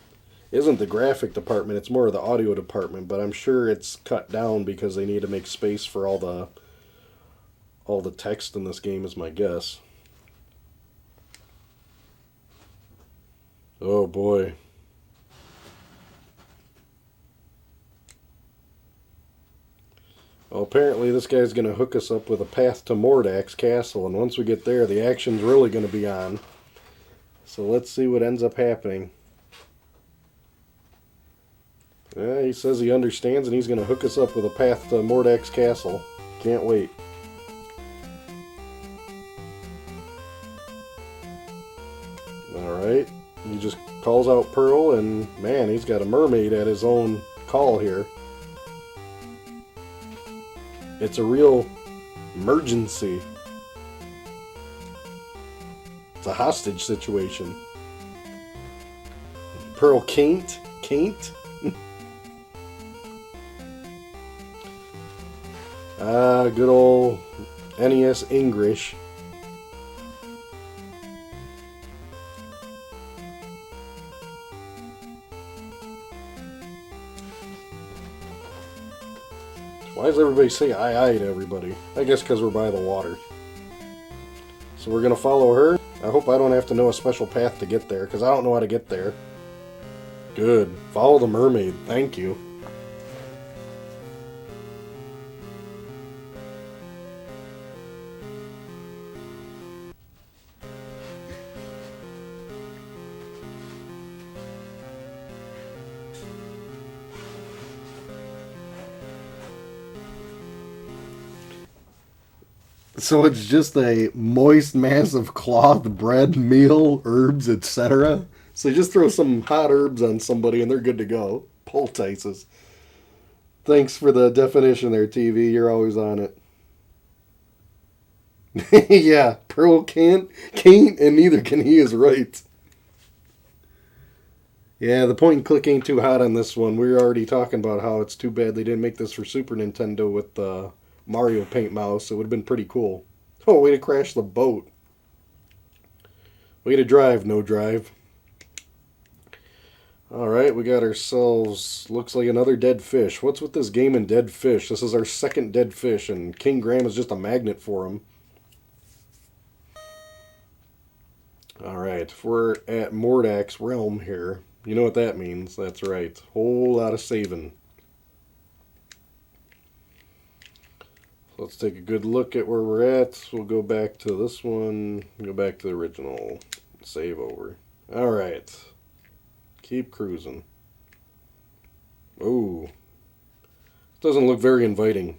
isn't the graphic department, it's more the audio department, but I'm sure it's cut down because they need to make space for all the text in this game is my guess. Oh boy. Well, apparently this guy's going to hook us up with a path to Mordak's castle, and once we get there, the action's really going to be on. So let's see what ends up happening. Yeah, he says he understands and he's going to hook us up with a path to Mordak's castle. Can't wait. Alright. He just calls out Pearl and man, he's got a mermaid at his own call here. It's a real emergency. It's a hostage situation. Pearl can't? Good old NES English. Why does everybody say aye aye to everybody? I guess because we're by the water. So we're going to follow her. I hope I don't have to know a special path to get there, because I don't know how to get there. Good. Follow the mermaid. Thank you. So it's just a moist mass of cloth, bread, meal, herbs, etc. So you just throw some hot herbs on somebody and they're good to go. Poultices. Thanks for the definition there, TV. You're always on it. Yeah, Pearl can't, and neither can he is right. Yeah, the point and click ain't too hot on this one. We were already talking about how it's too bad they didn't make this for Super Nintendo with the Mario Paint Mouse. It would have been pretty cool. Oh, way to crash the boat. Way to drive, no drive. Alright, we got ourselves, looks like another dead fish. What's with this game and dead fish? This is our second dead fish, and King Graham is just a magnet for him. Alright, if we're at Mordak's realm here, you know what that means. That's right. Whole lot of saving. Let's take a good look at where we're at. We'll go back to this one. Go back to the original. Save over. Alright. Keep cruising. Oh. Doesn't look very inviting.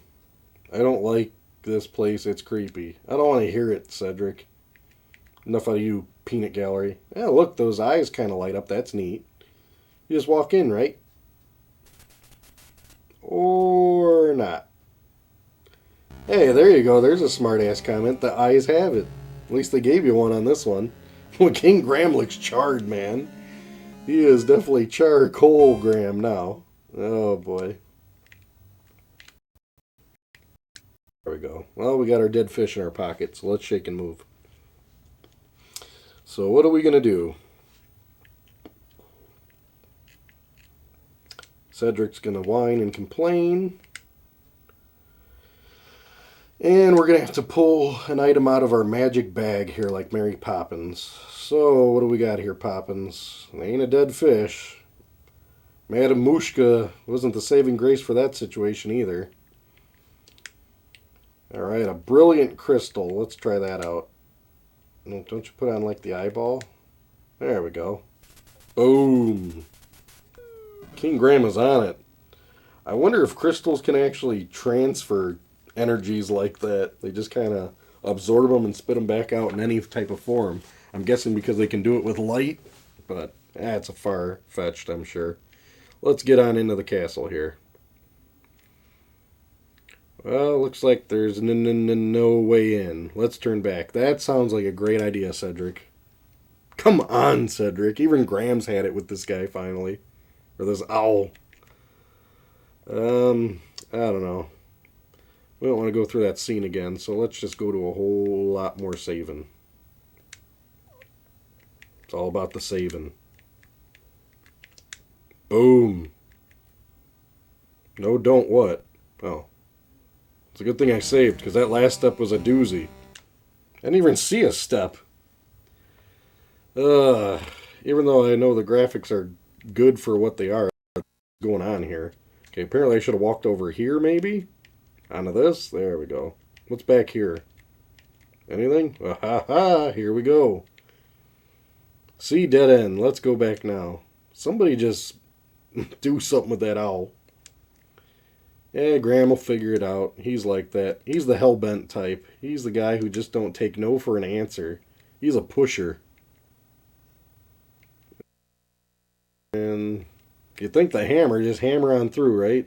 I don't like this place. It's creepy. I don't want to hear it, Cedric. Enough out of you, peanut gallery. Yeah, look, those eyes kind of light up. That's neat. You just walk in, right? Or not. Hey, there you go. There's a smart-ass comment. The eyes have it. At least they gave you one on this one. Well, King Graham looks charred, man. He is definitely charcoal Graham now. Oh, boy. There we go. Well, we got our dead fish in our pocket, so let's shake and move. So what are we going to do? Cedric's going to whine and complain. And we're going to have to pull an item out of our magic bag here like Mary Poppins. So what do we got here, Poppins? It ain't a dead fish. Madame Mushka wasn't the saving grace for that situation either. Alright, a brilliant crystal. Let's try that out. Don't you put on like the eyeball? There we go. Boom. King Graham is on it. I wonder if crystals can actually transfer energies like that. They just kind of absorb them and spit them back out in any type of form. I'm guessing because they can do it with light, but that's a far-fetched, I'm sure. Let's get on into the castle here. Well, looks like there's no way in. Let's turn back. That sounds like a great idea, Cedric. Come on, Cedric. Even Graham's had it with this guy finally. Or this owl. I don't know. We don't want to go through that scene again, so let's just go to a whole lot more saving. It's all about the saving. Boom. No, don't what? Oh. It's a good thing I saved, because that last step was a doozy. I didn't even see a step. Even though I know the graphics are good for what they are, what's going on here? Okay, apparently I should have walked over here, maybe? Onto this? There we go. What's back here? Anything? Ha ha! Here we go. See, dead end. Let's go back now. Somebody just do something with that owl. Yeah, Graham will figure it out. He's like that. He's the hell-bent type. He's the guy who just don't take no for an answer. He's a pusher. And you think the hammer, just hammer on through, right?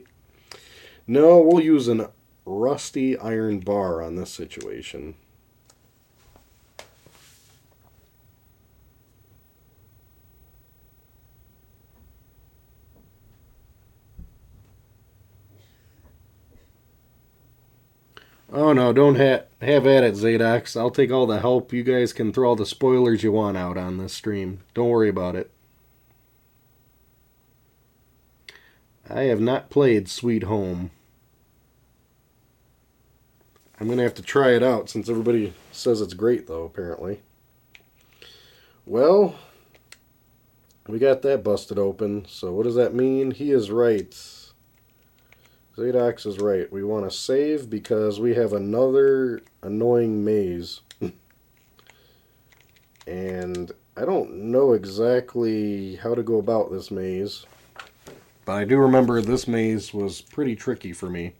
No, we'll use an rusty iron bar on this situation. Oh no, don't have at it, Zadox. I'll take all the help. You guys can throw all the spoilers you want out on this stream. Don't worry about it. I have not played Sweet Home. I'm going to have to try it out since everybody says it's great, though, apparently. Well, we got that busted open. So what does that mean? He is right. Zadox is right. We want to save because we have another annoying maze. And I don't know exactly how to go about this maze. But I do remember this maze was pretty tricky for me.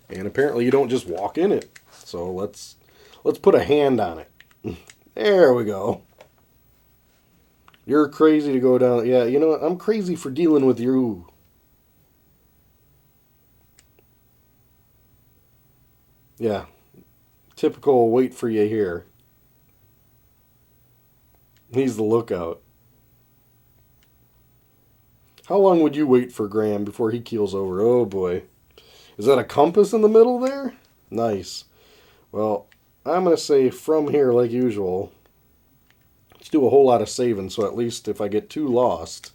And apparently you don't just walk in it. So let's put a hand on it. There we go. You're crazy to go down. Yeah, you know what? I'm crazy for dealing with you. Yeah. Typical wait for you here. He's the lookout. How long would you wait for Graham before he keels over? Oh boy. Is that a compass in the middle there? Nice. Well, I'm going to say from here like usual. Let's do a whole lot of saving so at least if I get too lost,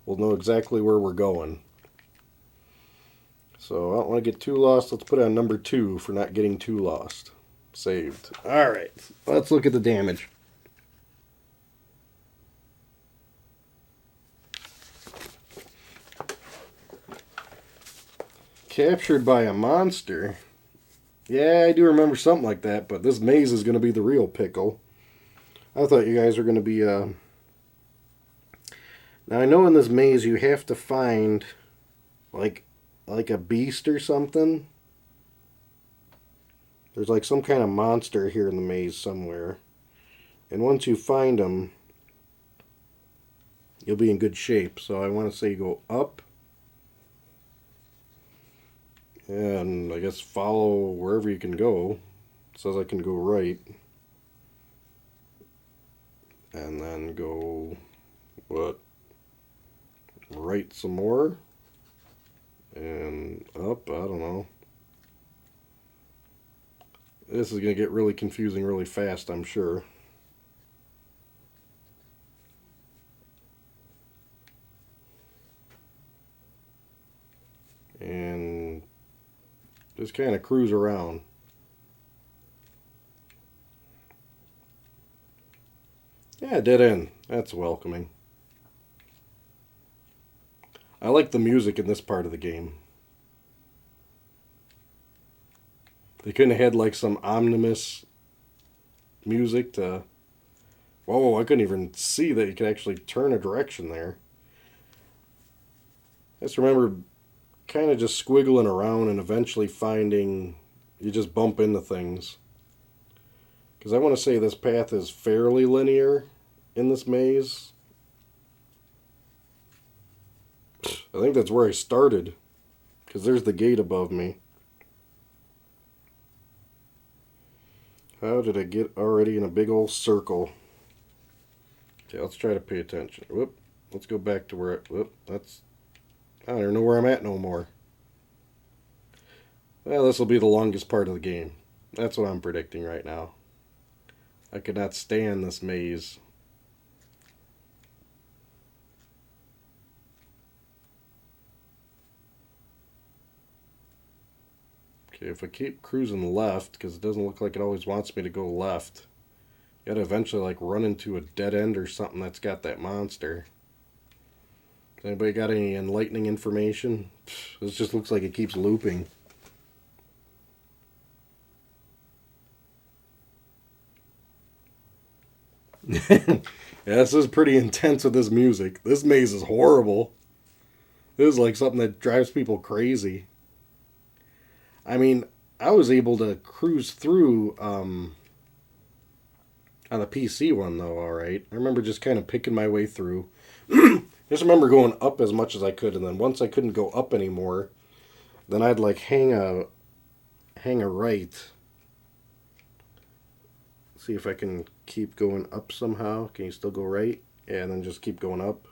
we'll know exactly where we're going. So I don't want to get too lost. Let's put on number 2 for not getting too lost. Saved. Alright, let's look at the damage. Captured by a monster. Yeah, I do remember something like that, but this maze is going to be the real pickle. I thought you guys were going to be... Now, I know in this maze you have to find, like a beast or something. There's like some kind of monster here in the maze somewhere. And once you find them, you'll be in good shape. So I want to say go up. And I guess follow wherever you can go. It says I can go right. And then go, what? Right some more. And up, I don't know. This is going to get really confusing really fast, I'm sure. And just kind of cruise around. Yeah, dead end. That's welcoming. I like the music in this part of the game. They couldn't have had like some ominous music to... Whoa, I couldn't even see that you could actually turn a direction there. I just remember kind of just squiggling around and eventually finding you just bump into things. Because I want to say this path is fairly linear in this maze. I think that's where I started. Because there's the gate above me. How did I get already in a big old circle? Okay, let's try to pay attention. Whoop. Let's go back to where that's... I don't even know where I'm at no more. Well, this will be the longest part of the game. That's what I'm predicting right now. I could not stand this maze. Okay, if I keep cruising left, because it doesn't look like it always wants me to go left, you gotta eventually like run into a dead end or something that's got that monster. Anybody got any enlightening information? This just looks like it keeps looping. Yeah, this is pretty intense with this music. This maze is horrible. This is like something that drives people crazy. I mean, I was able to cruise through on the PC one though, alright. I remember just kind of picking my way through. Just remember going up as much as I could, and then once I couldn't go up anymore, then I'd like hang a right. See if I can keep going up somehow. Can you still go right? Yeah, and then just keep going up.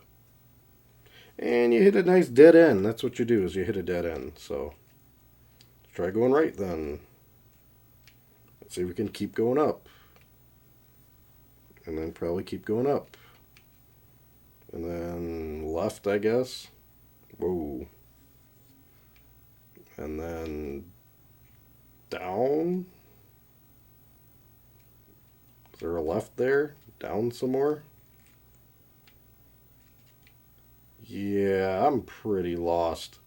And you hit a nice dead end. That's what you do, is you hit a dead end. So try going right then. Let's see if we can keep going up. And then probably keep going up. And then left, I guess. Whoa. And then down. Is there a left there? Down some more? Yeah, I'm pretty lost.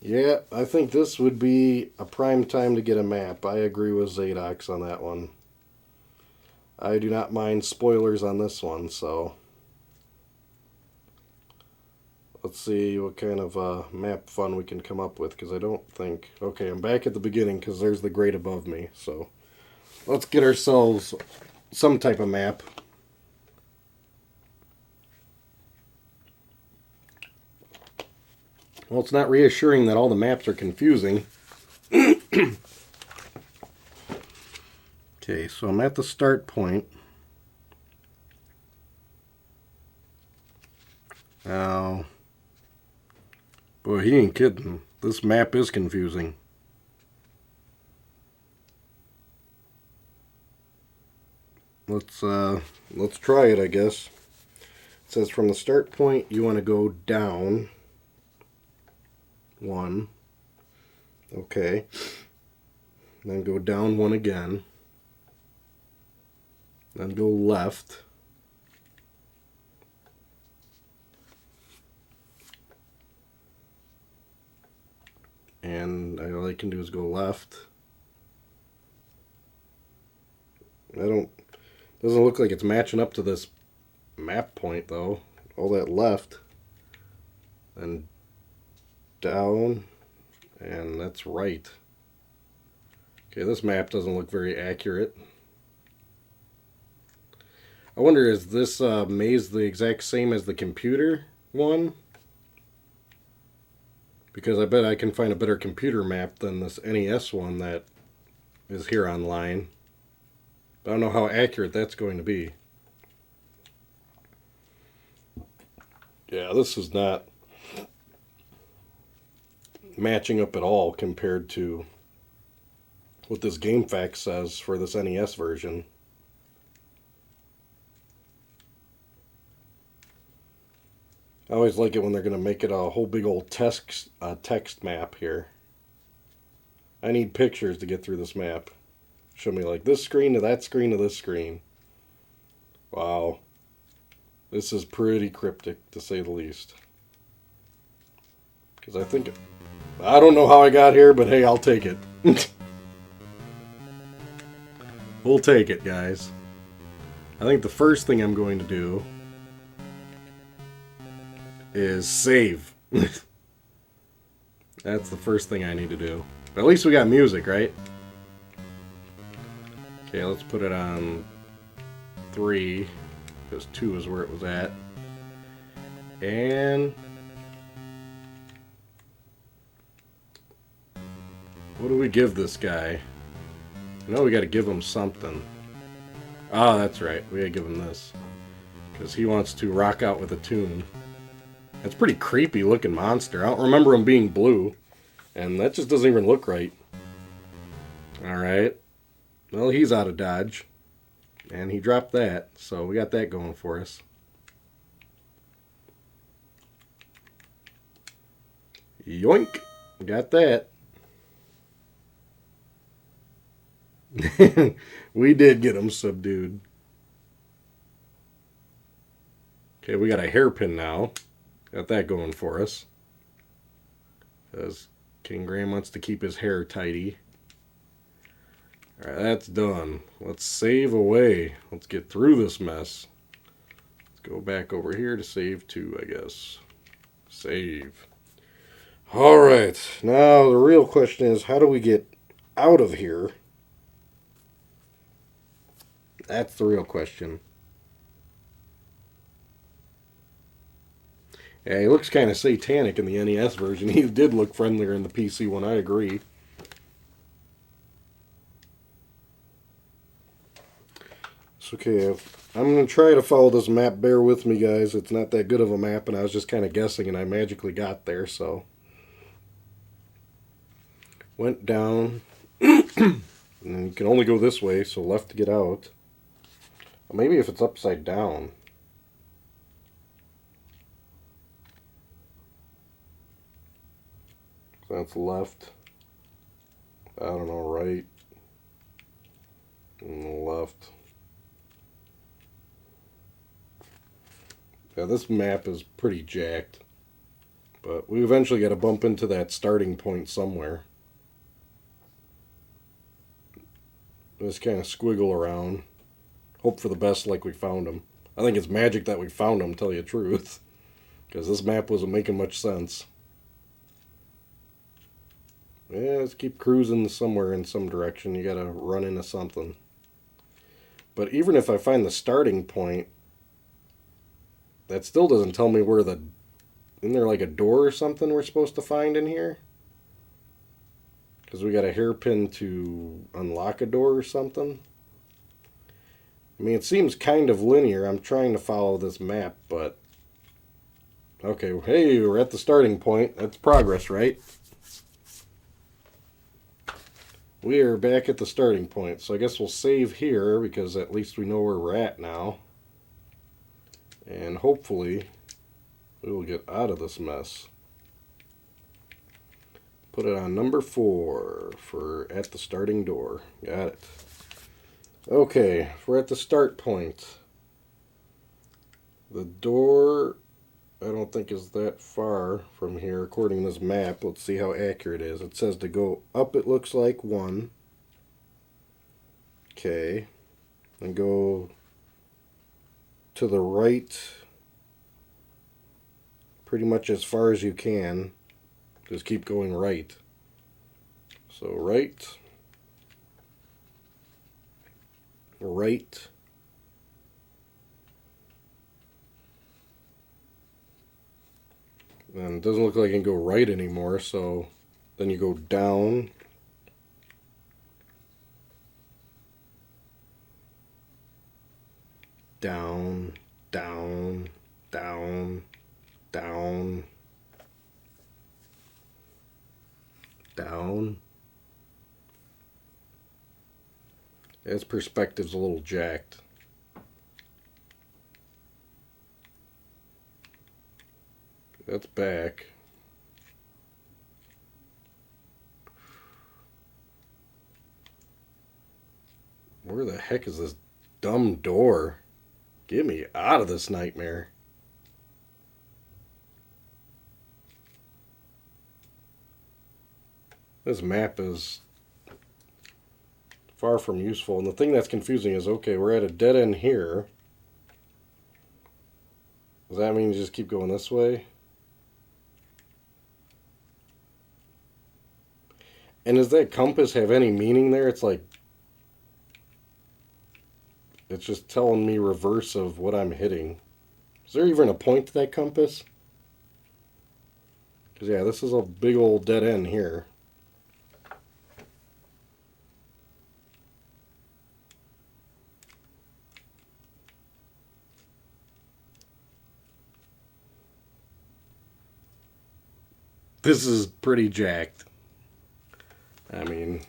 Yeah, I think this would be a prime time to get a map. I agree with Zadox on that one. I do not mind spoilers on this one, so let's see what kind of map fun we can come up with, because I don't think... Okay, I'm back at the beginning because there's the grate above me, so let's get ourselves some type of map. Well, it's not reassuring that all the maps are confusing. Okay, so I'm at the start point. Now, boy, he ain't kidding. This map is confusing. Let's try it, I guess. It says from the start point you want to go down 1. Okay. Then go down 1 again. Then go left. And all I can do is go left. Doesn't look like it's matching up to this map point though. All that left. And down. And that's right. Okay, this map doesn't look very accurate. I wonder, is this maze the exact same as the computer one? Because I bet I can find a better computer map than this NES one that is here online. But I don't know how accurate that's going to be. Yeah, this is not matching up at all compared to what this GameFAQs says for this NES version. I always like it when they're going to make it a whole big old text map here. I need pictures to get through this map. Show me like this screen to that screen to this screen. Wow. This is pretty cryptic, to say the least. Because I don't know how I got here, but hey, I'll take it. We'll take it, guys. I think the first thing I'm going to do is save. That's the first thing I need to do. But at least we got music, right? Okay, let's put it on 3, because 2 is where it was at. And what do we give this guy? I know we got to give him something. Ah, that's right. We got to give him this. Because he wants to rock out with a tune. That's a pretty creepy looking monster. I don't remember him being blue. And that just doesn't even look right. Alright. Well, he's out of dodge. And he dropped that. So we got that going for us. Yoink! Got that. We did get him subdued. Okay, we got a hairpin now. Got that going for us. Because King Graham wants to keep his hair tidy. Alright, that's done. Let's save away. Let's get through this mess. Let's go back over here to save 2, I guess. Save. Alright, now the real question is, how do we get out of here? That's the real question. Yeah, he looks kind of satanic in the NES version. He did look friendlier in the PC one, I agree. So, okay, I'm going to try to follow this map. Bear with me, guys. It's not that good of a map, and I was just kind of guessing, and I magically got there, so. Went down. And you can only go this way, so left to get out. Maybe if it's upside down. So that's left. I don't know, right. And left. Yeah, this map is pretty jacked. But we eventually got to bump into that starting point somewhere. Just kind of squiggle around. Hope for the best like we found them. I think it's magic that we found them, tell you the truth. Because this map wasn't making much sense. Yeah, let's keep cruising somewhere in some direction. You gotta run into something. But even if I find the starting point, that still doesn't tell me where the... Isn't there like a door or something we're supposed to find in here? Because we got a hairpin to unlock a door or something. I mean, it seems kind of linear. I'm trying to follow this map, but... Okay, hey, we're at the starting point. That's progress, right? We are back at the starting point, so I guess we'll save here, because at least we know where we're at now. And hopefully, we will get out of this mess. Put it on number 4 for at the starting door. Got it. Okay, we're at the start point. The door, I don't think is that far from here according to this map. Let's see how accurate it is. It says to go up, it looks like 1. Okay. And go to the right pretty much as far as you can. Just keep going right. So right. Right. And it doesn't look like I can go right anymore, so then you go down. Down, down, down, down, down. Its perspective's a little jacked. That's back. Where the heck is this dumb door? Get me out of this nightmare. This map is far from useful. And the thing that's confusing is, okay, we're at a dead end here. Does that mean you just keep going this way? And does that compass have any meaning there? It's like... It's just telling me reverse of what I'm hitting. Is there even a point to that compass? Because, yeah, this is a big old dead end here. This is pretty jacked. I mean,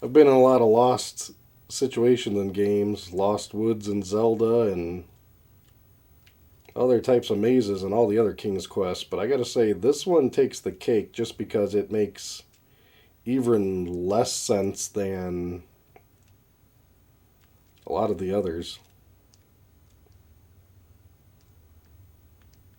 I've been in a lot of lost situations in games, Lost Woods and Zelda and other types of mazes and all the other King's Quests, but I gotta say, this one takes the cake just because it makes even less sense than a lot of the others.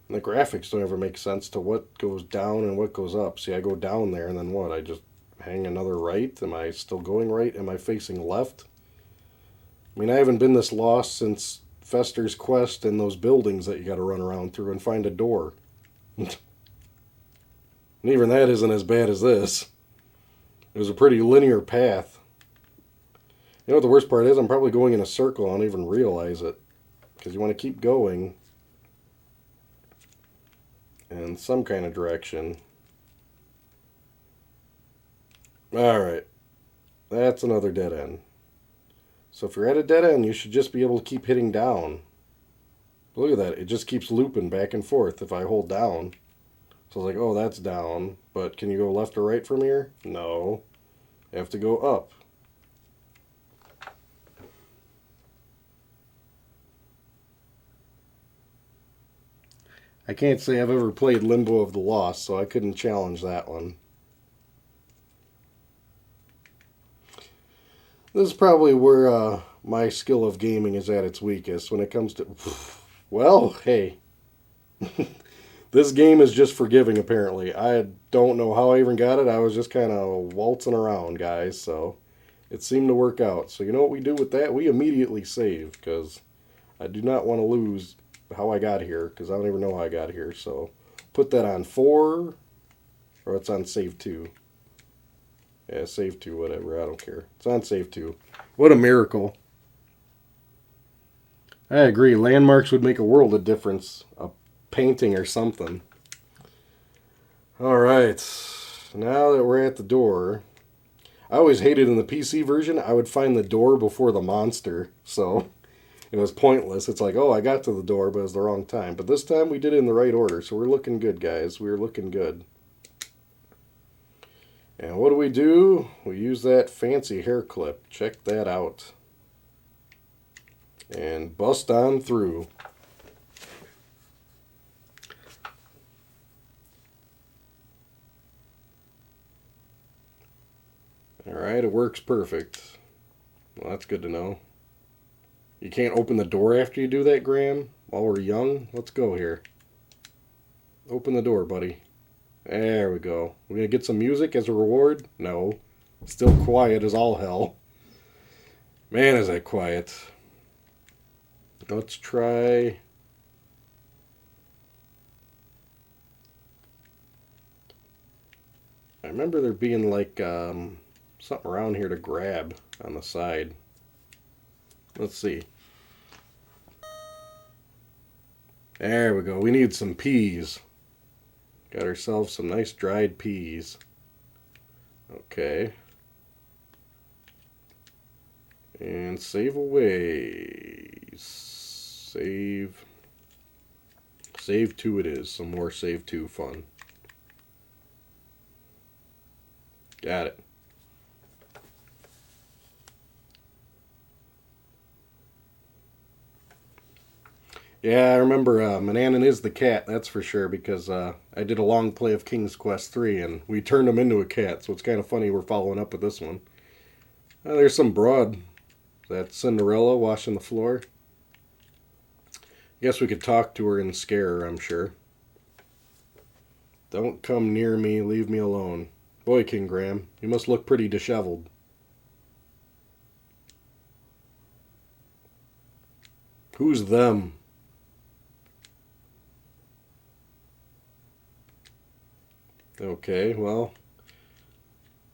And the graphics don't ever make sense to what goes down and what goes up. See, I go down there and then what? I just hang another right? Am I still going right? Am I facing left? I mean, I haven't been this lost since Fester's Quest and those buildings that you gotta run around through and find a door. And even that isn't as bad as this. It was a pretty linear path. You know what the worst part is? I'm probably going in a circle. I don't even realize it. Because you want to keep going in some kind of direction. Alright. That's another dead end. So if you're at a dead end, you should just be able to keep hitting down. Look at that. It just keeps looping back and forth if I hold down. So I was like, oh, that's down. But can you go left or right from here? No. You have to go up. I can't say I've ever played Limbo of the Lost, so I couldn't challenge that one. This is probably where my skill of gaming is at its weakest when it comes to... Well, hey. This game is just forgiving, apparently. I don't know how I even got it. I was just kind of waltzing around, guys, so it seemed to work out. So you know what we do with that? We immediately save, because I do not want to lose how I got here, because I don't even know how I got here. So put that on 4, or it's on save 2. Yeah, save 2, whatever, I don't care. It's on save 2. What a miracle. I agree, landmarks would make a world of difference. A painting or something. Alright, now that we're at the door, I always hated in the PC version, I would find the door before the monster, so it was pointless. It's like, oh, I got to the door, but it was the wrong time. But this time we did it in the right order, so we're looking good, guys. We're looking good. And what do? We use that fancy hair clip. Check that out. And bust on through. Alright, it works perfect. Well, that's good to know. You can't open the door after you do that, Graham? While we're young? Let's go here. Open the door, buddy. There we go. We're going to get some music as a reward? No. Still quiet as all hell. Man, is that quiet. Let's try... I remember there being like something around here to grab on the side. Let's see. There we go. We need some peas. Got ourselves some nice dried peas. Okay. And save away. Save. Save 2 it is. Some more save 2 fun. Got it. Yeah, I remember Mananan is the cat, that's for sure, because I did a long play of King's Quest 3, and we turned him into a cat, so it's kind of funny we're following up with this one. There's some broad. That's Cinderella washing the floor. Guess we could talk to her and scare her, I'm sure. Don't come near me, leave me alone. Boy, King Graham, you must look pretty disheveled. Who's them? Okay, well,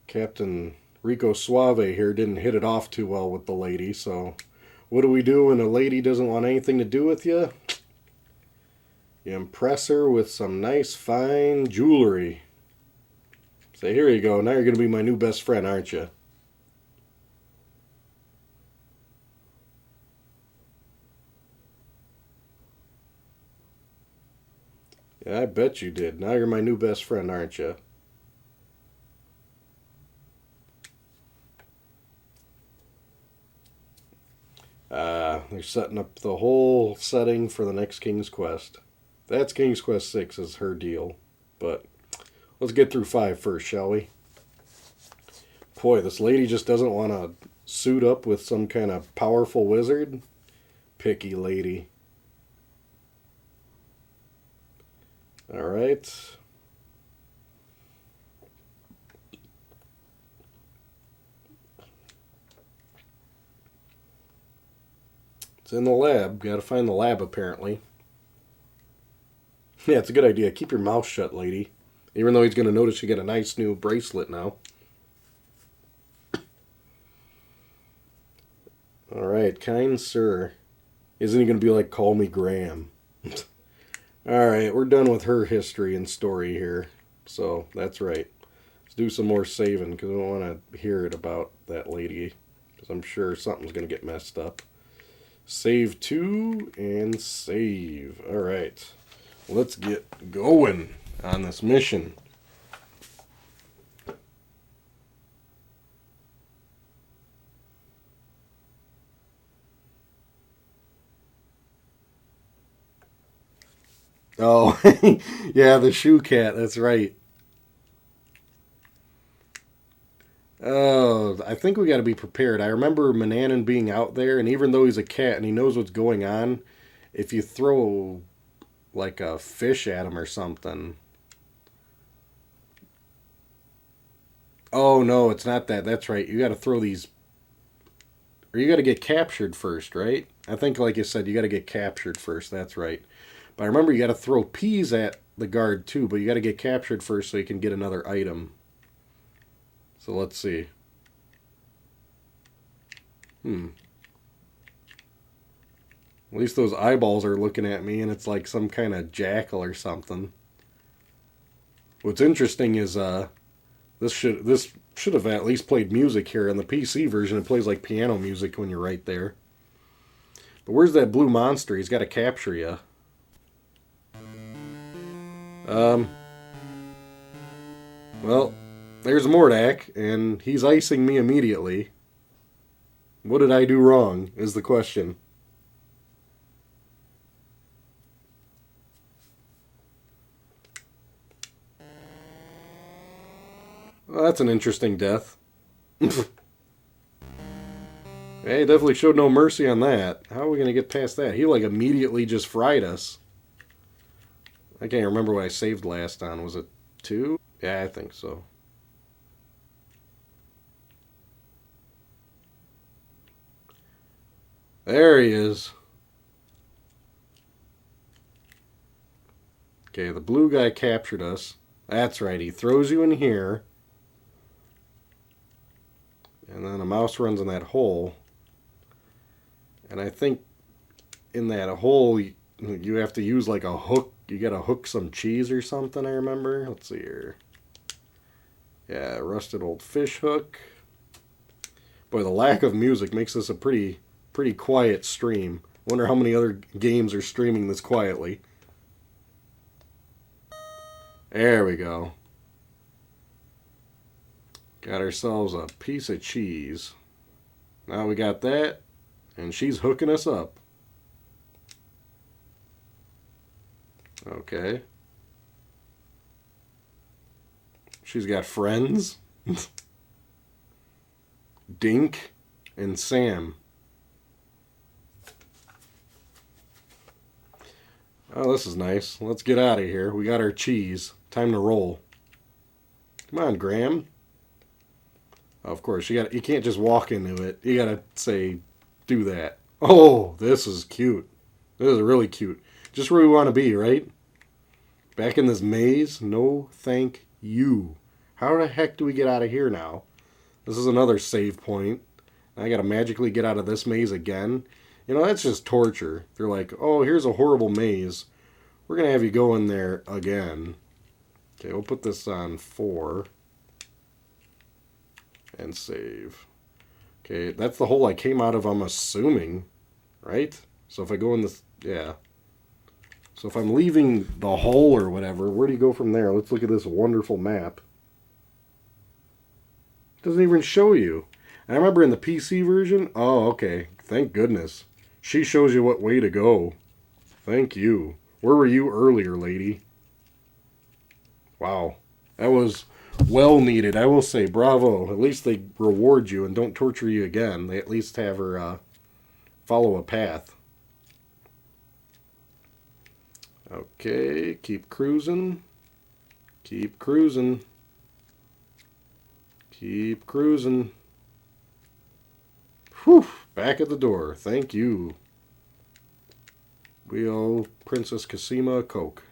Captain Rico Suave here didn't hit it off too well with the lady, so what do we do when a lady doesn't want anything to do with you? You impress her with some nice, fine jewelry. Say, here you go, now you're going to be my new best friend, aren't you? Yeah, I bet you did. Now you're my new best friend, aren't you? They're setting up the whole setting for the next King's Quest. That's King's Quest 6 is her deal. But let's get through 5 first, shall we? Boy, this lady just doesn't want to suit up with some kind of powerful wizard. Picky lady. Alright. It's in the lab. Gotta find the lab, apparently. Yeah, it's a good idea. Keep your mouth shut, lady. Even though he's going to notice you get a nice new bracelet now. Alright, kind sir. Isn't he going to be like, call me Graham? Alright, we're done with her history and story here. So, that's right. Let's do some more saving, because I don't want to hear it about that lady. because I'm sure something's going to get messed up. Save 2 and save. Alright, let's get going on this mission. Oh, yeah, the shoe cat, that's right. Oh, I think we got to be prepared. I remember Mananan being out there, and even though he's a cat and he knows what's going on, if you throw like a fish at him or something. Oh, no, it's not that. That's right. You got to throw these, or you got to get captured first, right? I think, like you said, you got to get captured first. That's right. But I remember you got to throw peas at the guard too, but you got to get captured first so you can get another item. So let's see. At least those eyeballs are looking at me, and it's like some kind of jackal or something. What's interesting is this should have at least played music here. On the PC version, it plays like piano music when you're right there. But where's that blue monster? He's got to capture you. Well, there's Mordak, and he's icing me immediately. What did I do wrong, is the question. Well, that's an interesting death. Hey, definitely showed no mercy on that. How are we going to get past that? He, like, immediately just fried us. I can't remember what I saved last on. Was it 2? Yeah, I think so. There he is. Okay, the blue guy captured us. That's right, he throws you in here. And then a mouse runs in that hole. And I think in that hole, you have to use like a hook. You gotta hook some cheese or something, I remember. Let's see here. Yeah, rusted old fish hook. Boy, the lack of music makes this a pretty quiet stream. Wonder how many other games are streaming this quietly. There we go. Got ourselves a piece of cheese. Now we got that, and she's hooking us up. Okay. She's got friends. Dink and Sam. Oh, this is nice. Let's get out of here. We got our cheese. Time to roll. Come on, Graham. Of course, you can't just walk into it. You gotta say, do that. Oh, this is cute. This is really cute. Just where we want to be, right? Back in this maze? No, thank you. How the heck do we get out of here now? This is another save point. I gotta magically get out of this maze again. You know, that's just torture. They're like, oh, here's a horrible maze. We're gonna have you go in there again. Okay, we'll put this on 4. And save. Okay, that's the hole I came out of, I'm assuming. Right? So if I go in this... Yeah. So if I'm leaving the hole or whatever, where do you go from there? Let's look at this wonderful map. It doesn't even show you. And I remember in the PC version... Oh, okay. Thank goodness. She shows you what way to go. Thank you. Where were you earlier, lady? Wow. That was... well needed, I will say. Bravo. At least they reward you and don't torture you again. They at least have her follow a path. Okay, keep cruising. Keep cruising. Keep cruising. Whew, back at the door. Thank you. We owe Princess Cassima a Coke.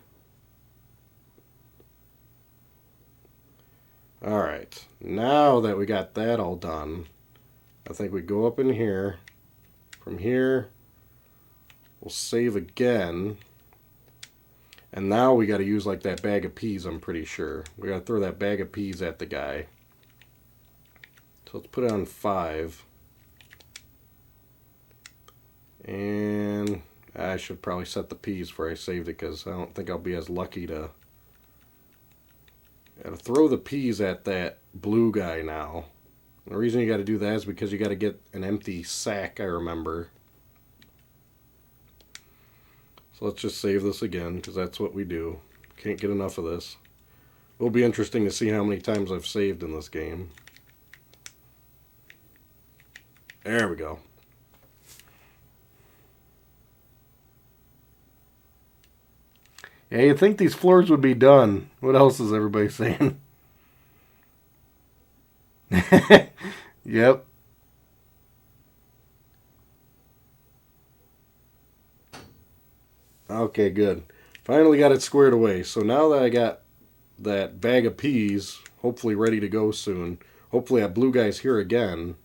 Alright, now that we got that all done, I think we go up in here. From here, we'll save again. And now we got to use like that bag of peas, I'm pretty sure. We got to throw that bag of peas at the guy. So let's put it on 5. And I should probably set the peas before I saved it, because I don't think I'll be as lucky to... Gotta throw the peas at that blue guy now. The reason you gotta do that is because you gotta get an empty sack, I remember. So let's just save this again, because that's what we do. Can't get enough of this. It'll be interesting to see how many times I've saved in this game. There we go. Yeah, you'd think these floors would be done. What else is everybody saying? Yep. Okay, good. Finally got it squared away. So now that I got that bag of peas, hopefully ready to go soon. Hopefully that blue guy's here again.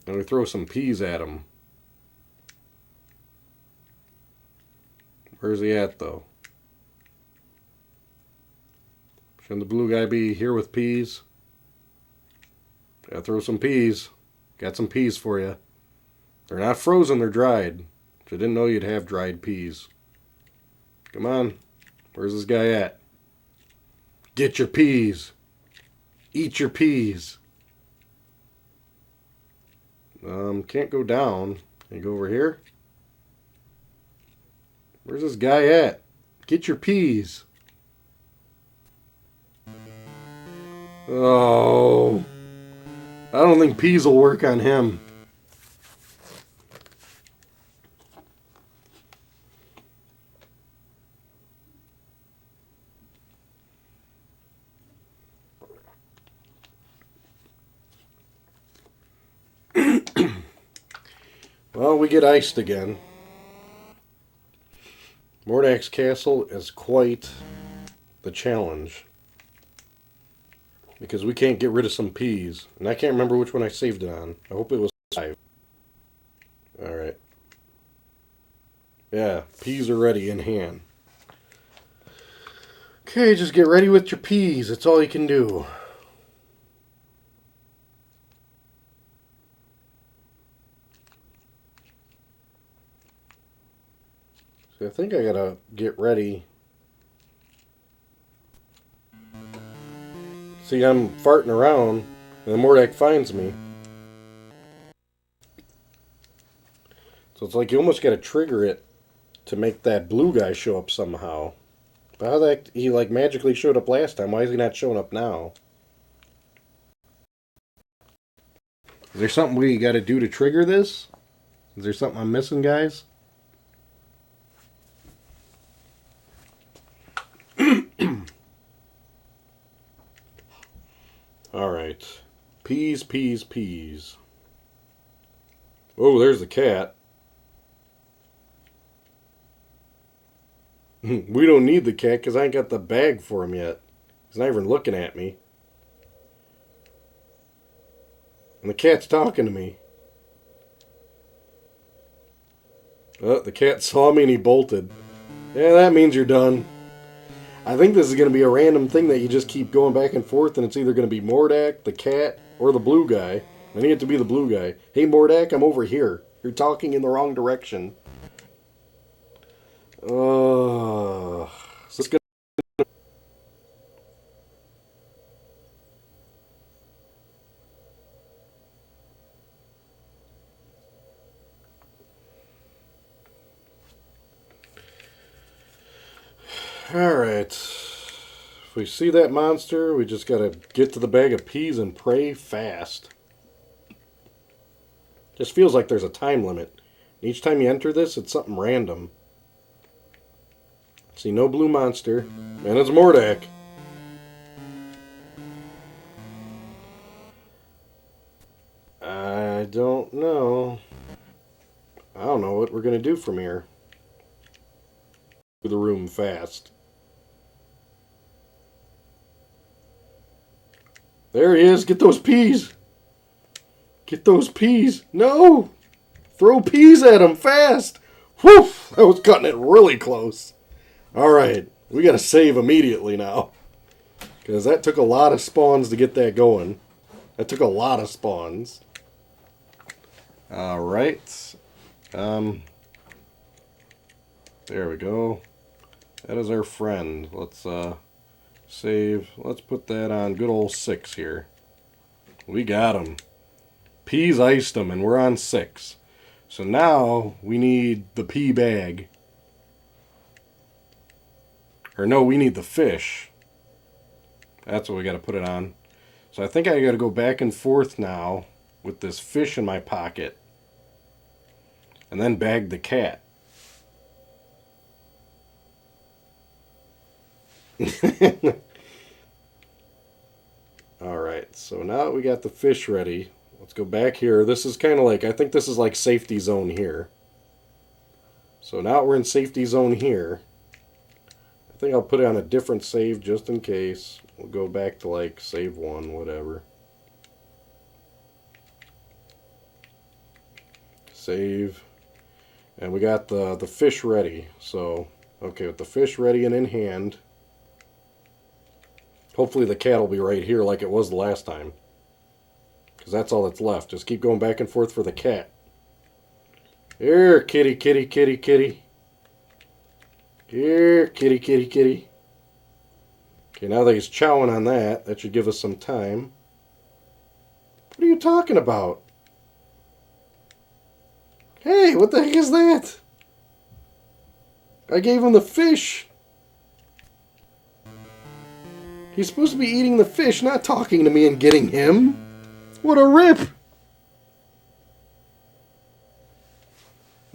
And we throw some peas at him. Where's he at, though? Shouldn't the blue guy be here with peas? Gotta throw some peas. Got some peas for you. They're not frozen, they're dried. Which I didn't know you'd have dried peas. Come on. Where's this guy at? Get your peas. Eat your peas. Can't go down. Can you go over here? Where's this guy at? Get your peas. Oh. I don't think peas will work on him. Well, we get iced again. Mordak's Castle is quite the challenge. Because we can't get rid of some peas. And I can't remember which one I saved it on. I hope it was 5. Alright. Yeah, peas are ready in hand. Okay, just get ready with your peas. That's all you can do. So I think I gotta get ready. See, I'm farting around, and the Mordak finds me. So it's like you almost gotta trigger it to make that blue guy show up somehow. But how the heck he like magically showed up last time? Why is he not showing up now? Is there something we gotta do to trigger this? Is there something I'm missing, guys? Alright. Peas, peas, peas. Oh, there's the cat. We don't need the cat because I ain't got the bag for him yet. He's not even looking at me. And the cat's talking to me. Oh, the cat saw me and he bolted. Yeah, that means you're done. I think this is going to be a random thing that you just keep going back and forth, and it's either going to be Mordak, the cat, or the blue guy. I need it to be the blue guy. Hey, Mordak, I'm over here. You're talking in the wrong direction. So it's good. Alright. If we see that monster, we just gotta get to the bag of peas and pray fast. Just feels like there's a time limit. Each time you enter this, it's something random. See, no blue monster. And it's Mordak. I don't know. I don't know what we're going to do from here. To the room fast. There he is. Get those peas. Get those peas. No! Throw peas at him fast. Whew! That was cutting it really close. Alright. We got to save immediately now. Because that took a lot of spawns to get that going. That took a lot of spawns. Alright. There we go. That is our friend. Let's save. Let's put that on good old 6 here. We got him. P's iced him, and we're on 6. So now we need the pea bag. Or no, we need the fish. That's what we got to put it on. So I think I got to go back and forth now with this fish in my pocket. And then bag the cat. Alright, so now that we got the fish ready, let's go back here. This is kind of like, I think this is like safety zone here. So now we're in safety zone here. I think I'll put it on a different save just in case. We'll go back to like save 1, whatever. Save. And we got the fish ready. So, okay, with the fish ready and in hand. Hopefully the cat will be right here like it was the last time. Because that's all that's left. Just keep going back and forth for the cat. Here, kitty, kitty, kitty, kitty. Here, kitty, kitty, kitty. Okay, now that he's chowing on that, that should give us some time. What are you talking about? Hey, what the heck is that? I gave him the fish. He's supposed to be eating the fish, not talking to me and getting him. What a rip!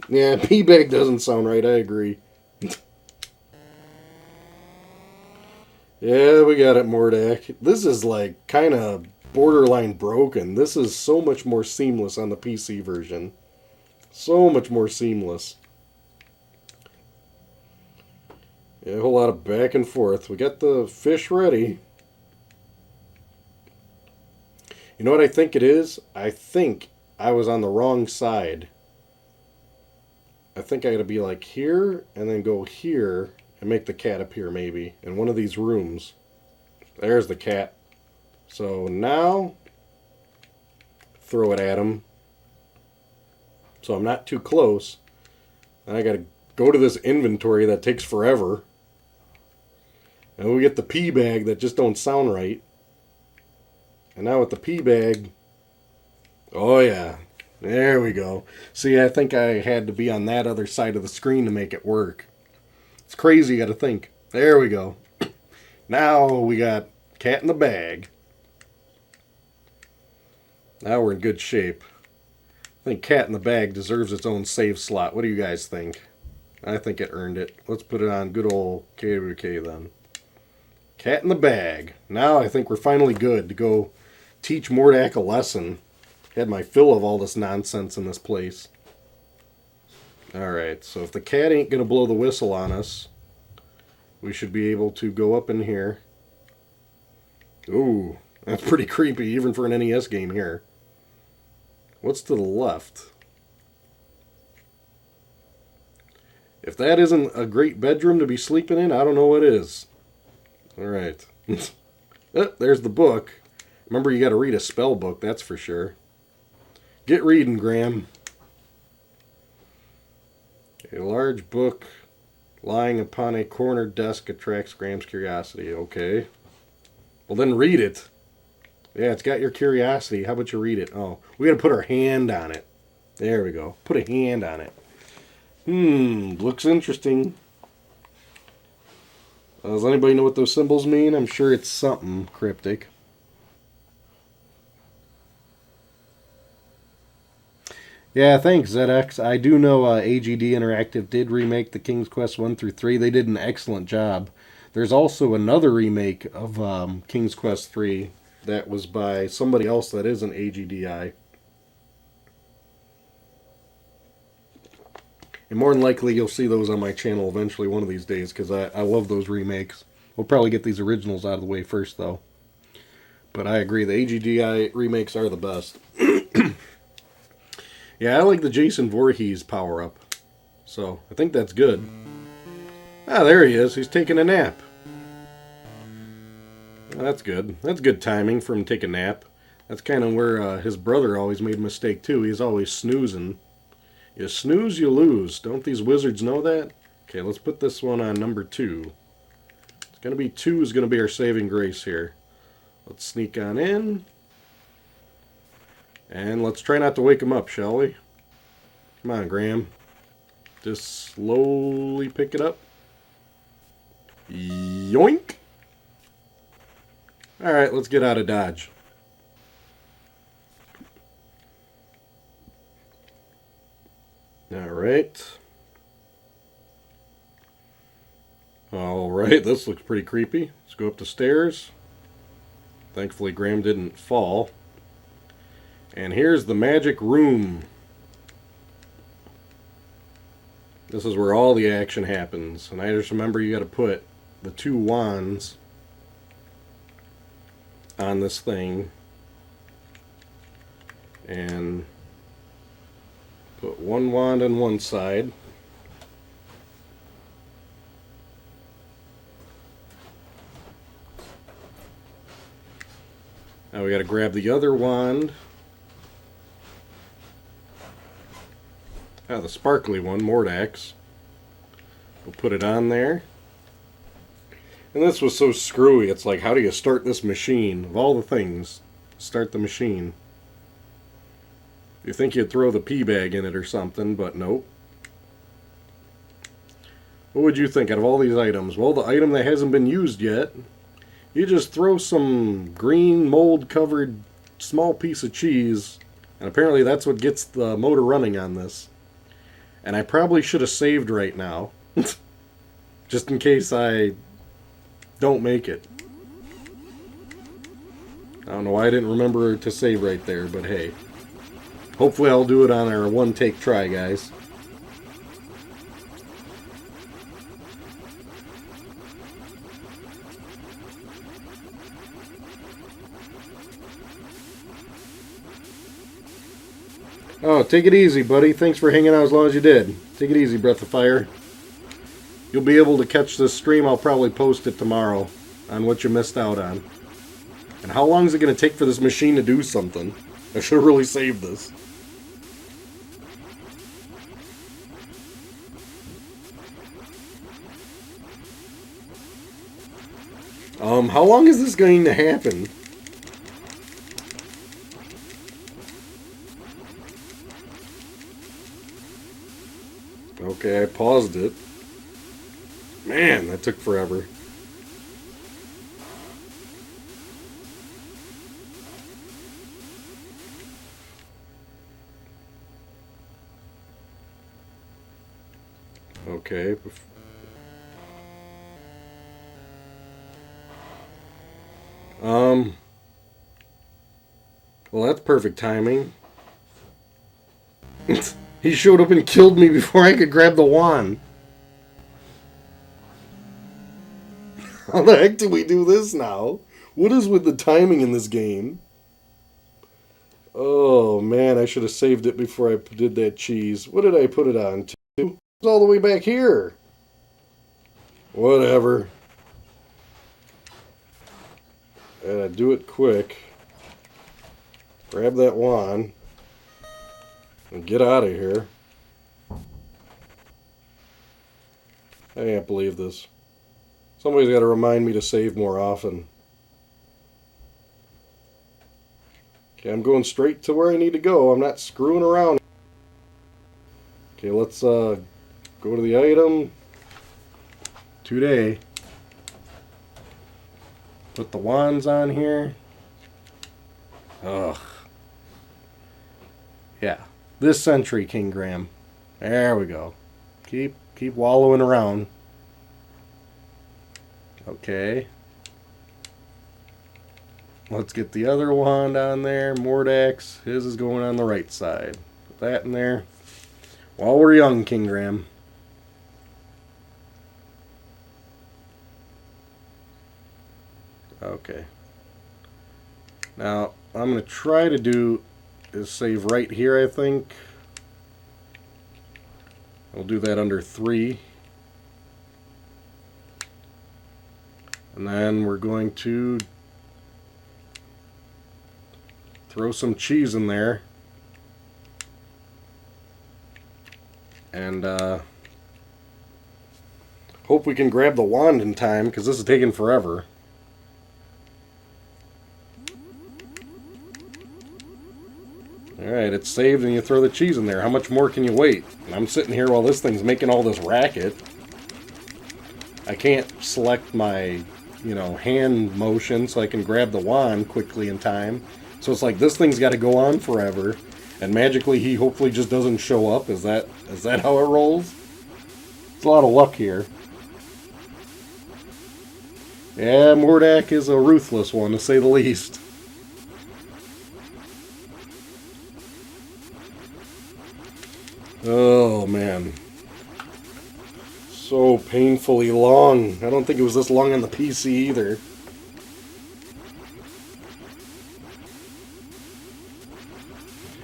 Yeah, pea bag doesn't sound right, I agree. Yeah, we got it, Mordak. This is like kind of borderline broken. This is so much more seamless on the PC version. So much more seamless. Yeah, a whole lot of back and forth. We got the fish ready. You know what I think it is? I think I was on the wrong side. I think I gotta be like here, and then go here, and make the cat appear maybe, in one of these rooms. There's the cat. So now, throw it at him. So I'm not too close. And I gotta go to this inventory that takes forever. And we get the pea bag that just don't sound right. And now with the pea bag, oh yeah, there we go. See, I think I had to be on that other side of the screen to make it work. It's crazy, you gotta think. There we go. Now we got cat in the bag. Now we're in good shape. I think cat in the bag deserves its own save slot. What do you guys think? I think it earned it. Let's put it on good old KWK then. Cat in the bag. Now I think we're finally good to go teach Mordak a lesson. Had my fill of all this nonsense in this place. Alright, so if the cat ain't going to blow the whistle on us, we should be able to go up in here. Ooh, that's pretty creepy even for an NES game here. What's to the left? If that isn't a great bedroom to be sleeping in, I don't know what is. Alright. Oh, there's the book. Remember, you got to read a spell book, that's for sure. Get reading, Graham. A large book lying upon a corner desk attracts Graham's curiosity. Okay. Well, then read it. Yeah, it's got your curiosity. How about you read it? Oh, we got to put our hand on it. There we go. Put a hand on it. Looks interesting. Does anybody know what those symbols mean? I'm sure it's something cryptic. Yeah, thanks, ZX. I do know AGD Interactive did remake the King's Quest 1 through 3. They did an excellent job. There's also another remake of King's Quest 3 that was by somebody else that isn't AGDI. And more than likely you'll see those on my channel eventually one of these days because I love those remakes. We'll probably get these originals out of the way first though. But I agree, the AGDI remakes are the best. Yeah, I like the Jason Voorhees power-up. So, I think that's good. Ah, there he is. He's taking a nap. That's good. That's good timing for him to take a nap. That's kind of where his brother always made a mistake too. He's always snoozing. You snooze, you lose. Don't these wizards know that? Okay, let's put this one on number 2. It's going to be 2 is going to be our saving grace here. Let's sneak on in. And let's try not to wake him up, shall we? Come on, Graham. Just slowly pick it up. Yoink! Alright, let's get out of Dodge. Alright. Alright, this looks pretty creepy. Let's go up the stairs. Thankfully, Graham didn't fall. And here's the magic room. This is where all the action happens. And I just remember you got to put the 2 wands on this thing. And put 1 wand on one side. Now we got to grab the other wand. The sparkly one, Mordax. We'll put it on there. And this was so screwy. It's like, how do you start this machine? Of all the things, start the machine. You think you'd throw the pee bag in it or something, but nope. What would you think out of all these items? Well, the item that hasn't been used yet, you just throw some green mold covered small piece of cheese, and apparently that's what gets the motor running on this. And I probably should have saved right now, just in case I don't make it. I don't know why I didn't remember to save right there, but hey. Hopefully I'll do it on our one-take try, guys. Oh, take it easy, buddy. Thanks for hanging out as long as you did. Take it easy, Breath of Fire. You'll be able to catch this stream. I'll probably post it tomorrow on what you missed out on. And how long is it going to take for this machine to do something? I should have really saved this. How long is this going to happen? Okay, I paused it. Man, that took forever. Okay. Well, that's perfect timing. He showed up and killed me before I could grab the wand. How the heck do we do this now? What is with the timing in this game? Oh, man, I should have saved it before I did that cheese. What did I put it on? 2? It's all the way back here. Whatever. Do it quick. Grab that wand. And get out of here. I can't believe this. Somebody's got to remind me to save more often. Okay, I'm going straight to where I need to go. I'm not screwing around. Okay, let's go to the item. Today. Put the wands on here. Ugh. Yeah. This century, King Graham. There we go. Keep wallowing around. Okay. Let's get the other wand on there. Mordax. His is going on the right side. Put that in there. While we're young, King Graham. Okay. Now, I'm going to try to do is save right here, I think. We'll do that under 3. And then we're going to Throw some cheese in there. And hope we can grab the wand in time, because this is taking forever. Alright, it's saved and you throw the cheese in there. How much more can you wait? And I'm sitting here while this thing's making all this racket. I can't select my, hand motion so I can grab the wand quickly in time. So it's like this thing's got to go on forever. And magically he hopefully just doesn't show up. Is that how it rolls? It's a lot of luck here. Yeah, Mordak is a ruthless one, to say the least. Oh, man. So painfully long. I don't think it was this long on the PC either.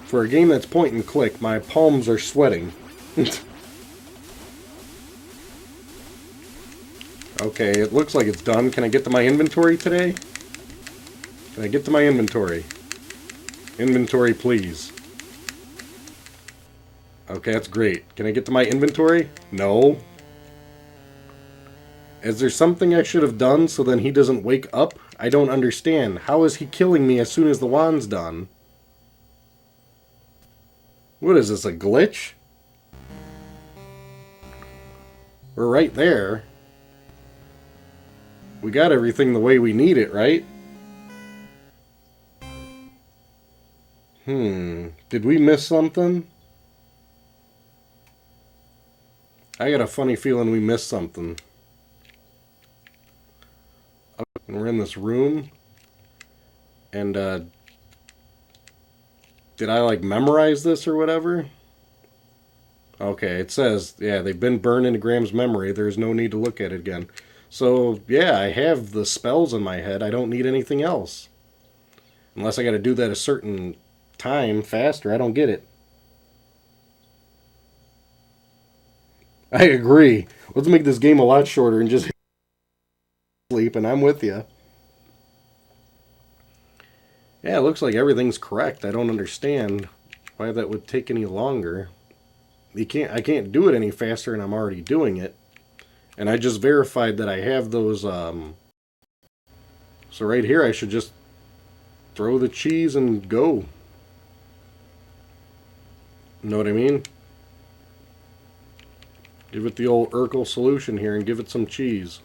For a game that's point and click, my palms are sweating. Okay, it looks like it's done. Can I get to my inventory today? Can I get to my inventory? Inventory, please. Okay, that's great. Can I get to my inventory? No. Is there something I should have done so then he doesn't wake up? I don't understand. How is he killing me as soon as the wand's done? What is this, a glitch? We're right there. We got everything the way we need it, right? Did we miss something? I got a funny feeling we missed something. We're in this room. And, did I, memorize this or whatever? Okay, it says, yeah, they've been burned into Graham's memory. There's no need to look at it again. So, yeah, I have the spells in my head. I don't need anything else. Unless I got to do that a certain time faster. I don't get it. I agree. Let's make this game a lot shorter and just sleep, and I'm with you. Yeah, it looks like everything's correct. I don't understand why that would take any longer. I can't do it any faster, and I'm already doing it. And I just verified that I have those, So right here, I should just throw the cheese and go. Know what I mean? Give it the old Urkel solution here and give it some cheese.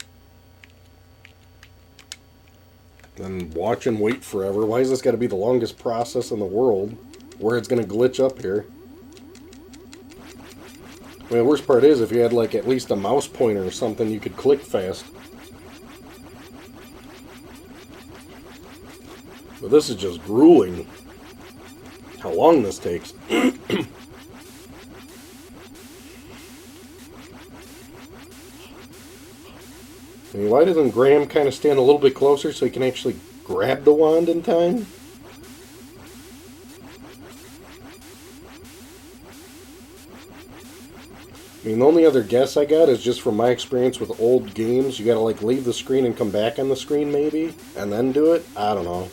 Then watch and wait forever. Why has this got to be the longest process in the world? Where it's going to glitch up here? I mean, the worst part is if you had at least a mouse pointer or something, you could click fast. But this is just grueling. How long this takes. I mean, why doesn't Graham kind of stand a little bit closer so he can actually grab the wand in time? I mean, the only other guess I got is just from my experience with old games. You gotta, leave the screen and come back on the screen, maybe? And then do it? I don't know.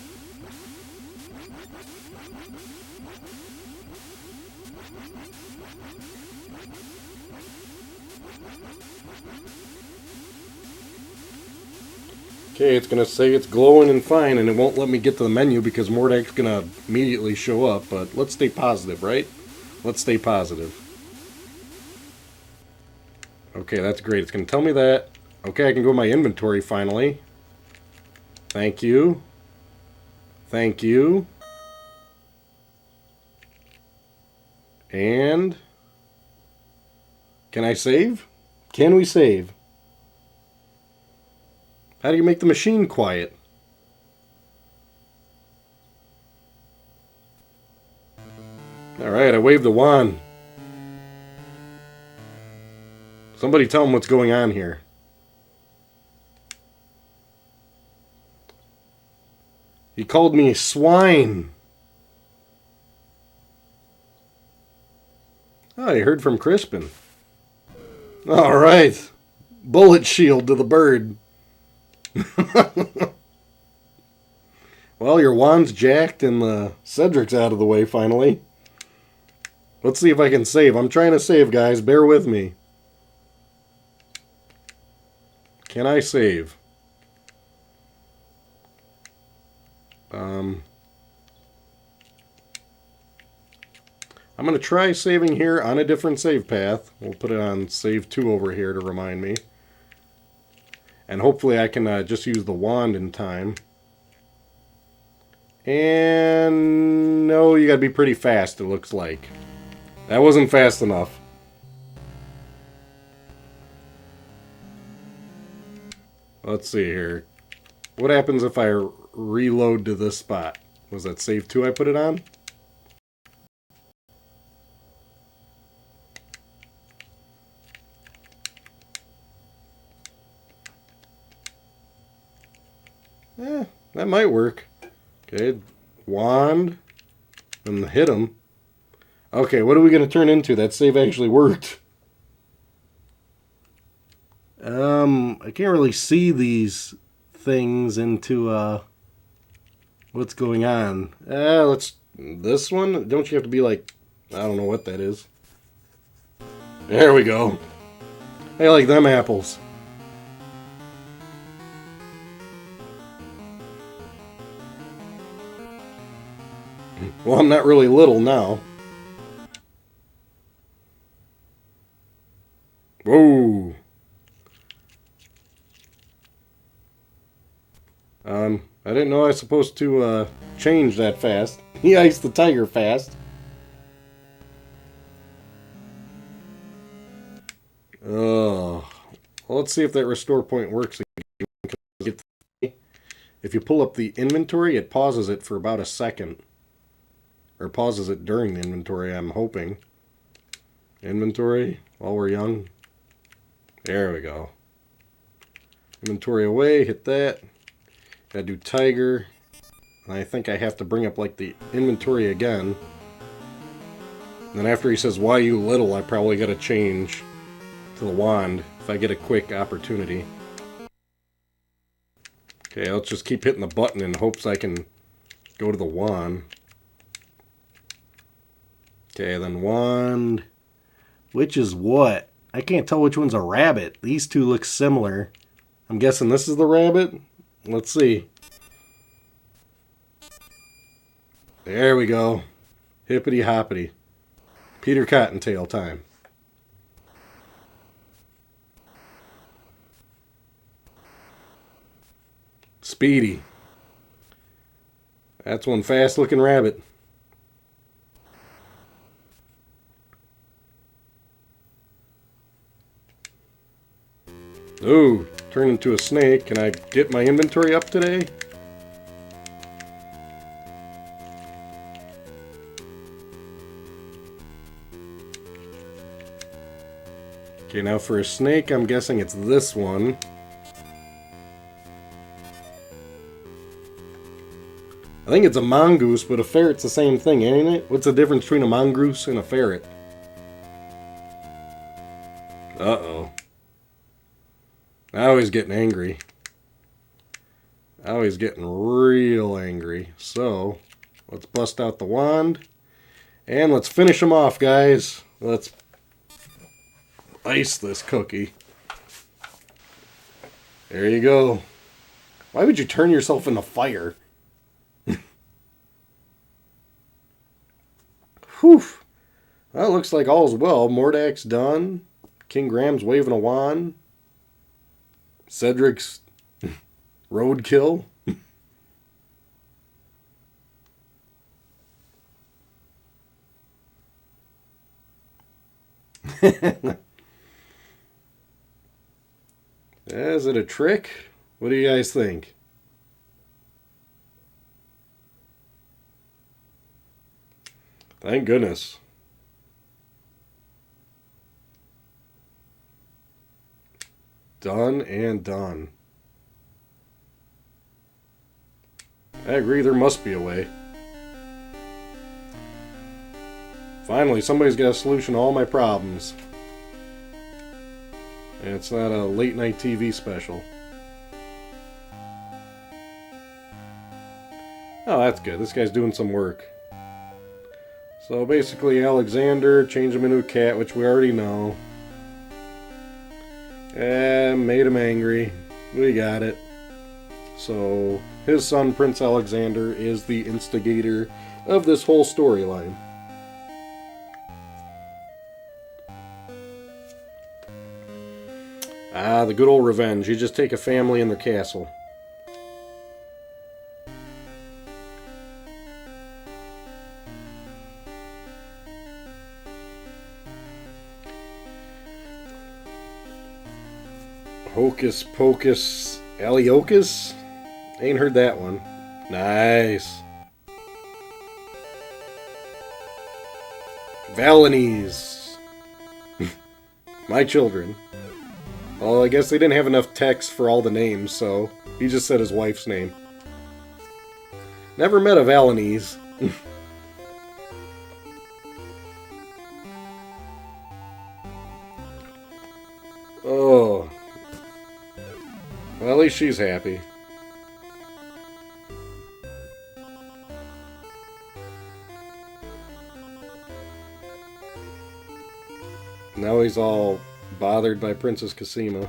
Okay, it's going to say it's glowing and fine, and it won't let me get to the menu because Mordak's going to immediately show up, but let's stay positive, right? Let's stay positive. Okay, that's great. It's going to tell me that. Okay, I can go to my inventory finally. Thank you. Thank you. And... can I save? Can we save? How do you make the machine quiet? Alright, I waved the wand. Somebody tell him what's going on here. He called me a swine. Oh, you heard from Crispin. Alright. Bullet shield to the bird. Well, your wand's jacked and the Cedric's out of the way finally. Let's see if I can save. I'm trying to save, guys. Bear with me. Can I save? I'm going to try saving here on a different save path. We'll put it on save 2 over here to remind me. And hopefully I can just use the wand in time. And no, you got to be pretty fast, it looks like. That wasn't fast enough. Let's see here. What happens if I reload to this spot? Was that save 2 I put it on? That might work. Okay, wand, and hit him. Okay, what are we going to turn into? That save actually worked. I can't really see these things into what's going on. Let's this one. Don't you have to be like, I don't know what that is. There we go. I like them apples. Well, I'm not really little now. Whoa. I didn't know I was supposed to change that fast. He iced the tiger fast. Oh. Well, let's see if that restore point works again. If you pull up the inventory, it pauses it for about a second. Or pauses it during the inventory, I'm hoping. Inventory, while we're young. There we go. Inventory away, hit that. Gotta do tiger. And I think I have to bring up like the inventory again. And then after he says, why you little, I probably gotta change to the wand if I get a quick opportunity. Okay, let's just keep hitting the button in hopes I can go to the wand. Okay, then wand. Which is what? I can't tell which one's a rabbit. These two look similar. I'm guessing this is the rabbit. Let's see. There we go. Hippity hoppity. Peter Cottontail time. Speedy. That's one fast looking rabbit. Ooh, turn into a snake. Can I get my inventory up today? Okay, now for a snake, I'm guessing it's this one. I think it's a mongoose, but a ferret's the same thing, ain't it? What's the difference between a mongoose and a ferret? Uh-oh. Now he's getting angry. Now he's getting real angry. So, let's bust out the wand. And let's finish him off, guys. Let's ice this cookie. There you go. Why would you turn yourself into fire? Whew. Well, it looks like all's well. Mordak's done. King Graham's waving a wand. Cedric's roadkill. Is it a trick? What do you guys think? Thank goodness. Done and done. I agree, there must be a way. Finally, somebody's got a solution to all my problems. And it's not a late night TV special. Oh, that's good. This guy's doing some work. So basically, Alexander, change him into a cat, which we already know. And made him angry. We got it. So his son, Prince Alexander, is the instigator of this whole storyline. Ah, the good old revenge. You just take a family in their castle. Hocus Pocus Aliokus? Ain't heard that one. Nice. Valanese. My children. Well, I guess they didn't have enough text for all the names, so he just said his wife's name. Never met a Valanese. Oh. Well, at least she's happy. Now he's all bothered by Princess Cosima.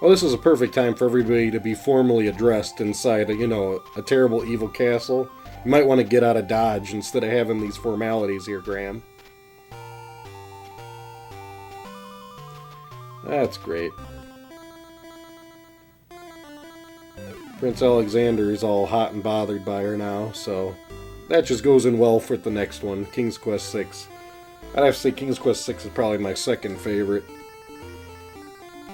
Well, this is a perfect time for everybody to be formally addressed inside, a terrible evil castle. You might want to get out of Dodge instead of having these formalities here, Graham. That's great. Prince Alexander is all hot and bothered by her now, so that just goes in well for the next one, King's Quest 6. I'd have to say King's Quest 6 is probably my second favorite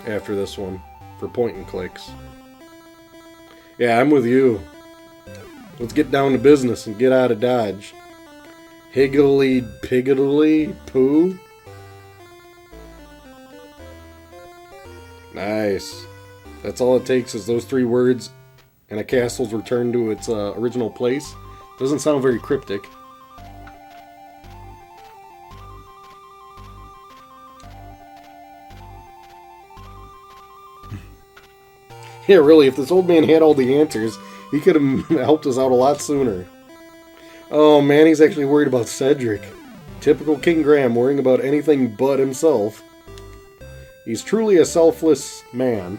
after this one for point and clicks. Yeah, I'm with you. Let's get down to business and get out of Dodge. Higgly piggly poo. Nice. That's all it takes is those 3 words and a castle's returned to its original place. Doesn't sound very cryptic. Yeah, really, if this old man had all the answers, he could have helped us out a lot sooner. Oh man, he's actually worried about Cedric. Typical King Graham, worrying about anything but himself. He's truly a selfless man.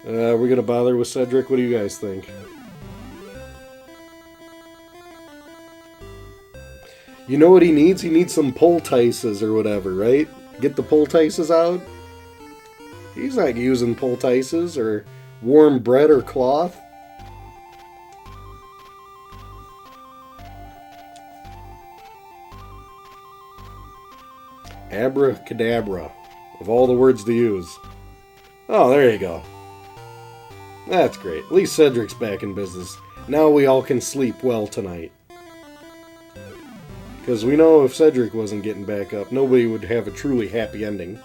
We're gonna bother with Cedric? What do you guys think? You know what he needs? He needs some poultices or whatever, right? Get the poultices out? He's not using poultices or warm bread or cloth. Abracadabra. Of all the words to use. Oh, there you go. That's great. At least Cedric's back in business. Now we all can sleep well tonight. Because we know if Cedric wasn't getting back up, nobody would have a truly happy ending.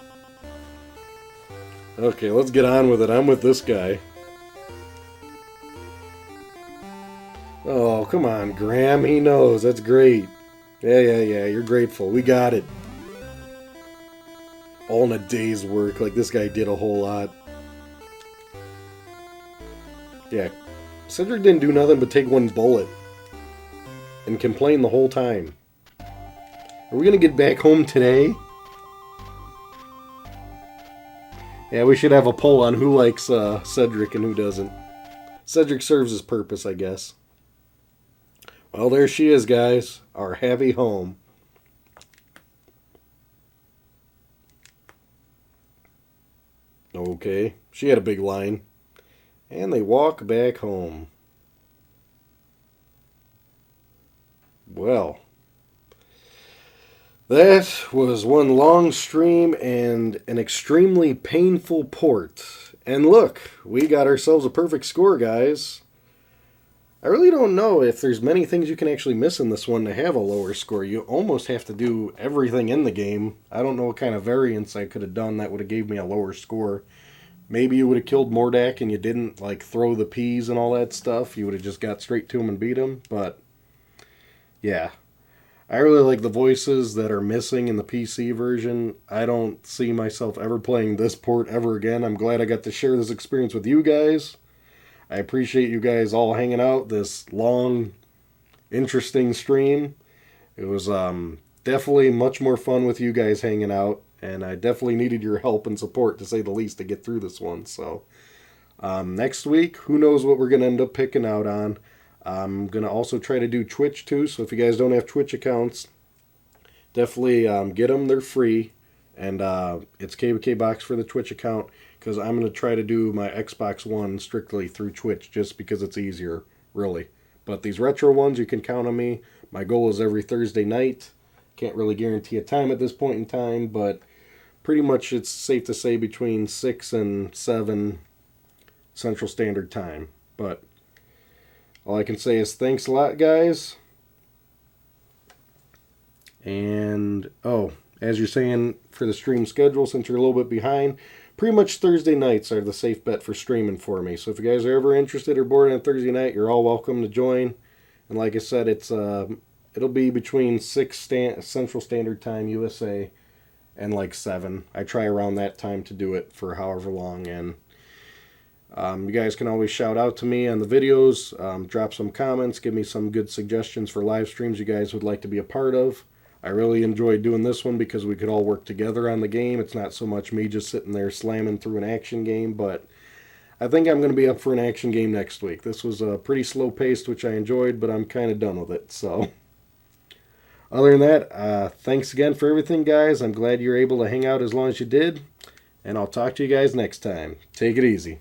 Okay, let's get on with it. I'm with this guy. Oh, come on, Graham. He knows. That's great. Yeah. You're grateful. We got it. All in a day's work. Like, this guy did a whole lot. Yeah. Cedric didn't do nothing but take 1 bullet. And complain the whole time. Are we going to get back home today? Yeah, we should have a poll on who likes Cedric and who doesn't. Cedric serves his purpose, I guess. Well, there she is, guys. Our happy home. Okay, she had a big line. And they walk back home. Well, that was one long stream and an extremely painful port. And look, we got ourselves a perfect score, guys. I really don't know if there's many things you can actually miss in this one to have a lower score. You almost have to do everything in the game. I don't know what kind of variance I could have done that would have gave me a lower score. Maybe you would have killed Mordak and you didn't like throw the peas and all that stuff. You would have just got straight to him and beat him. But yeah, I really like the voices that are missing in the PC version. I don't see myself ever playing this port ever again. I'm glad I got to share this experience with you guys. I appreciate you guys all hanging out this long, interesting stream. It was definitely much more fun with you guys hanging out, and I definitely needed your help and support, to say the least, to get through this one. So next week, who knows what we're going to end up picking out on. I'm going to also try to do Twitch too, so if you guys don't have Twitch accounts, definitely get them. They're free, and it's KWKBOX for the Twitch account, because I'm going to try to do my Xbox One strictly through Twitch just because it's easier, really. But these retro ones, you can count on me. My goal is every Thursday night. Can't really guarantee a time at this point in time, but pretty much it's safe to say between 6 and 7 Central Standard Time. But all I can say is thanks a lot, guys. And, oh, as you're saying, for the stream schedule, since you're a little bit behind, pretty much Thursday nights are the safe bet for streaming for me. So if you guys are ever interested or bored on Thursday night, you're all welcome to join. And like I said, it'll be between 6 Central Standard Time USA and like 7. I try around that time to do it for however long. And you guys can always shout out to me on the videos, drop some comments, give me some good suggestions for live streams you guys would like to be a part of. I really enjoyed doing this one because we could all work together on the game. It's not so much me just sitting there slamming through an action game, but I think I'm going to be up for an action game next week. This was pretty slow paced, which I enjoyed, but I'm kind of done with it. So, other than that, thanks again for everything, guys. I'm glad you're able to hang out as long as you did, and I'll talk to you guys next time. Take it easy.